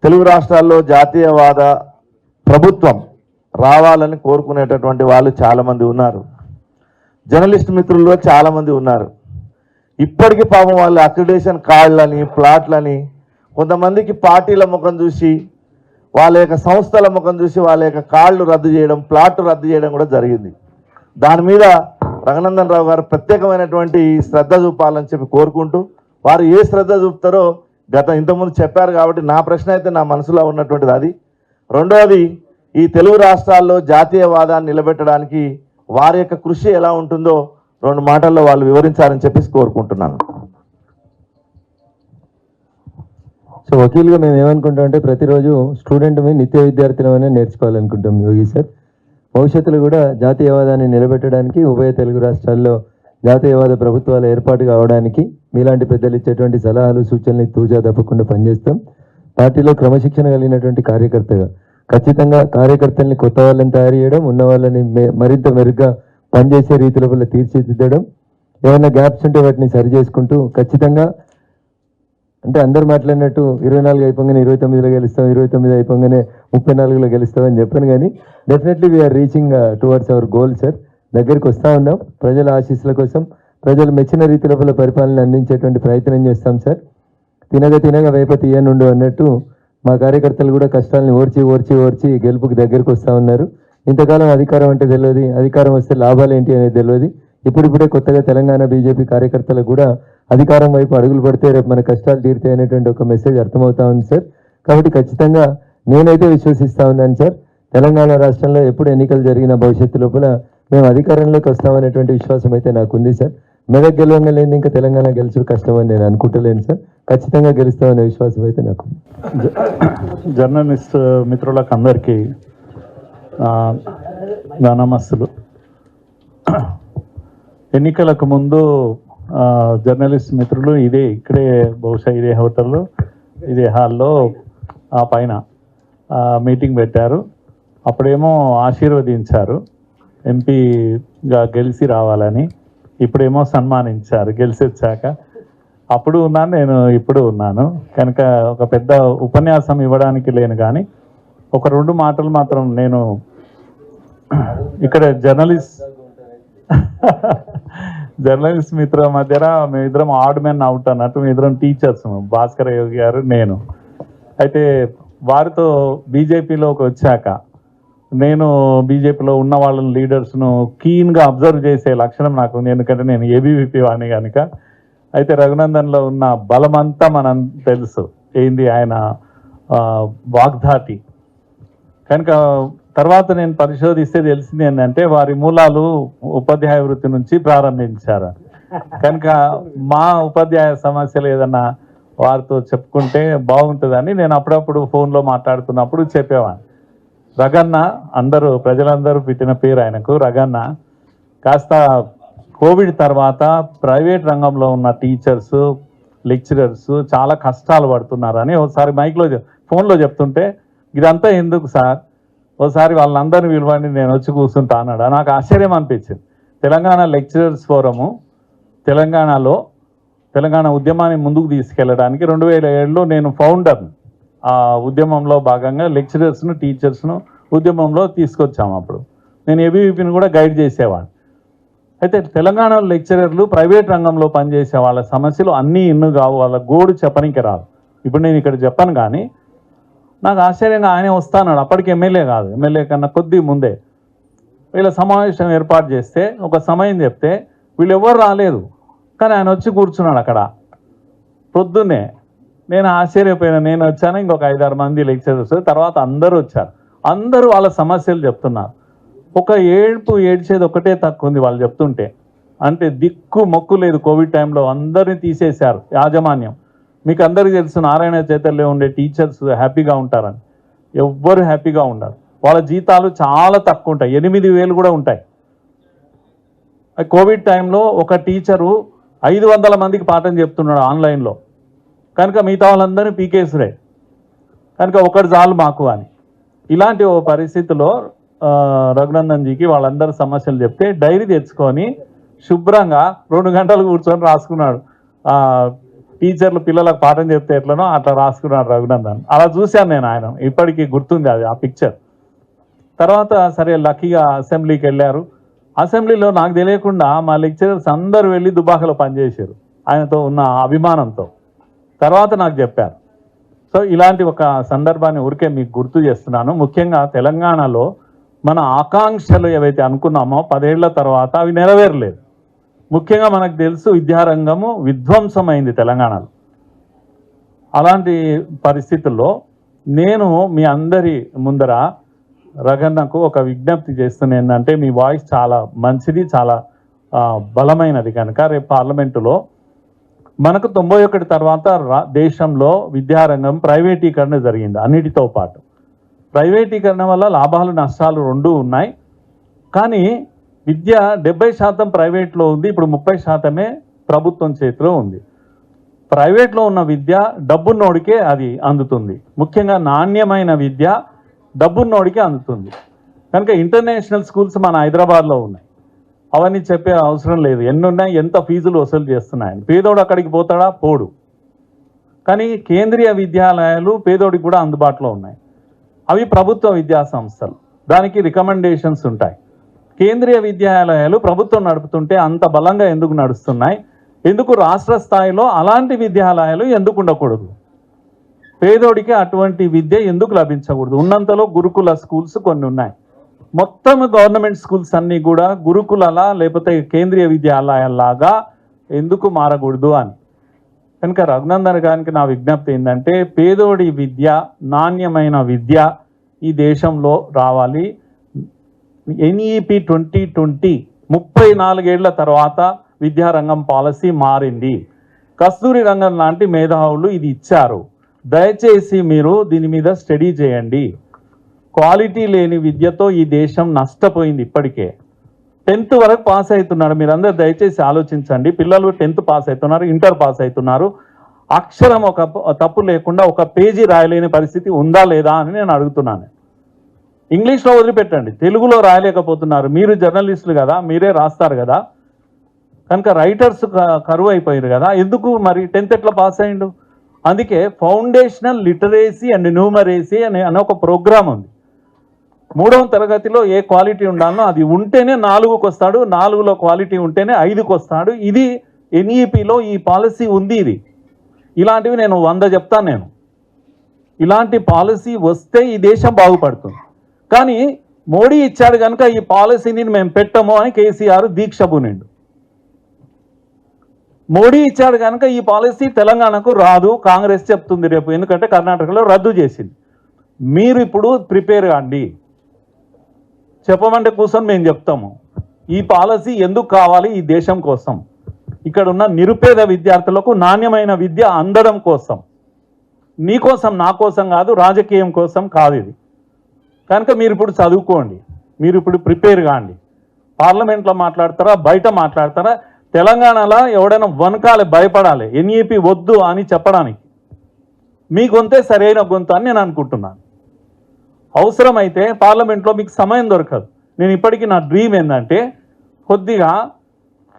తెలుగు రాష్ట్రాల్లో జాతీయవాద ప్రభుత్వం రావాలని కోరుకునేటటువంటి వాళ్ళు చాలామంది ఉన్నారు. జర్నలిస్ట్ మిత్రుల్లో చాలామంది ఉన్నారు. ఇప్పటికీ పాపం వాళ్ళు అక్రిడేషన్ కార్డులని ప్లాట్లని కొంతమందికి పార్టీల ముఖం చూసి వాళ్ళ యొక్క సంస్థల ముఖం చూసి వాళ్ళ యొక్క కార్డులు రద్దు చేయడం ప్లాట్లు రద్దు చేయడం కూడా జరిగింది. దాని మీద రఘునందన్ రావు గారు ప్రత్యేకమైనటువంటి శ్రద్ధ చూపాలని చెప్పి కోరుకుంటూ వారు ఏ శ్రద్ధ చూపుతారో ఇంతకుముందు చెప్పారు కాబట్టి నా ప్రశ్న అయితే నా మనసులో ఉన్నటువంటిది అది. రెండవది, ఈ తెలుగు రాష్ట్రాల్లో జాతీయవాదాన్ని నిలబెట్టడానికి వారి యొక్క కృషి ఎలా ఉంటుందో 2 మాటల్లో వాళ్ళు వివరించాలని చెప్పేసి కోరుకుంటున్నాను. సో వకీల్గా మేము ఏమనుకుంటామంటే ప్రతిరోజు స్టూడెంట్ నిత్య విద్యార్థులమైనా నేర్చుకోవాలనుకుంటాం యోగి సార్. భవిష్యత్తులో కూడా జాతీయవాదాన్ని నిలబెట్టడానికి ఉభయ తెలుగు రాష్ట్రాల్లో జాతీయవాద ప్రభుత్వాలు ఏర్పాటు కావడానికి మీలాంటి పెద్దలు ఇచ్చేటువంటి సలహాలు సూచనలు తూచా తప్పకుండా పనిచేస్తాం. పార్టీలో క్రమశిక్షణ కలిగినటువంటి కార్యకర్తగా ఖచ్చితంగా కార్యకర్తల్ని కొత్త వాళ్ళని తయారు చేయడం, ఉన్న వాళ్ళని మరింత మెరుగ్గా పనిచేసే రీతిలో తీర్చిదిద్దడం, ఏమైనా గ్యాప్స్ ఉంటే వాటిని సరి చేసుకుంటూ ఖచ్చితంగా అంటే అందరు మాట్లాడినట్టు 24 అయిపోగానే 29లో గెలుస్తాం, 29 అయిపోగానే 34లో గెలుస్తామని చెప్పాను. కానీ definitely we're reaching towards our goal sir. దగ్గరికి వస్తూ ఉన్నాం. ప్రజల ఆశీస్సుల కోసం ప్రజలు మెచ్చిన రీతి లోపల పరిపాలన అందించేటువంటి ప్రయత్నం చేస్తాం సార్. తినగా వేప తీయనుండు అన్నట్టు మా కార్యకర్తలు కూడా కష్టాలను ఓర్చి గెలుపుకి దగ్గరికి వస్తూ ఉన్నారు. ఇంతకాలం అధికారం అంటే తెలియదు, అధికారం వస్తే లాభాలు ఏంటి అనేది తెలియదు. ఇప్పుడిప్పుడే కొత్తగా తెలంగాణ బీజేపీ కార్యకర్తలకు కూడా అధికారం వైపు అడుగులు పడితే రేపు మన కష్టాలు తీరుతాయి అనేటువంటి ఒక మెసేజ్ అర్థమవుతా ఉంది సార్. కాబట్టి ఖచ్చితంగా నేనైతే విశ్వసిస్తా ఉన్నాను సార్, తెలంగాణ రాష్ట్రంలో ఎప్పుడు ఎన్నికలు జరిగిన భవిష్యత్తు లోపల మేము అధికారంలోకి వస్తామనేటువంటి విశ్వాసం అయితే నాకు ఉంది సార్. మెదక్ గెలవంగా లేదు ఇంకా తెలంగాణ గెలుచుడు కష్టమని నేను అనుకుంటలేను సార్. ఖచ్చితంగా గెలుస్తామనే విశ్వాసం అయితే నాకు. జర్నలిస్ట్ మిత్రులకు అందరికీ నమస్తులు. ఎన్నికలకు ముందు జర్నలిస్ట్ మిత్రులు ఇక్కడే బహుశా ఇదే హోటల్లో ఇదే హాల్లో ఆ పైన మీటింగ్ పెట్టారు. అప్పుడేమో ఆశీర్వదించారు ఎంపీగా గెలిచి రావాలని, ఇప్పుడేమో సన్మానించారు గెలిచి వచ్చాక. అప్పుడు ఉన్నాను నేను, ఇప్పుడు ఉన్నాను కనుక ఒక పెద్ద ఉపన్యాసం ఇవ్వడానికి లేను. కానీ ఒక 2 మాటలు మాత్రం నేను ఇక్కడ జర్నలిస్ట్ మిత్రుల మధ్యన మేమిద్దరం ఆడ్ మెన్ అవుట్ అన్నట్టు మేమిద్దరం టీచర్స్, భాస్కర్ యోగి గారు నేను. అయితే వారితో బీజేపీలోకి వచ్చాక నేను బీజేపీలో ఉన్న వాళ్ళ లీడర్స్ను కీన్గా అబ్జర్వ్ చేసే లక్షణం నాకు ఉంది, ఎందుకంటే నేను ఏబీవీపీ వాణి కనుక. అయితే రఘునందన్లో ఉన్న బలమంతా మనం తెలుసు, ఏంది ఆయన వాగ్ధాటి కనుక. తర్వాత నేను పరిశోధిస్తే తెలిసింది ఏంటంటే వారి మూలాలు ఉపాధ్యాయ వృత్తి నుంచి ప్రారంభించారు కనుక మా ఉపాధ్యాయ సమస్యలు ఏదన్నా వారితో చెప్పుకుంటే బాగుంటుందని నేను అప్పుడప్పుడు ఫోన్లో మాట్లాడుతున్నప్పుడు చెప్పేవాడిని. రగన్న ప్రజలందరూ పెట్టిన పేరు ఆయనకు రగన్న. కాస్త కోవిడ్ తర్వాత ప్రైవేట్ రంగంలో ఉన్న టీచర్స్ లెక్చరర్స్ చాలా కష్టాలు పడుతున్నారని ఒకసారి ఫోన్లో చెప్తుంటే, ఇదంతా ఎందుకు సార్, ఒకసారి వాళ్ళందరినీ పిలవండి నేను వచ్చి కూర్చుంటా అన్నాడు. నాకు ఆశ్చర్యం అనిపించింది. తెలంగాణ లెక్చరర్స్ ఫోరము తెలంగాణ ఉద్యమాన్ని ముందుకు తీసుకెళ్ళడానికి 2007లో నేను ఫౌండర్ని. ఆ ఉద్యమంలో భాగంగా లెక్చరర్స్ను టీచర్స్ను ఉద్యమంలో తీసుకొచ్చాము. అప్పుడు నేను ఏబీవీపీని కూడా గైడ్ చేసేవాడిని. అయితే తెలంగాణ లెక్చరర్లు ప్రైవేట్ రంగంలో పనిచేసే వాళ్ళ సమస్యలు అన్నీ కావు, వాళ్ళ గోడు చెప్పనికి రాదు. ఇప్పుడు నేను ఇక్కడ చెప్పను, కానీ నాకు ఆశ్చర్యంగా ఆయనే వస్తాన్నాడు. అప్పటికి ఎమ్మెల్యే కాదు, ఎమ్మెల్యే కన్నా కొద్ది ముందే వీళ్ళ సమావేశం ఏర్పాటు చేస్తే ఒక సమయం చెప్తే వీళ్ళు ఎవరు రాలేదు, కానీ ఆయన వచ్చి కూర్చున్నాడు అక్కడ పొద్దున్నే. నేను ఆశ్చర్యపోయినా. నేను వచ్చాను, ఇంకొక 5-6 మంది లెక్చరర్స్, తర్వాత అందరూ వచ్చారు. అందరూ వాళ్ళ సమస్యలు చెప్తున్నారు. ఒక ఏడ్చేది ఒకటే తక్కువ ఉంది వాళ్ళు చెప్తుంటే. అంటే దిక్కు మొక్కు లేదు. కోవిడ్ టైంలో అందరినీ తీసేశారు యాజమాన్యం. మీకు అందరికీ తెలుసు, నారాయణ చైతన్యలో ఉండే టీచర్స్ హ్యాపీగా ఉంటారని. ఎవ్వరు హ్యాపీగా ఉండరు. వాళ్ళ జీతాలు చాలా తక్కువ ఉంటాయి, 8,000 కూడా ఉంటాయి. కోవిడ్ టైంలో ఒక టీచరు 500 మందికి పాఠం చెప్తున్నాడు ఆన్లైన్లో, కనుక మిగతా వాళ్ళందరినీ పీకేసురే, కనుక ఒకటి చాలు మాకు అని. ఇలాంటి ఓ పరిస్థితిలో రఘునందన్జీకి వాళ్ళందరి సమస్యలు చెప్తే డైరీ తెచ్చుకొని శుభ్రంగా 2 గంటలు కూర్చొని రాసుకున్నాడు. టీచర్లు పిల్లలకు పాఠం చెప్తే ఎట్లనో అట్లా రాసుకున్నాడు రఘునందన్. అలా చూశాను నేను, ఆయన ఇప్పటికీ గుర్తుంది అది ఆ పిక్చర్. తర్వాత సరే లక్కీగా అసెంబ్లీకి వెళ్ళారు. అసెంబ్లీలో నాకు తెలియకుండా మా లెక్చరర్స్ అందరూ వెళ్ళి దుబాకలో పనిచేశారు. ఆయనతో ఉన్న అభిమానంతో. తర్వాత నాకు చెప్పారు. సో ఇలాంటి ఒక సందర్భాన్ని ఊరికే మీకు గుర్తు చేస్తున్నాను. ముఖ్యంగా తెలంగాణలో మన ఆకాంక్షలు ఏవైతే అనుకున్నామో 10 ఏళ్ల తర్వాత అవి నెరవేరలేదు. ముఖ్యంగా మనకు తెలుసు విద్యారంగము విధ్వంసమైంది తెలంగాణలో. అలాంటి పరిస్థితుల్లో నేను మీ అందరి ముందర రగన్నకు ఒక విజ్ఞప్తి చేస్తున్నా. ఏంటంటే మీ వాయిస్ చాలా మంచిది, చాలా బలమైనది కనుక రేపు పార్లమెంటులో మనకు 91 తర్వాత దేశంలో విద్యారంగం ప్రైవేటీకరణ జరిగింది. అన్నిటితో పాటు ప్రైవేటీకరణ వల్ల లాభాలు నష్టాలు రెండూ ఉన్నాయి. కానీ విద్య 70% ప్రైవేట్లో ఉంది, ఇప్పుడు 30% ప్రభుత్వం చేతిలో ఉంది. ప్రైవేట్లో ఉన్న విద్య డబ్బున్నోడికే అది అందుతుంది. ముఖ్యంగా నాణ్యమైన విద్య డబ్బున్నోడికే అందుతుంది. కనుక ఇంటర్నేషనల్ స్కూల్స్ మన హైదరాబాద్లో ఉన్నాయి. అవన్నీ చెప్పే అవసరం లేదు. ఎన్ని ఉన్నాయి, ఎంత ఫీజులు వసూలు చేస్తున్నాయని. పేదోడు అక్కడికి పోతాడా? పోడు. కానీ కేంద్రీయ విద్యాలయాలు పేదోడికి కూడా అందుబాటులో ఉన్నాయి. అవి ప్రభుత్వ విద్యా సంస్థలు, దానికి రికమెండేషన్స్ ఉంటాయి. కేంద్రీయ విద్యాలయాలు ప్రభుత్వం నడుపుతుంటే అంత బలంగా ఎందుకు నడుస్తున్నాయి? ఎందుకు రాష్ట్ర స్థాయిలో అలాంటి విద్యాలయాలు ఎందుకు ఉండకూడదు? పేదోడికి అటువంటి విద్య ఎందుకు లభించకూడదు? ఉన్నంతలో గురుకుల స్కూల్స్ కొన్ని ఉన్నాయి. మొత్తం గవర్నమెంట్ స్కూల్స్ అన్నీ కూడా గురుకులలా లేకపోతే కేంద్రీయ విద్యాలయాల్లాగా ఎందుకు మారకూడదు అని. కనుక రఘునందన్ గారికి నా విజ్ఞప్తి ఏంటంటే పేదోడి విద్య, నాణ్యమైన విద్య ఈ దేశంలో రావాలి. NEP 2020 34 ఏళ్ల తర్వాత విద్యారంగం పాలసీ మారింది. కస్తూరి రంగం లాంటి మేధావులు ఇది ఇచ్చారు. దయచేసి మీరు దీని మీద స్టడీ చేయండి. క్వాలిటీ లేని విద్యతో ఈ దేశం నష్టపోయింది. ఇప్పటికే 10th వరకు పాస్ అవుతున్నాడు. మీరందరూ దయచేసి ఆలోచించండి. పిల్లలు 10th పాస్ అవుతున్నారు, ఇంటర్ పాస్ అవుతున్నారు. అక్షరం ఒక తప్పు లేకుండా ఒక పేజీ రాయలేని పరిస్థితి ఉందా లేదా అని నేను అడుగుతున్నాను. ఇంగ్లీష్లో వదిలిపెట్టండి, తెలుగులో రాయలేకపోతున్నారు. మీరు జర్నలిస్టులు కదా, మీరే రాస్తారు కదా. కనుక రైటర్స్ కరువు అయిపోయారు కదా. ఎందుకు మరి 10th ఎట్లా పాస్ అయ్యిండు? అందుకే ఫౌండేషనల్ లిటరేసీ అండ్ న్యూమరేసీ అనే ఒక ప్రోగ్రామ్ ఉంది. 3వ తరగతిలో ఏ క్వాలిటీ ఉండాలో అది ఉంటేనే 4కు వస్తాడు, 4లో క్వాలిటీ ఉంటేనే 5కు వస్తాడు. ఇది NEPలో ఈ పాలసీ ఉంది. ఇది ఇలాంటివి నేను 100 చెప్తాను. నేను ఇలాంటి పాలసీ వస్తే ఈ దేశం బాగుపడుతుంది. కానీ మోడీ ఇచ్చాడు కనుక ఈ పాలసీని మేము పెట్టము అని కేసీఆర్ దీక్ష పూనిండు. మోడీ ఇచ్చాడు కనుక ఈ పాలసీ తెలంగాణకు రాదు, కాంగ్రెస్ చెప్తుంది రేపు. ఎందుకంటే కర్ణాటకలో రద్దు చేసింది. మీరు ఇప్పుడు ప్రిపేర్ కాండి. చెప్పమంటే కూర్చొని మేము చెప్తాము. ఈ పాలసీ ఎందుకు కావాలి? ఈ దేశం కోసం, ఇక్కడ ఉన్న నిరుపేద విద్యార్థులకు నాణ్యమైన విద్య అందడం కోసం, నీ కోసం నా కోసం కాదు, రాజకీయం కోసం కాదు ఇది. కనుక మీరు ఇప్పుడు చదువుకోండి, మీరు ఇప్పుడు ప్రిపేర్ కాండి. పార్లమెంట్లో మాట్లాడతారా, బయట మాట్లాడతారా? తెలంగాణలో ఎవడైనా వనకాలి, భయపడాలి NEP వద్దు అని చెప్పడానికి. మీ గొంతే సరైన గొంతు అని నేను అనుకుంటున్నాను. అవసరమైతే పార్లమెంట్లో మీకు సమయం దొరకదు. నేను ఇప్పటికీ నా డ్రీమ్ ఏంటంటే కొద్దిగా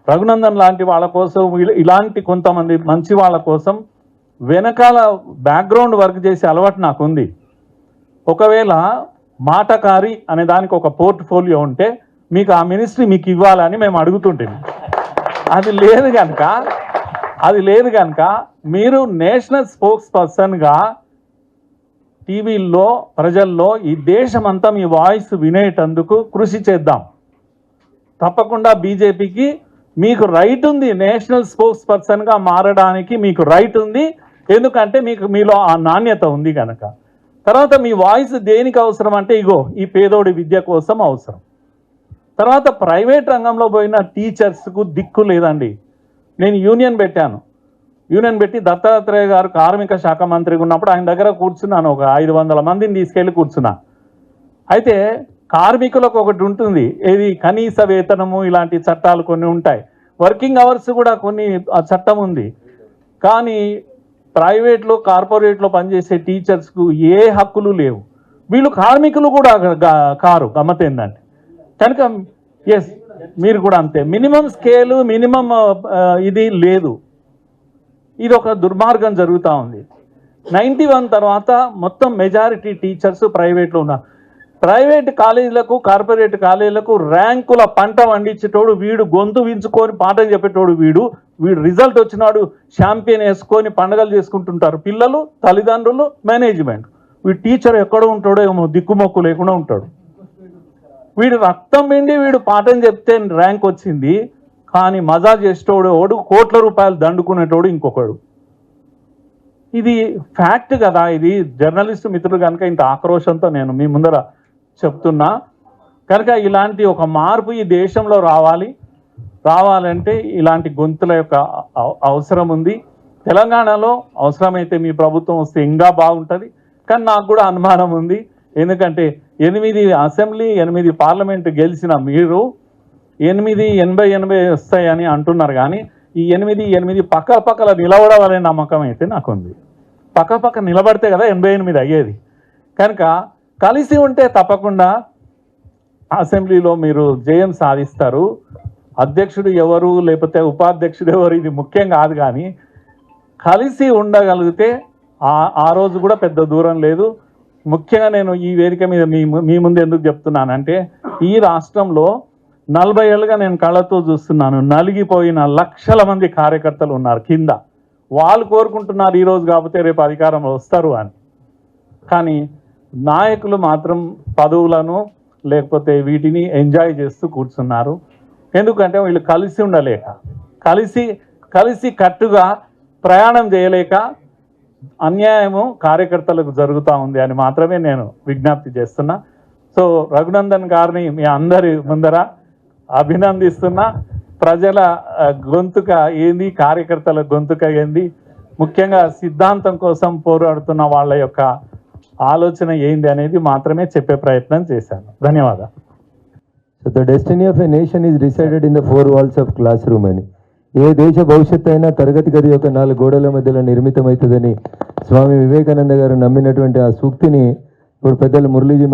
రఘునందన్ లాంటి వాళ్ళ కోసం, ఇలాంటి కొంతమంది మంచి వాళ్ళ కోసం వెనకాల బ్యాక్గ్రౌండ్ వర్క్ చేసే అలవాటు నాకు ఉంది. ఒకవేళ మాటకారి అనే దానికి ఒక పోర్ట్ఫోలియో ఉంటే మీకు ఆ మినిస్ట్రీ మీకు ఇవ్వాలని మేము అడుగుతుంటాం. అది లేదు కనుక మీరు నేషనల్ స్పోక్స్ పర్సన్గా టీవీల్లో ప్రజల్లో ఈ దేశమంతా మీ వాయిస్ వినేటందుకు కృషి చేద్దాం. తప్పకుండా బీజేపీకి మీకు రైట్ ఉంది, నేషనల్ స్పోక్స్ పర్సన్గా మారడానికి మీకు రైట్ ఉంది. ఎందుకంటే మీలో ఆ నాణ్యత ఉంది కనుక. తర్వాత మీ వాయిస్ దేనికి అవసరం అంటే ఇగో ఈ పేదోడి విద్య కోసం అవసరం. తర్వాత ప్రైవేట్ రంగంలో పోయిన టీచర్స్కు దిక్కు లేదండి. నేను యూనియన్ పెట్టి దత్తాత్రేయ గారు కార్మిక శాఖ మంత్రిగా ఉన్నప్పుడు ఆయన దగ్గర కూర్చున్నాను. ఒక 500 మందిని తీసుకెళ్ళి కూర్చున్నా. అయితే కార్మికులకు ఒకటి ఉంటుంది, ఏది కనీస వేతనము, ఇలాంటి చట్టాలు కొన్ని ఉంటాయి. వర్కింగ్ అవర్స్ కూడా కొన్ని చట్టం ఉంది. కానీ ప్రైవేట్లో, కార్పొరేట్లో పనిచేసే టీచర్స్కు ఏ హక్కులు లేవు. వీళ్ళు కార్మికులు కూడా కారు. గమ్మత్ ఏంటంటే కనుక మీరు కూడా అంతే. మినిమం స్కేలు, మినిమం ఇది లేదు. ఇది ఒక దుర్మార్గం జరుగుతూ ఉంది. 91 తర్వాత మొత్తం మెజారిటీ టీచర్స్ ప్రైవేట్లో ఉన్నారు. ప్రైవేట్ కాలేజీలకు, కార్పొరేట్ కాలేజీలకు ర్యాంకుల పంట వండించేటోడు వీడు, గొంతు వించుకొని పాఠం చెప్పేటోడు వీడు. వీడు రిజల్ట్ వచ్చినాడు షాంపియన్ వేసుకొని పండుగలు చేసుకుంటుంటారు పిల్లలు, తల్లిదండ్రులు, మేనేజ్మెంట్. వీడు టీచర్ ఎక్కడ ఉంటాడో ఏమో దిక్కుమొక్కు లేకుండా ఉంటాడు. వీడు రక్తం పిండి వీడు పాఠం చెప్తే ర్యాంక్ వచ్చింది, కానీ మజా చేసేటోడు కోట్ల రూపాయలు దండుకునేటోడు ఇంకొకడు. ఇది ఫ్యాక్ట్ కదా. ఇది జర్నలిస్ట్ మిత్రులు కనుక ఇంత ఆక్రోషంతో నేను మీ ముందర చెప్తున్నా. కనుక ఇలాంటి ఒక మార్పు ఈ దేశంలో రావాలంటే ఇలాంటి గొంతుల యొక్క అవసరం ఉంది. తెలంగాణలో అవసరమైతే మీ ప్రభుత్వం వస్తే ఇంకా బాగుంటుంది. కానీ నాకు కూడా అనుమానం ఉంది, ఎందుకంటే 8 అసెంబ్లీ 8 పార్లమెంట్ గెలిచిన మీరు 80 వస్తాయని అంటున్నారు, కానీ ఈ 8 పక్కల నిలబడాలనే నమ్మకం అయితే నాకుంది. పక్క నిలబడితే కదా 88 అయ్యేది. కనుక కలిసి ఉంటే తప్పకుండా అసెంబ్లీలో మీరు జయం సాధిస్తారు. అధ్యక్షుడు ఎవరు లేకపోతే ఉపాధ్యక్షుడు ఎవరు ఇది ముఖ్యం కాదు, కానీ కలిసి ఉండగలిగితే ఆ రోజు కూడా పెద్ద దూరం లేదు. ముఖ్యంగా నేను ఈ వేదిక మీద మీ ముందు ఎందుకు చెప్తున్నానంటే, ఈ రాష్ట్రంలో 40 ఏళ్ళుగా నేను కళ్ళతో చూస్తున్నాను, నలిగిపోయిన లక్షల మంది కార్యకర్తలు ఉన్నారు కింద. వాళ్ళు కోరుకుంటున్నారు ఈరోజు కాకపోతే రేపు అధికారంలో వస్తారు అని. కానీ నాయకులు మాత్రం పదవులను లేకపోతే వీటిని ఎంజాయ్ చేస్తూ కూర్చున్నారు. ఎందుకంటే వీళ్ళు కలిసి ఉండలేక, కలిసి కట్టుగా ప్రయాణం చేయలేక అన్యాయము కార్యకర్తలకు జరుగుతూ ఉంది అని మాత్రమే నేను విజ్ఞప్తి చేస్తున్నా. సో రఘునందన్ గారిని మీ అందరి ముందర అభినందిస్తున్నా. ప్రజల గొంతుక ఏంది, కార్యకర్తల గొంతుక ఏంది, ముఖ్యంగా సిద్ధాంతం కోసం పోరాడుతున్న వాళ్ళ యొక్క ఆలోచన ఏంది అనేది మాత్రమే చెప్పే ప్రయత్నం చేశాను. ధన్యవాదాలు. So the destiny of a nation is decided in the 4 walls of class room అని. ఏ దేశ భవిష్యత్తు అయినా తరగతి గది యొక్క 4 గోడల మధ్యలో నిర్మితమవుతుందని స్వామి వివేకానంద గారు నమ్మినటువంటి ఆ సూక్తిని ఇప్పుడు పెద్దలు మురళీజీ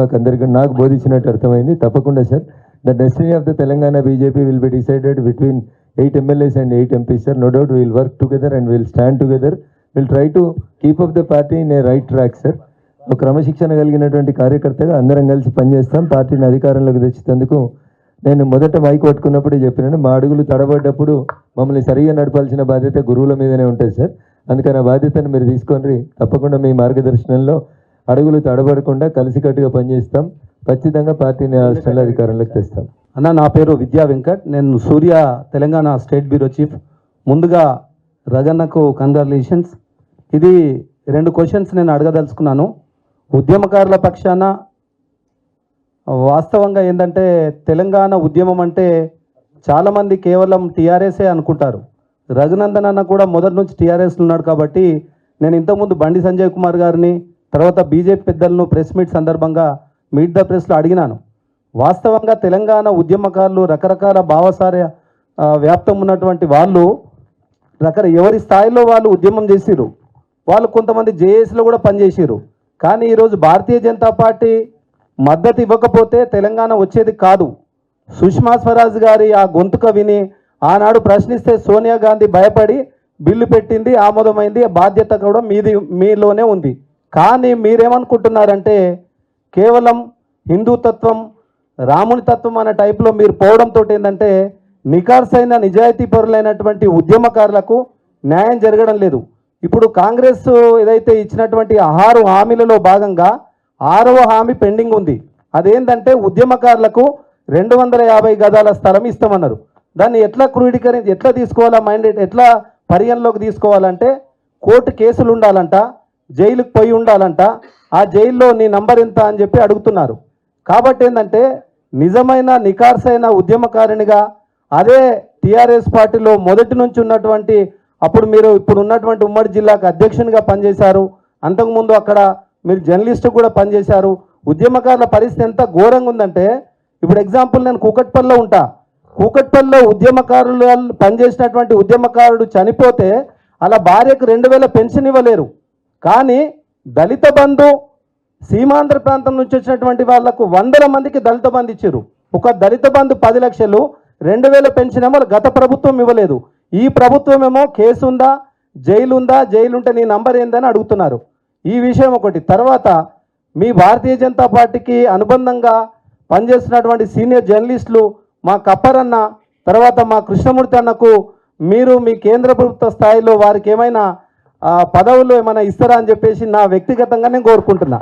నాకు బోధించినట్టు అర్థమైంది. తప్పకుండా sir, the destiny of the Telangana BJP will be decided between 8 MLAs and 8 MPs sir. No doubt will work together and will stand together. Will try to keep up the party in a right track sir. ఒక క్రమశిక్షణ కలిగినటువంటి కార్యకర్తగా అందరం కలిసి పనిచేస్తాం. పార్టీని అధికారంలోకి తెచ్చేందుకు నేను మొదట మైక్ పట్టుకున్నప్పుడే చెప్పినాను, మా అడుగులు తడబడ్డప్పుడు మమ్మల్ని సరిగా నడపాల్సిన బాధ్యత గురువుల మీదనే ఉంటుంది సార్. అందుకని ఆ బాధ్యతను మీరు తీసుకొని తప్పకుండా మీ మార్గదర్శనంలో అడుగులు తడబడకుండా కలిసికట్టుగా పనిచేస్తాం. ఖచ్చితంగా పార్టీని రాష్ట్రంలో అధికారంలోకి తెస్తాం. అన్న, నా పేరు విద్యా వెంకట్, నేను సూర్య తెలంగాణ స్టేట్ బ్యూరో చీఫ్. ముందుగా రగన్నకు కంగ్రాచులేషన్స్. ఇది 2 క్వశ్చన్స్ నేను అడగదలుచుకున్నాను. ఉద్యమకారుల పక్షాన వాస్తవంగా ఏంటంటే తెలంగాణ ఉద్యమం అంటే చాలామంది కేవలం టీఆర్ఎస్ఏ అనుకుంటారు. రఘునందన్ అన్న కూడా మొదటి నుంచి టీఆర్ఎస్లో ఉన్నాడు కాబట్టి నేను ఇంతకుముందు బండి సంజయ్ కుమార్ గారిని, తర్వాత బీజేపీ పెద్దలను ప్రెస్ మీట్ సందర్భంగా మీట్ ద ప్రెస్లో అడిగినాను. వాస్తవంగా తెలంగాణ ఉద్యమకారులు రకరకాల భావసార వ్యాప్తం ఉన్నటువంటి వాళ్ళు ఎవరి స్థాయిలో వాళ్ళు ఉద్యమం చేసిరు. వాళ్ళు కొంతమంది జేఏసీలో కూడా పనిచేసిరు. కానీ ఈరోజు భారతీయ జనతా పార్టీ మద్దతు ఇవ్వకపోతే తెలంగాణ వచ్చేది కాదు. సుష్మా స్వరాజ్ గారి ఆ గొంతుక విని ఆనాడు ప్రశ్నిస్తే సోనియా గాంధీ భయపడి బిల్లు పెట్టింది, ఆమోదమైంది. బాధ్యత కూడా మీలోనే ఉంది. కానీ మీరేమనుకుంటున్నారంటే కేవలం హిందూతత్వం, రాముని తత్వం అనే టైప్లో మీరు పోవడంతో ఏంటంటే నికార్సైన నిజాయితీ పరులైనటువంటి ఉద్యమకారులకు న్యాయం జరగడం లేదు. ఇప్పుడు కాంగ్రెస్ ఏదైతే ఇచ్చినటువంటి 6 హామీలలో భాగంగా 6వ హామీ పెండింగ్ ఉంది. అదేంటంటే ఉద్యమకారులకు 250 గజాల స్థలం ఇస్తామన్నారు. దాన్ని ఎట్లా తీసుకోవాలా, ఎట్లా పరిగణలోకి తీసుకోవాలంటే కోర్టు కేసులు ఉండాలంట, జైలుకు పోయి ఉండాలంట, ఆ జైల్లో నీ నంబర్ ఎంత అని చెప్పి అడుగుతున్నారు. కాబట్టి ఏంటంటే నిజమైన నికార్సైన ఉద్యమకారునిగా అదే టీఆర్ఎస్ పార్టీలో మొదటి నుంచి ఉన్నటువంటి మీరు ఇప్పుడు ఉన్నటువంటి ఉమ్మడి జిల్లాకు అధ్యక్షునిగా పనిచేశారు. అంతకుముందు అక్కడ మీరు జర్నలిస్టు కూడా పనిచేశారు. ఉద్యమకారుల పరిస్థితి ఎంత ఘోరంగా ఉందంటే, ఇప్పుడు ఎగ్జాంపుల్ నేను కూకట్పల్లిలో ఉంటా. కూకట్పల్లిలో ఉద్యమకారులు పనిచేసినటువంటి ఉద్యమకారుడు చనిపోతే అలా భార్యకు 2000 పెన్షన్ ఇవ్వలేరు. కానీ దళిత బంధు సీమాంధ్ర ప్రాంతం నుంచి వచ్చినటువంటి వాళ్లకు 100 మందికి దళిత బంధు ఇచ్చారు. ఒక దళిత బంధు 10 లక్షలు, 2000 పెన్షన్ ఏమో గత ప్రభుత్వం ఇవ్వలేదు. ఈ ప్రభుత్వం ఏమో కేసు ఉందా, జైలు ఉందా, జైలు ఉంటే నీ నంబర్ ఏందని అడుగుతున్నారు. ఈ విషయం ఒకటి. తర్వాత మీ భారతీయ జనతా పార్టీకి అనుబంధంగా పనిచేస్తున్నటువంటి సీనియర్ జర్నలిస్టులు మా కప్పరన్న, తర్వాత మా కృష్ణమూర్తి అన్నకు మీరు మీ కేంద్ర ప్రభుత్వ స్థాయిలో వారికి ఏమైనా పదవులు ఏమైనా ఇస్తారా అని చెప్పేసి నా వ్యక్తిగతంగా నేను కోరుకుంటున్నా.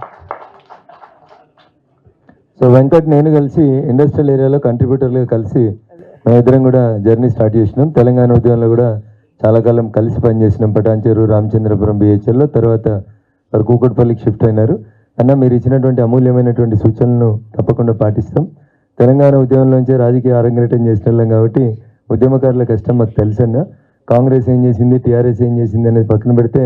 సో వెంకట్ నేను కలిసి ఇండస్ట్రియల్ ఏరియాలో కంట్రిబ్యూటర్లుగా కలిసి మేమిద్దరం కూడా జర్నీ స్టార్ట్ చేసినాం. తెలంగాణ ఉద్యమంలో కూడా చాలా కాలం కలిసి పనిచేసినాం. పటాన్చెరు, రామచంద్రపురం బిహెచ్ఎల్లో, తర్వాత వారు కూకట్పల్లికి షిఫ్ట్ అయినారు. అన్న మీరు ఇచ్చినటువంటి అమూల్యమైనటువంటి సూచనలను తప్పకుండా పాటిస్తాం. తెలంగాణ ఉద్యమంలోంచే రాజకీయ అరంగేటం చేసిన వాళ్ళం కాబట్టి ఉద్యమకారుల కష్టం మాకు తెలుసన్న. కాంగ్రెస్ ఏం చేసింది, టీఆర్ఎస్ ఏం చేసింది అనేది పక్కన పెడితే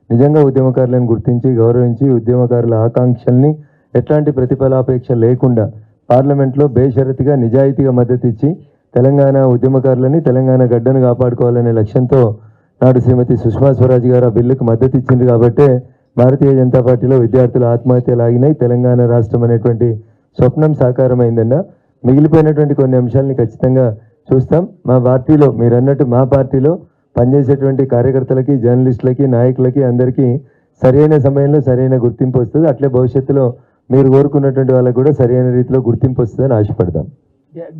నిజంగా ఉద్యమకారులను గుర్తించి గౌరవించి ఉద్యమకారుల ఆకాంక్షల్ని ఎట్లాంటి ప్రతిఫలాపేక్ష లేకుండా పార్లమెంట్లో బేషరతుగా నిజాయితీగా మద్దతు ఇచ్చి తెలంగాణ ఉద్యమకారులని తెలంగాణ గడ్డను కాపాడుకోవాలనే లక్ష్యంతో నాడు శ్రీమతి సుష్మా స్వరాజ్ గారు ఆ బిల్లుకు మద్దతు ఇచ్చింది కాబట్టే భారతీయ జనతా పార్టీలో విద్యార్థుల ఆత్మహత్యలు ఆగినాయి. తెలంగాణ రాష్ట్రం అనేటువంటి స్వప్నం సాకారమైందన్న. మిగిలిపోయినటువంటి కొన్ని అంశాలని ఖచ్చితంగా చూస్తాం. మా పార్టీలో మీరు అన్నట్టు మా పార్టీలో పనిచేసేటువంటి కార్యకర్తలకి, జర్నలిస్టులకి, నాయకులకి అందరికీ సరైన సమయంలో సరైన గుర్తింపు వస్తుంది. అట్లే భవిష్యత్తులో మీరు కోరుకున్నటువంటి వాళ్ళకు కూడా సరైన రీతిలో గుర్తింపు వస్తుందని ఆశపడతాం.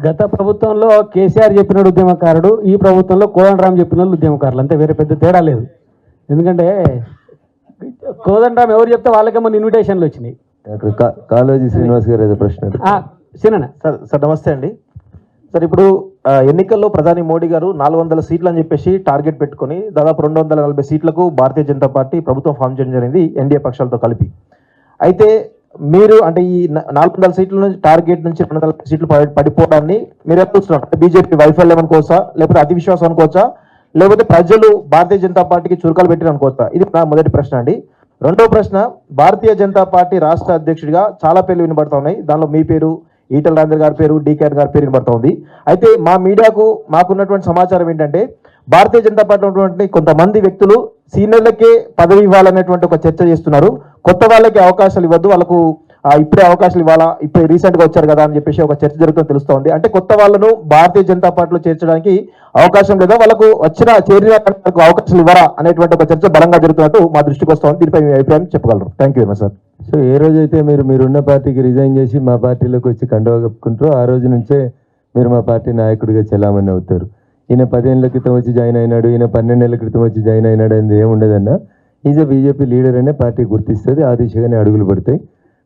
గత ప్రభుత్వంలో కేసీఆర్ చెప్పినాడు ఉద్యమకారుడు, ఈ ప్రభుత్వంలో కోదండరాం చెప్పిన వాళ్ళు ఉద్యమకారులు, అంతే, వేరే పెద్ద తేడా లేదు. ఎందుకంటే కోదండరాం ఎవరు చెప్తే వాళ్ళకేమో ఇన్విటేషన్లు వచ్చినాయి. కాళోజీ శ్రీనివాస్ గారు ఏదో ప్రశ్న సార్ నమస్తే అండి. సార్ ఇప్పుడు ఎన్నికల్లో ప్రధాని మోడీ గారు 400 సీట్లు అని చెప్పేసి టార్గెట్ పెట్టుకొని దాదాపు 240 సీట్లకు భారతీయ జనతా పార్టీ ప్రభుత్వం ఫామ్ చేయడం జరిగింది ఎన్డీఏ పక్షాలతో కలిపి. అయితే మీరు అంటే ఈ 400 సీట్ల నుంచి టార్గెట్ నుంచి 240 సీట్లు పడిపోవడాన్ని మీరు ఎట్లా చూస్తున్నారు? అంటే బీజేపీ వైఫల్యం అనుకోవచ్చా, లేకపోతే అతి విశ్వాసం అనుకోవచ్చా, లేకపోతే ప్రజలు భారతీయ జనతా పార్టీకి చురుకాలు పెట్టిన అనుకోవచ్చా? ఇది నా మొదటి ప్రశ్న అండి. రెండవ ప్రశ్న, భారతీయ జనతా పార్టీ రాష్ట్ర అధ్యక్షుడిగా చాలా పేర్లు వినబడతా ఉన్నాయి. దానిలో మీ పేరు, ఈటల రాజేందర్ గారి పేరు, డీకేఆర్ గారి పేరు వినబడతా ఉంది. అయితే మా మీడియాకు మాకున్నటువంటి సమాచారం ఏంటంటే భారతీయ జనతా పార్టీ ఉన్నటువంటి కొంతమంది వ్యక్తులు సీనియర్లకే పదవి ఇవ్వాలనేటువంటి ఒక చర్చ చేస్తున్నారు. కొత్త వాళ్ళకి అవకాశాలు ఇవ్వద్దు, వాళ్ళకు ఇప్పుడే అవకాశాలు ఇవ్వాలా, ఇప్పుడు రీసెంట్గా వచ్చారు కదా అని చెప్పేసి ఒక చర్చ జరుగుతుందని తెలుస్తోంది. అంటే కొత్త వాళ్ళను భారతీయ జనతా పార్టీలో చేర్చడానికి అవకాశం లేదా, వాళ్ళకు చేరిన అవకాశాలు ఇవ్వరా అనేటువంటి ఒక చర్చ బలంగా జరుగుతున్నట్టు మా దృష్టికి వస్తుంది. దీనిపై మీ అభిప్రాయం చెప్పగలరు? Thank you very much sir. So ఏ రోజైతే మీరున్న పార్టీకి రిజైన్ చేసి మా పార్టీలోకి వచ్చి కండువా కప్పుకుంటారో ఆ రోజు నుంచే మీరు మా పార్టీ నాయకుడిగా చెలామణి అవుతారు. ఈయన 10 ఏళ్ల క్రితం వచ్చి జాయిన్ అయినాడు, ఈయన 12 ఏళ్ల క్రితం వచ్చి జాయిన్ అయినాడు అనేది ఏముండదన్నా. ఈజ్ బీజేపీ లీడర్ అనే పార్టీ గుర్తిస్తుంది, ఆ దిశగానే అడుగులు పడతాయి.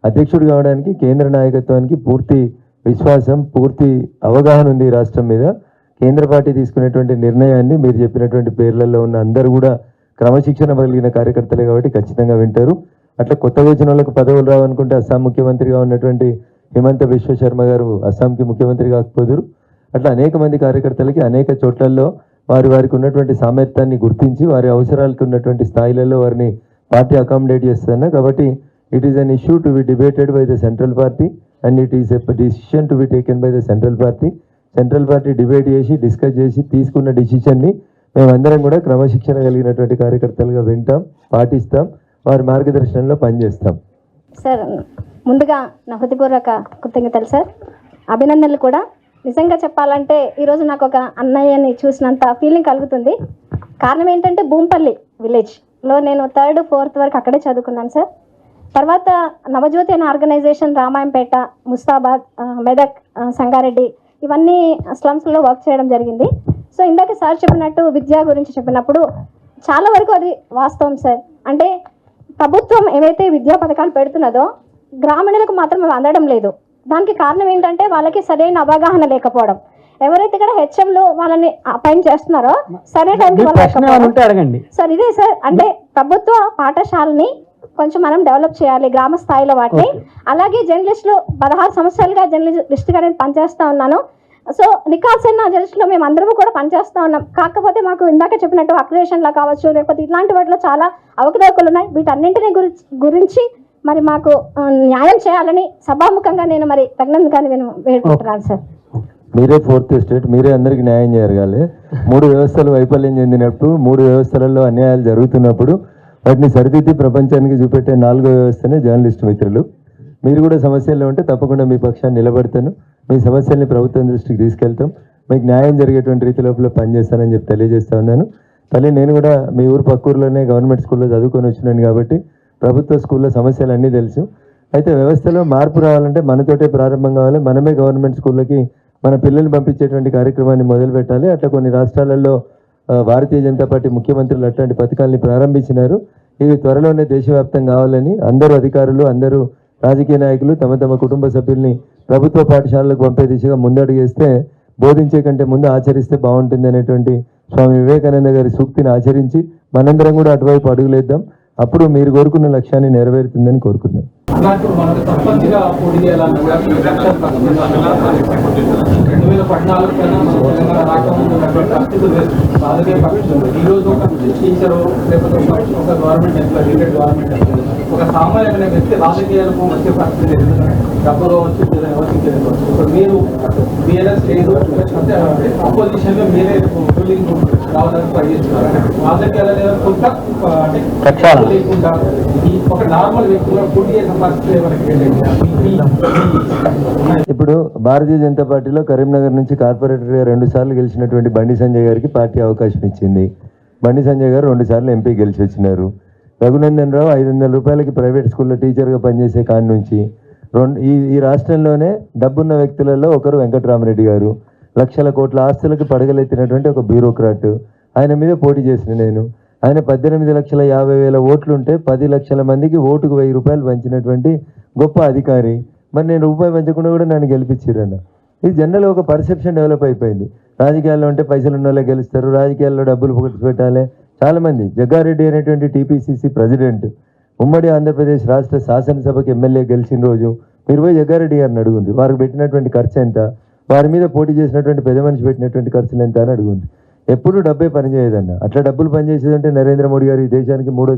అధ్యక్షుడు కావడానికి కేంద్ర నాయకత్వానికి పూర్తి విశ్వాసం, పూర్తి అవగాహన ఉంది ఈ రాష్ట్రం మీద. కేంద్ర పార్టీ తీసుకునేటువంటి నిర్ణయాన్ని మీరు చెప్పినటువంటి పేర్లలో ఉన్న అందరూ కూడా క్రమశిక్షణ కలిగిన కార్యకర్తలే కాబట్టి ఖచ్చితంగా వింటారు. అట్లా కొత్తగా వచ్చిన వాళ్ళకు పదవులు రావనుకుంటే అస్సాం ముఖ్యమంత్రిగా ఉన్నటువంటి హిమంత బిశ్వ శర్మ గారు అస్సాంకి ముఖ్యమంత్రి కాకపోదురు. అట్లా అనేక మంది కార్యకర్తలకి అనేక చోట్లలో వారికి ఉన్నటువంటి సామర్థ్యాన్ని గుర్తించి వారి అవసరాలకు ఉన్నటువంటి స్థాయిలలో వారిని పార్టీ అకామిడేట్ చేస్తున్నా. కాబట్టి it is an issue to be debated by the central party and it is a decision to be taken by the central party. Central party debate చేసి డిస్కస్ చేసి తీసుకున్న డిసిషన్ని మేమందరం కూడా క్రమశిక్షణ కలిగినటువంటి కార్యకర్తలుగా వింటాం, పాటిస్తాం, వారి మార్గదర్శనంలో పనిచేస్తాం. సార్ ముందుగా నా హృదయపూర్వక కృతజ్ఞతలు సార్, అభినందనలు కూడా. నిజంగా చెప్పాలంటే ఈరోజు నాకు ఒక అన్నయ్యని చూసినంత ఫీలింగ్ కలుగుతుంది. కారణం ఏంటంటే భూంపల్లి విలేజ్లో నేను 3rd, 4th వరకు అక్కడే చదువుకున్నాను సార్. తర్వాత నవజ్యోతి అనే ఆర్గనైజేషన్ రామాయంపేట, ముస్తాబాద్, మెదక్, సంగారెడ్డి ఇవన్నీ స్లమ్స్లో వర్క్ చేయడం జరిగింది. సో ఇందాక సార్ చెప్పినట్టు విద్య గురించి చెప్పినప్పుడు చాలా వరకు అది వాస్తవం సార్. అంటే ప్రభుత్వం ఏవైతే విద్యా పథకాలు పెడుతున్నదో గ్రామీణులకు మాత్రం అవి అందడం లేదు. దానికి కారణం ఏంటంటే వాళ్ళకి సరైన అవగాహన లేకపోవడం. ఎవరైతే ఇక్కడ హెచ్ఎంలు వాళ్ళని అపాయింట్ చేస్తున్నారో సరైన టైంకి అడగండి సార్. ఇదే సార్, అంటే ప్రభుత్వ పాఠశాలని కొంచెం మనం డెవలప్ చేయాలి గ్రామ స్థాయిలో వాటిని. అలాగే జర్నలిస్టులు 16 సంవత్సరాలుగా జర్నలిస్ట్గా నేను పనిచేస్తూ ఉన్నాను. సో నికాల్సిన జర్నలిస్టులో మేము అందరము కూడా పనిచేస్తూ ఉన్నాం. కాకపోతే మాకు ఇందాక చెప్పినట్టు అక్రిడేషన్లో కావచ్చు, లేకపోతే ఇట్లాంటి వాటిలో చాలా అవకతవకలు ఉన్నాయి. వీటన్నింటినీ గురించి మరి మాకు న్యాయం చేయాలని సభాముఖంగా నేను మరి తగినందుగా నేను వేడుకుంటున్నాను సార్. మీరే 4th ఎస్టేట్, మీరే అందరికీ న్యాయం జరగాలి. 3 వ్యవస్థలు వైఫల్యం చెందినప్పుడు, 3 వ్యవస్థలలో అన్యాయాలు జరుగుతున్నప్పుడు వాటిని సరిదిద్ది ప్రపంచానికి చూపెట్టే 4వ వ్యవస్థనే జర్నలిస్ట్ మిత్రులు. మీరు కూడా సమస్యల్లో ఉంటే తప్పకుండా మీ పక్షాన్ని నిలబడతాను, మీ సమస్యల్ని ప్రభుత్వం దృష్టికి తీసుకెళ్తాం, మీకు న్యాయం జరిగేటువంటి రీతి లోపల పనిచేస్తానని చెప్పి తెలియజేస్తా ఉన్నాను. తల్లి నేను కూడా మీ ఊరు పక్కూరులోనే గవర్నమెంట్ స్కూల్లో చదువుకొని వచ్చినాను కాబట్టి ప్రభుత్వ స్కూల్లో సమస్యలు అన్నీ తెలుసు. అయితే వ్యవస్థలో మార్పు రావాలంటే మనతోటే ప్రారంభం కావాలి. మనమే గవర్నమెంట్ స్కూళ్ళకి మన పిల్లల్ని పంపించేటువంటి కార్యక్రమాన్ని మొదలు పెట్టాలి. అట్లా కొన్ని రాష్ట్రాలలో భారతీయ జనతా పార్టీ ముఖ్యమంత్రులు అట్లాంటి పథకాలని ప్రారంభించినారు. ఇవి త్వరలోనే దేశవ్యాప్తం కావాలని అందరూ అధికారులు, అందరూ రాజకీయ నాయకులు తమ తమ కుటుంబ సభ్యుల్ని ప్రభుత్వ పాఠశాలలకు పంపే దిశగా ముందడుగేస్తే, బోధించే కంటే ముందు ఆచరిస్తే బాగుంటుంది అనేటువంటి స్వామి వివేకానంద గారి సూక్తిని ఆచరించి మనందరం కూడా అటువైపు అడుగులేద్దాం. అప్పుడు మీరు కోరుకున్న లక్ష్యాన్ని నెరవేరుతుందని కోరుకుందాం. అలాంటి మనకు సర్పంచ్గా పోటీ చేయాలన్నా కూడా 2014 కన్నా మన తెలంగాణ రాకముందు ఉన్నటువంటి పరిస్థితులు వేరు. రాజకీయ పక్షులు ఈరోజు ఒక టీచరు లేకపోతే ఒక government employee, retired government employee, ఒక సామాన్యమైన వ్యక్తి రాజకీయాలకు వచ్చే పరిస్థితి లేదు. డబ్బు కావచ్చు, ఎవరికి కావచ్చు. ఇప్పుడు మీరు బిఎల్ఎస్ లేదు అంటే అపోజిషన్లో మీరే రూలింగ్ రావడానికి ట్రై చేస్తున్నారు. రాజకీయాల కొంత అంటే లేకుండా ఈ ఒక నార్మల్ వ్యక్తులు పోటీ చేసిన పరిస్థితి ఇప్పుడు భారతీయ జనతా పార్టీలో కరీంనగర్ నుంచి కార్పొరేటర్గా 2 సార్లు గెలిచినటువంటి బండి సంజయ్ గారికి పార్టీ అవకాశం ఇచ్చింది. బండి సంజయ్ గారు 2 సార్లు ఎంపీ గెలిచి వచ్చినారు. రఘునందన్ రావు 500 రూపాయలకి ప్రైవేట్ స్కూల్లో టీచర్గా పనిచేసే కాడి నుంచి ఈ రాష్ట్రంలోనే డబ్బున్న వ్యక్తులలో ఒకరు వెంకటరామరెడ్డి గారు, లక్షల కోట్ల ఆస్తులకు పడగలెత్తినటువంటి ఒక బ్యూరోక్రాట్. ఆయన మీద పోటీ చేసిన నేను. ఆయన 18,50,000 ఓట్లుంటే 10 లక్షల మందికి ఓటుకు 1000 రూపాయలు పంచినటువంటి గొప్ప అధికారి. మరి నేను రూపాయి పంచకుండా కూడా నన్ను గెలిపించారన్న. ఇది జనరల్ ఒక పర్సెప్షన్ డెవలప్ అయిపోయింది. రాజకీయాల్లో ఉంటే పైసలు ఉన్న వాళ్ళే గెలుస్తారు, రాజకీయాల్లో డబ్బులు పెట్టాలి. చాలామంది జగ్గారెడ్డి అనేటువంటి టీపీసీసీ ప్రెసిడెంట్ ఉమ్మడి ఆంధ్రప్రదేశ్ రాష్ట్ర శాసనసభకి ఎమ్మెల్యే గెలిచిన రోజు మీరు పోయి జగ్గారెడ్డి గారిని అడుగుంది, వారికి పెట్టినటువంటి ఖర్చు ఎంత, వారి మీద పోటీ చేసినటువంటి పెద్ద మనిషి పెట్టినటువంటి ఖర్చులు ఎంత అని అడుగుంది. ఎప్పుడు డబ్బే పనిచేయదన్న. అట్లా డబ్బులు పనిచేసేదంటే నరేంద్ర మోడీ గారు ఈ దేశానికి 3వ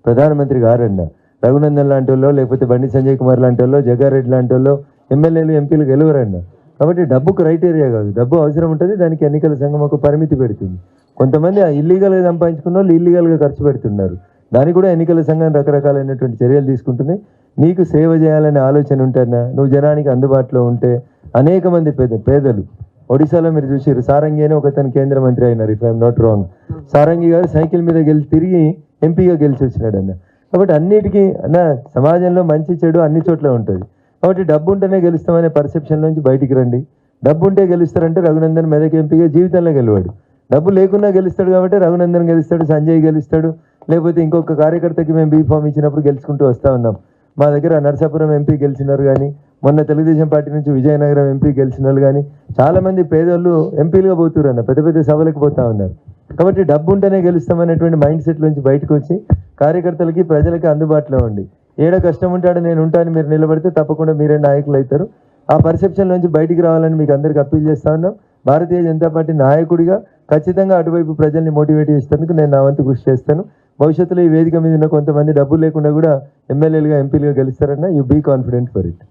ప్రధానమంత్రి గారన్న. రఘునందన్ లాంటి వాళ్ళు, లేకపోతే బండి సంజయ్ కుమార్ లాంటి వాళ్ళు, జగ్గారెడ్డి లాంటి వాళ్ళు ఎమ్మెల్యేలు, ఎంపీలు గెలవరన్న. కాబట్టి డబ్బు క్రైటీరియా కాదు, డబ్బు అవసరం ఉంటుంది. దానికి ఎన్నికల సంఘం ఒక పరిమితి పెడుతుంది. కొంతమంది ఇల్లీగల్గా సంపాదించుకున్న వాళ్ళు ఇల్లీగల్గా ఖర్చు పెడుతున్నారు. దానికి కూడా ఎన్నికల సంఘం రకరకాలైనటువంటి చర్యలు తీసుకుంటున్నాయి. నీకు సేవ చేయాలనే ఆలోచన ఉంటేనా, నువ్వు జనానికి అందుబాటులో ఉంటే అనేక మంది పేదలు ఒడిశాలో మీరు చూసారు, సారంగి అని ఒకతను కేంద్ర మంత్రి అయినారు, if I'm not wrong. Sarangi గారు సైకిల్ మీద తిరిగి ఎంపీగా గెలిచి వచ్చినాడు అన్న. కాబట్టి అన్నిటికీ అన్న సమాజంలో మంచి చెడు అన్ని చోట్ల ఉంటుంది. కాబట్టి డబ్బు ఉంటేనే గెలుస్తామనే పర్సెప్షన్ నుంచి బయటికి రండి. డబ్బు ఉంటే గెలుస్తారంటే రఘునందన్ మెదక్ ఎంపీగా జీవితంలో గెలవాడు. డబ్బు లేకున్నా గెలుస్తాడు కాబట్టి రఘునందన్ గెలుస్తాడు, సంజయ్ గెలుస్తాడు, లేకపోతే ఇంకొక కార్యకర్తకి మేము బీఫామ్ ఇచ్చినప్పుడు గెలుచుకుంటూ వస్తూ ఉన్నాం. మా దగ్గర నరసాపురం ఎంపీ గెలిచినారు కానీ, మొన్న తెలుగుదేశం పార్టీ నుంచి విజయనగరం ఎంపీ గెలిచిన వాళ్ళు కానీ చాలామంది పేదోళ్ళు ఎంపీలుగా పోతున్నారు అన్న, పెద్ద పెద్ద సభలకు పోతూ ఉన్నారు. కాబట్టి డబ్బు ఉంటేనే గెలుస్తామనేటువంటి మైండ్ సెట్ నుంచి బయటకు వచ్చి కార్యకర్తలకి, ప్రజలకి అందుబాటులో ఉండి, ఏడ కష్టం ఉంటాడు నేను ఉంటాను మీరు నిలబడితే తప్పకుండా మీరే నాయకులు అవుతారు. ఆ పర్సెప్షన్ నుంచి బయటికి రావాలని మీకు అందరికీ అప్పీల్ చేస్తా ఉన్నాం. భారతీయ జనతా పార్టీ నాయకుడిగా ఖచ్చితంగా అటువైపు ప్రజల్ని మోటివేట్ చేసేందుకు నేను నా వంతు కృషి చేస్తాను. భవిష్యత్తులో ఈ వేదిక మీద ఉన్న కొంతమంది డబ్బులు లేకుండా కూడా ఎమ్మెల్యేలుగా, ఎంపీలుగా గెలుస్తారన్న. You be confident for it.